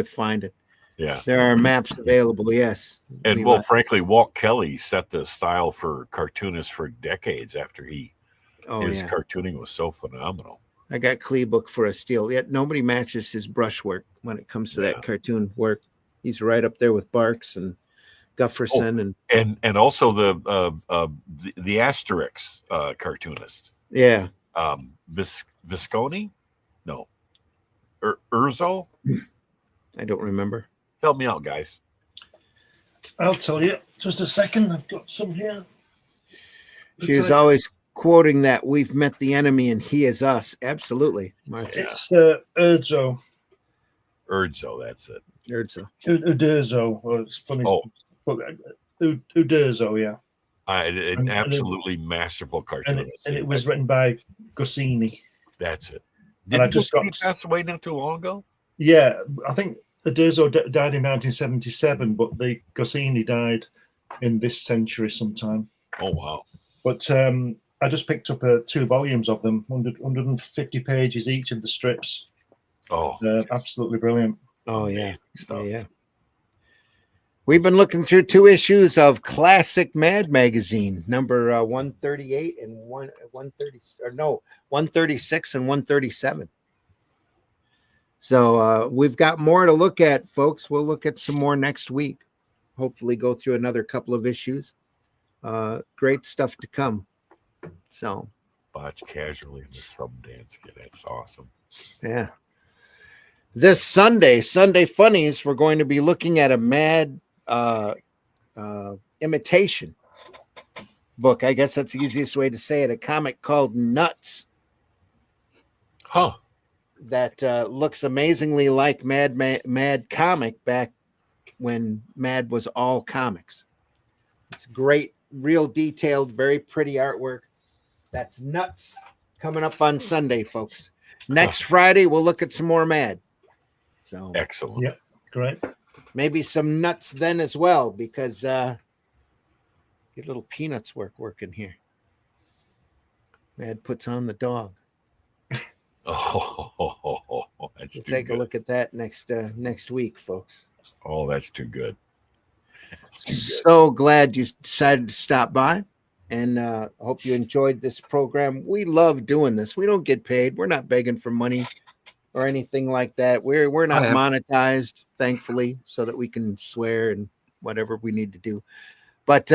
finding. Yeah, there are maps available. Yes, and well, frankly, Walt Kelly set the style for cartoonists for decades after his cartooning was so phenomenal. I got Kleebook for a steal. Yet nobody matches his brushwork when it comes to that cartoon work. He's right up there with Barks and Gufferson and also the Asterix cartoonist. Yeah. Visconti? No. Urzo? I don't remember. Help me out, guys. I'll tell you. Just a second. I've got some here. She is always quoting that we've met the enemy and he is us. Absolutely. Martha. It's Urzo. Urzo, that's it. Urzo. Uderzo. Well, it's funny. Oh, But Uderzo, yeah. An absolutely masterful cartoon. And it was written by Goscinny. That's it. And I Didn't just Goscinny pass away not too long ago? Yeah, I think Uderzo died in 1977, but the Goscinny died in this century sometime. Oh, wow. But I just picked up 2 volumes of them, 150 pages each of the strips. Oh, absolutely brilliant. Oh, yeah. Yeah. We've been looking through 2 issues of Classic Mad Magazine, number 138 and 136 and 137. So we've got more to look at, folks. We'll look at some more next week. Hopefully go through another couple of issues. Great stuff to come. So botch casually in the sub dance kid. That's awesome. Yeah. This Sunday Funnies, we're going to be looking at a Mad imitation book. I guess that's the easiest way to say it. A comic called Nuts. Huh. That looks amazingly like Mad comic back when Mad was all comics. It's great, real detailed, very pretty artwork. That's Nuts, coming up on Sunday, folks. Next Friday, we'll look at some more Mad. So excellent. Yeah, great. Maybe some Nuts then as well, because get little Peanuts working here. Mad puts on the dog. That's we'll take good. a look at that next week, folks. Oh, that's too good. So glad you decided to stop by, and I hope you enjoyed this program. We love doing this. We don't get paid. We're not begging for money or anything like that. We're not monetized, thankfully, so that we can swear and whatever we need to do. But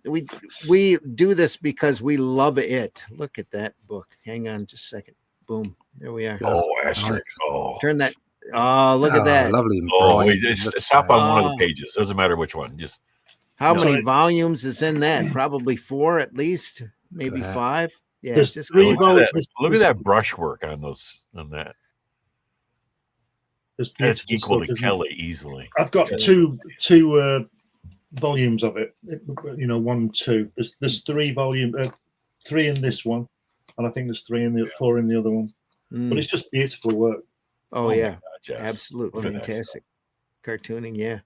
we do this because we love it. Look at that book. Hang on just a second. Boom. There we are. Oh, asterisk. Oh. Turn that. Oh, look at that. Lovely. Oh, wait, stop on one of the pages. Doesn't matter which one. Just how many volumes is in that? Probably 4 at least, maybe 5. Yeah, there's just 3 volumes. Look at that brushwork on that. That's equal to Kelly easily. I've got two volumes of it. 1 and 2. There's 3 volumes, 3 in this one, and I think there's 4 in the other one. But it's just beautiful work. Oh yeah, God, yes. Absolutely fantastic cartooning. Yeah,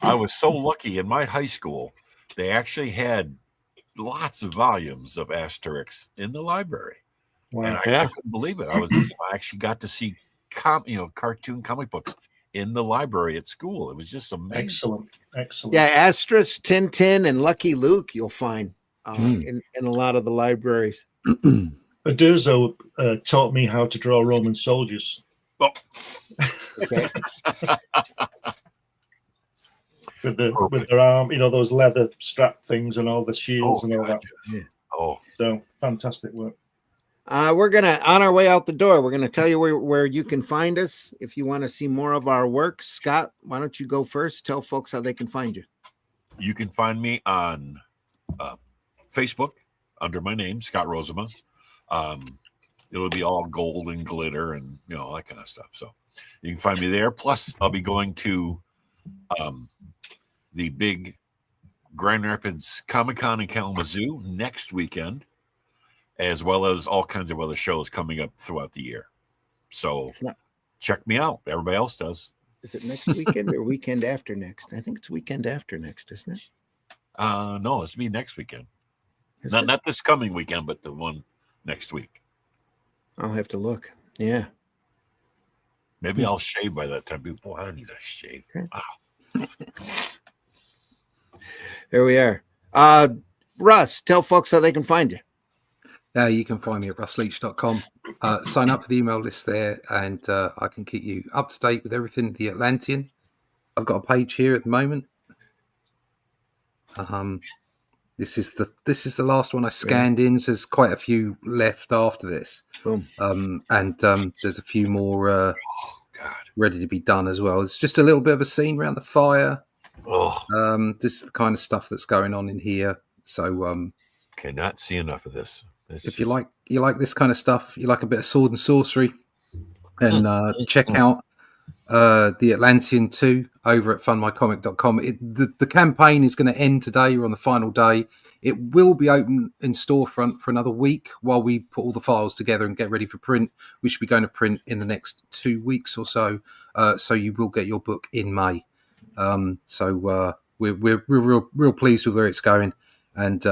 I was so lucky in my high school. They actually had lots of volumes of Asterix in the library. Wow. And I couldn't believe it. I actually got to see cartoon comic books in the library at school. It was just amazing. Excellent. Yeah, Asterix, Tintin, and Lucky Luke you'll find in a lot of the libraries. Uderzo taught me how to draw Roman soldiers. Oh. Okay. with their arm, those leather strap things and all the shields and all that. Yes. Yeah. Oh, so fantastic work. We're gonna, on our way out the door, we're gonna tell you where you can find us if you want to see more of our work. Scott, why don't you go first? Tell folks how they can find you. You can find me on Facebook under my name, Scott Rosema. It'll be all gold and glitter and all that kind of stuff. So you can find me there. Plus, I'll be going to the big Grand Rapids Comic-Con in Kalamazoo next weekend, as well as all kinds of other shows coming up throughout the year. So check me out. Everybody else does. Is it next weekend or weekend after next? I think it's weekend after next, isn't it? No, it's me next weekend. Not this coming weekend, but the one next week. I'll have to look. Yeah. Maybe I'll shave by that time. Boy, I need a shave. Okay. Wow. There we are. Russ, tell folks how they can find you. You can find me at russleach.com. Sign up for the email list there, and I can keep you up to date with everything the Atlantean. I've got a page here at the moment. This is the last one I scanned in. So there's quite a few left after this. Boom. And there's a few more ready to be done as well. It's just a little bit of a scene around the fire. This is the kind of stuff that's going on in here. So cannot see enough of this. If you like this kind of stuff, you like a bit of sword and sorcery, and check out the Atlantean 2 over at fundmycomic.com. The campaign is going to end today. We're on the final day. It will be open in storefront for another week while we put all the files together and get ready for print. We should be going to print in the next 2 weeks or so. So you will get your book in May. We're real pleased with where it's going, and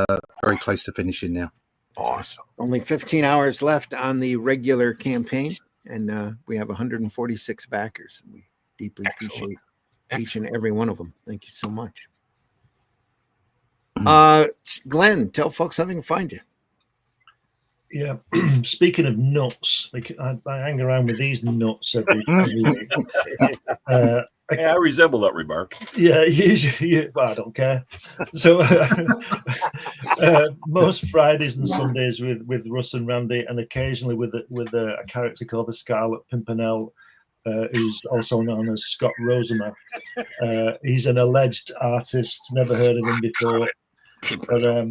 very close to finishing now. Awesome. Only 15 hours left on the regular campaign, and we have 146 backers. We deeply appreciate each and every one of them. Thank you so much. Glenn, tell folks how they can find you. Yeah. Speaking of nuts, I hang around with these nuts every week. Hey, I resemble that remark. Yeah, usually, well, I don't care. So most Fridays and Sundays with Russ and Randy, and occasionally with a character called the Scarlet Pimpernel, who's also known as Scott Rosemer. He's an alleged artist. Never heard of him before, but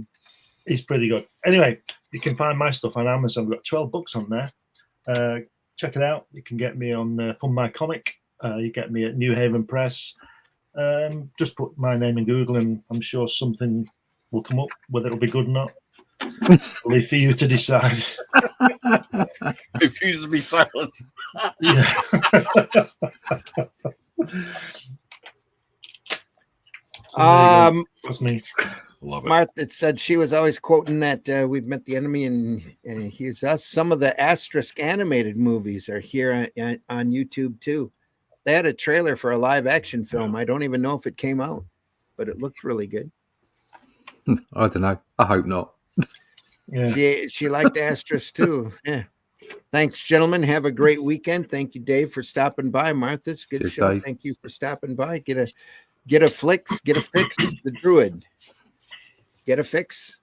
he's pretty good. Anyway, you can find my stuff on Amazon. We've got 12 books on there. Check it out. You can get me on Fund My Comic. You get me at New Haven Press. Just put my name in Google and I'm sure something will come up, whether it'll be good or not. I'll leave for you to decide. Refuse to be silent. Yeah. That's me. Love it. Martha said she was always quoting that we've met the enemy and he's us. Some of the Asterisk animated movies are here on YouTube too. They had a trailer for a live action film. I don't even know if it came out, but it looked really good. I don't know. I hope not. Yeah. She liked Asterisk too. Yeah. Thanks, gentlemen. Have a great weekend. Thank you, Dave, for stopping by. Martha's good Cheers, show. Dave. Thank you for stopping by. Get a fix. The Druid. Get a fix.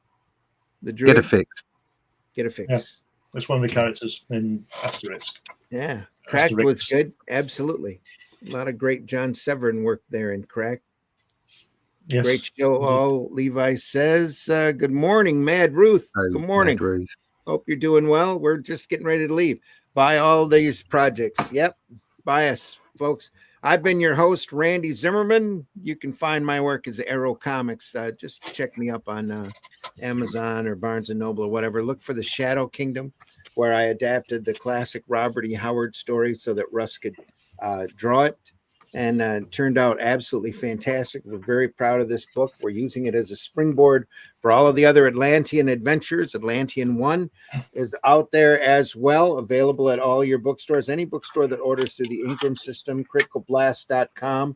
The Druid. Get a fix. Get a fix. Yeah. That's one of the characters in Asterisk. Yeah. Crack Asterix. was good. Absolutely. A lot of great John Severin work there in Crack. Yes. Great show all. Levi says, good morning, Mad Ruth. Oh, Good morning. Mad Ruth. Hope you're doing well. We're just getting ready to leave. Buy all these projects. Yep. Buy us, folks. I've been your host, Randy Zimmerman. You can find my work as Arrow Comics. Just check me up on Amazon or Barnes & Noble or whatever. Look for The Shadow Kingdom, where I adapted the classic Robert E. Howard story so that Russ could draw it. And it turned out absolutely fantastic. We're very proud of this book. We're using it as a springboard for all of the other Atlantean adventures. Atlantean 1 is out there as well, available at all your bookstores. Any bookstore that orders through the Ingram system, criticalblast.com,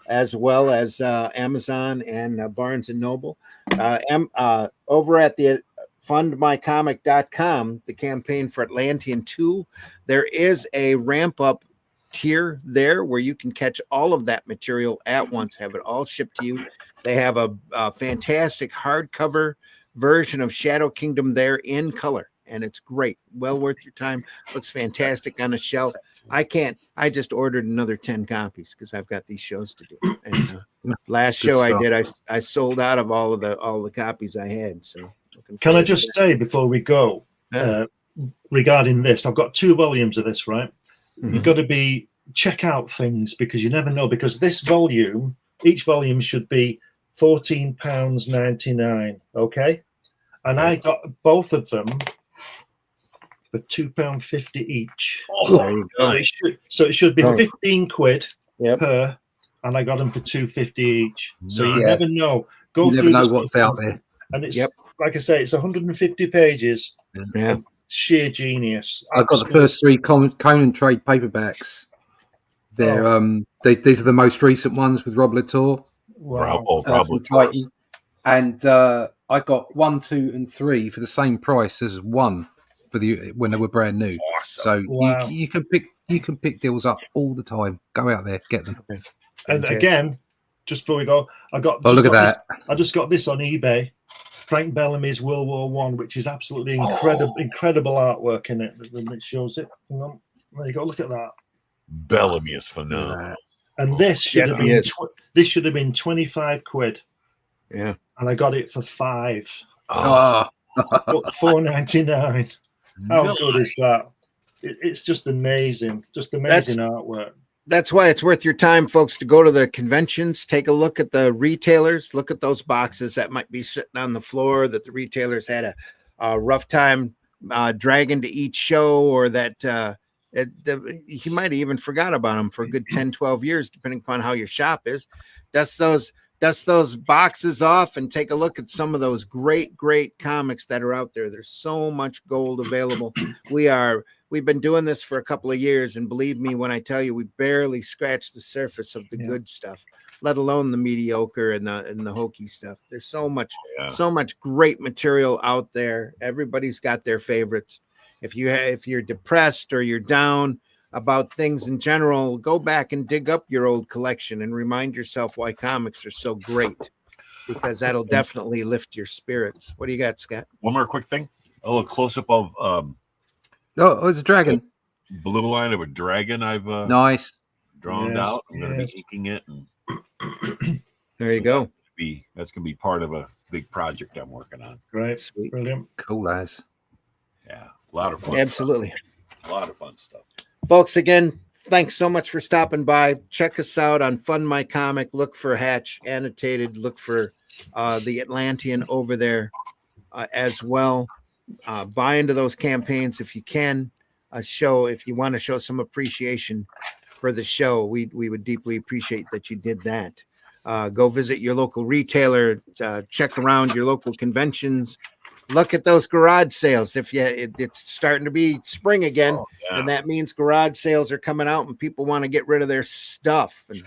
as well as Amazon and Barnes & Noble. Over at the fundmycomic.com, the campaign for Atlantean 2, there is a ramp-up tier there where you can catch all of that material at once, have it all shipped to you. They have a fantastic hardcover version of Shadow Kingdom there in color, and it's great. Well worth your time. Looks fantastic on a shelf. I just ordered another 10 copies because I've got these shows to do. And last Good show stuff. I did, I sold out of all the copies I had. So Can I just say before we go, regarding this, I've got 2 volumes of this, right? You've got to check out things because you never know. Because this volume, each volume should be £14.99. Okay, and I got both of them for £2.50 each. There you go. So it should be 15 quid Yep. per, and I got them for £2.50 each. So you Yeah. never know. Go You through never know this what's book, out there. and it's Yep. like I say, it's 150 pages. Yeah. Sheer genius. I've got the first 3 Conan trade paperbacks. They're these are the most recent ones with Rob Latour. Wow. From Titan. And I got 1, 2, and 3 for the same price as 1 for when they were brand new. Awesome. So Wow. you can pick deals up all the time. Go out there, get them. And again, just before we go, I Look at that. I just got this on eBay. Frank Bellamy's World War One, which is absolutely incredible artwork in it. It shows it. Hang on. There you go. Look at that. Bellamy is phenomenal. And this should have Yes, been this should have been 25 quid, Yeah. and I got it for 5. Oh, $4.99. How Nice. good is that? It's just amazing. Just amazing artwork. that's why it's worth your time, folks, to go to the conventions, take a look at the retailers, look at those boxes that might be sitting on the floor that the retailers had a rough time dragging to each show, or that you might have even forgot about them for a good 10, 12 years, depending upon how your shop is. Dust those boxes off and take a look at some of those great comics that are out there. There's so much gold available. We've been doing this for a couple of years, and believe me when I tell you, we barely scratched the surface of the good stuff, let alone the mediocre and the hokey stuff. There's so much great material out there. Everybody's got their favorites. If you're depressed or you're down about things in general, go back and dig up your old collection and remind yourself why comics are so great, because that'll definitely lift your spirits. What do you got, Scott? One more quick thing. A little close up of it's a dragon. blue line of a dragon I've Nice. drawn out. I'm going to be inking it, and There you go. That's going to be part of a big project I'm working on. Great. Sweet. Brilliant. Cool as. Yeah, a lot of fun. Absolutely. Stuff. A lot of fun stuff. Folks, again, thanks so much for stopping by. Check us out on Fund My Comic. Look for Hatch Annotated. Look for the Atlantean over there as well. Buy into those campaigns if you can. If you want to show some appreciation for the show, we would deeply appreciate that you did that. Go visit your local retailer. Check around your local conventions. Look at those garage sales. It's starting to be spring again, and that means garage sales are coming out, and people want to get rid of their stuff. And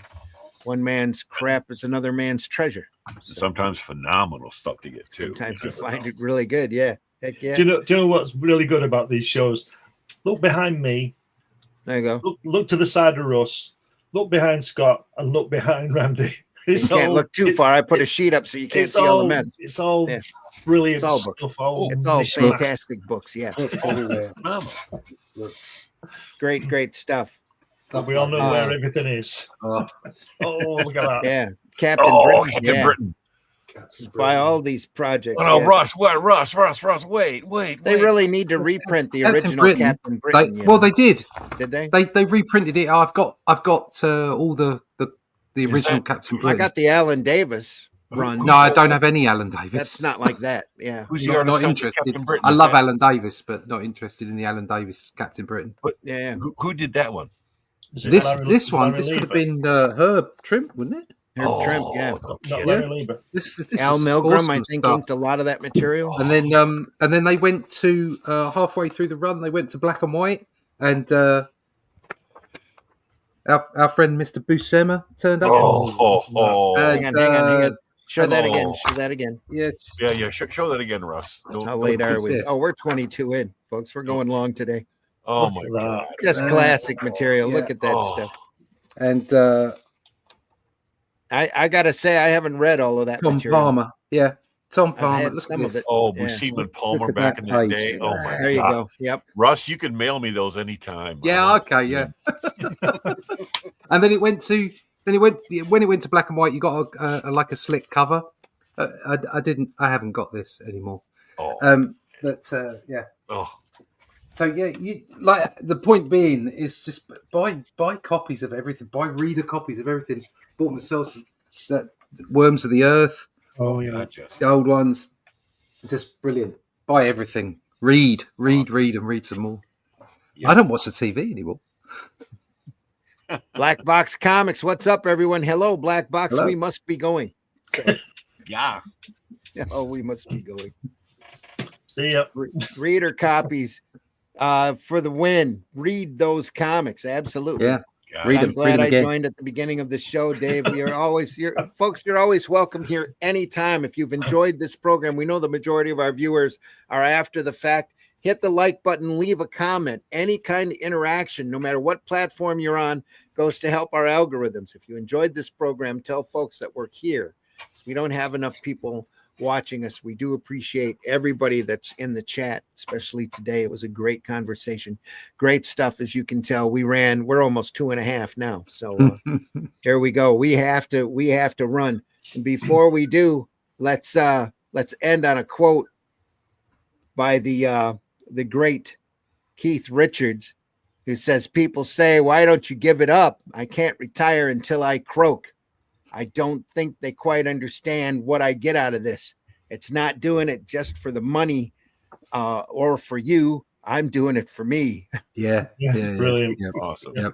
one man's crap is another man's treasure. So sometimes phenomenal stuff to get too. Sometimes you find it really good. Yeah. Heck yeah. Do you know what's really good about these shows? Look behind me. There you go. Look to the side of Russ. Look behind Scott, and look behind Randy. You can't look too far. I put a sheet up so you can't see all the mess. It's all brilliant. It's all stuff. books. It's all fantastic books. Yeah. Great stuff. And we all know where everything is. Look at that. Yeah. Captain Britain. Captain Britain. Buy all these projects. Oh, Russ, wait. They really need to reprint the original Captain Britain. They did. Did they? They reprinted it. I've got all the original Captain Britain. I got the Alan Davis run. No, I don't have any Alan Davis. That's not like that. Yeah. Who's not interested. I love Alan Davis, but not interested in the Alan Davis Captain Britain. But who did that one? This one would have been Herb Trimp, wouldn't it? Herb Trimp, yeah. Not Larry Lieber. This Al Milgram, awesome I think, stuff. inked a lot of that material. And then they went to halfway through the run. They went to black and white, and our friend Mr. Buscema turned up. Hang on. Show that again. Yeah. Show that again, Russ. How late are we? Oh, we're 22 in, folks. We're going long today. Oh my God! Just classic material. Look at that stuff. And I gotta say, I haven't read all of that Tom material. Palmer. Yeah, Tom Palmer. Look some at of this. it. Buscema and Palmer Look at back that in the page. day. Oh my God! There you go. Yep. Russ, you can mail me those anytime. Yeah. Okay. Yeah. And then when it went to black and white, you got a slick cover. I haven't got this anymore. Yeah. Oh. So you like the point being is just buy copies of everything. Buy reader copies of everything. Bought myself that Worms of the Earth. Oh yeah, the old ones. Just brilliant. Buy everything. Read, and read some more. Yes. I don't watch the TV anymore. Black Box Comics. What's up, everyone? Hello, Black Box. Hello. We must be going. So, yeah. Oh, we must be going. See ya. Reader copies for the win. Read those comics. Absolutely. Yeah. I'm glad I joined at the beginning of the show, Dave. You're always welcome here anytime. If you've enjoyed this program, we know the majority of our viewers are after the fact. Hit the like button, leave a comment. Any kind of interaction, no matter what platform you're on, goes to help our algorithms. If you enjoyed this program, tell folks that we're here. We don't have enough people watching us. We do appreciate everybody that's in the chat, especially today. It was a great conversation. Great stuff. As you can tell, we're almost 2.5 now. So here we go. We have to run. And before we do, let's end on a quote by the great Keith Richards, who says, people say, why don't you give it up? I can't retire until I croak. I don't think they quite understand what I get out of this. It's not doing it just for the money or for you. I'm doing it for me. Yeah. Brilliant. Yep. Awesome. Yep.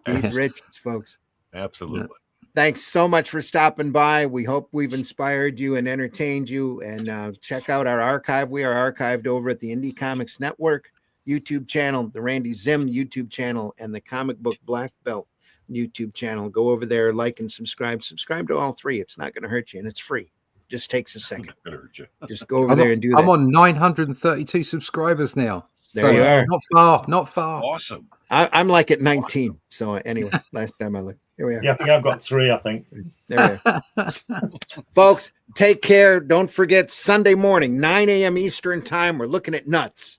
Keith Richards, folks. Absolutely. Thanks so much for stopping by. We hope we've inspired you and entertained you. And check out our archive. We are archived over at the Indie Comics Network YouTube channel, the Randy Zim YouTube channel, and the Comic Book Black Belt YouTube channel. Go over there, like and subscribe. Subscribe to all three. It's not going to hurt you, and it's free. Just takes a second. Not gonna hurt you. Just go over there and do that. I'm on 932 subscribers now. There you are. Not far. Awesome. I'm like at 19. So anyway, last time I looked. Here we are. Yeah, I think I've got 3, I think. There we are. Folks, take care. Don't forget Sunday morning, 9 a.m. Eastern time. We're looking at nuts.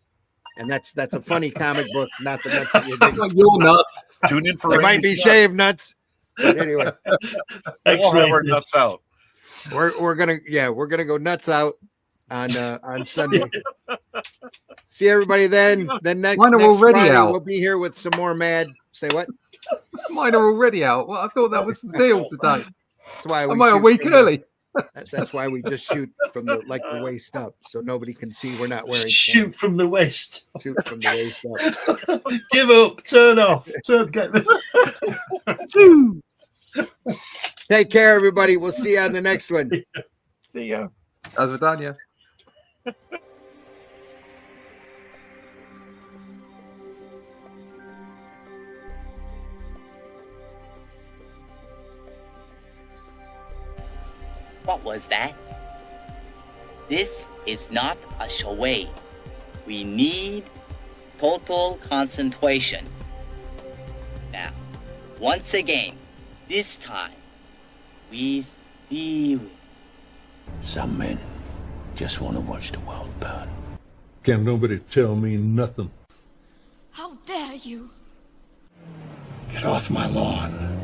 And that's a funny comic book, not the nuts that you're digging. You're nuts. Tune in for It might be shaved nuts. But anyway, We'll have our nuts out. we're gonna go nuts out on Sunday. See everybody then. Then next Mine are already Friday, out. we'll be here with some more mad. Say what? Mine are already out. Well, I thought that was the deal today. That's why Am I a shoot week from the- early? That's why we just shoot from the waist up, so nobody can see we're not wearing. Shoot from the waist. Shoot from the waist up. Give up. Turn off. Take care, everybody. We'll see you on the next one. See ya. As we're done, yeah. What was that? This is not a charade. We need total concentration. Now, once again, this time, with theory. Some men just want to watch the world burn. Can't nobody tell me nothing. How dare you? Get off my lawn.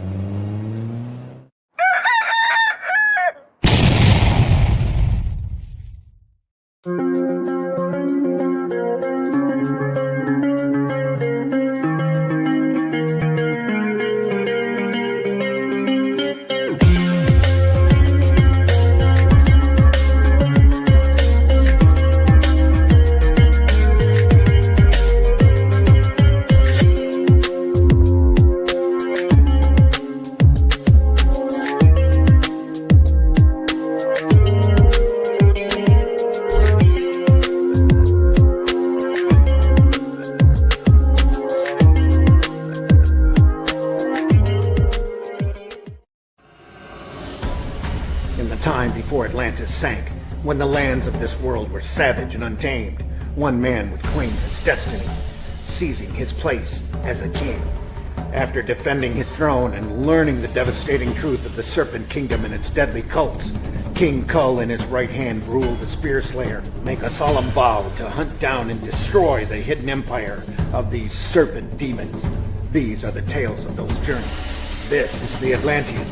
In the time before Atlantis sank, when the lands of this world were savage and untamed, one man would claim his destiny, seizing his place as a king. After defending his throne and learning the devastating truth of the Serpent Kingdom and its deadly cults, King Kull in his right hand ruled the Spear Slayer, make a solemn vow to hunt down and destroy the hidden empire of these serpent demons. These are the tales of those journeys. This is the Atlantean.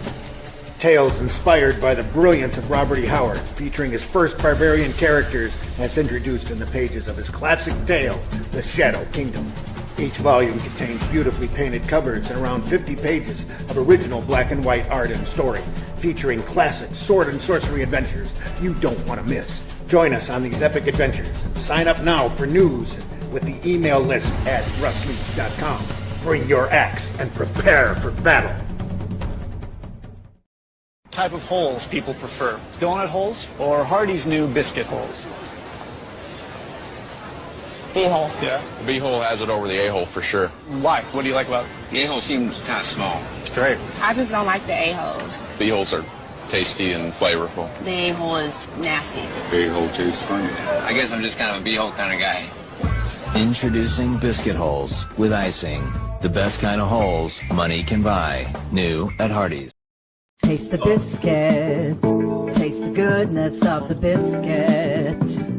Tales inspired by the brilliance of Robert E. Howard, featuring his first barbarian characters as introduced in the pages of his classic tale, The Shadow Kingdom. Each volume contains beautifully painted covers and around 50 pages of original black and white art and story, featuring classic sword and sorcery adventures you don't want to miss. Join us on these epic adventures and sign up now for news with the email list at russleach.com. Bring your axe and prepare for battle. Type of holes people prefer. Donut holes or Hardy's new biscuit holes? B-hole. Yeah. The B-hole has it over the A-hole for sure. Why? What do you like about it? The A-hole seems kind of small. It's great. I just don't like the A-holes. B-holes are tasty and flavorful. The A-hole is nasty. A-hole tastes funny. I guess I'm just kind of a B-hole kind of guy. Introducing biscuit holes with icing. The best kind of holes money can buy. New at Hardee's. Taste the biscuit. Taste the goodness of the biscuit.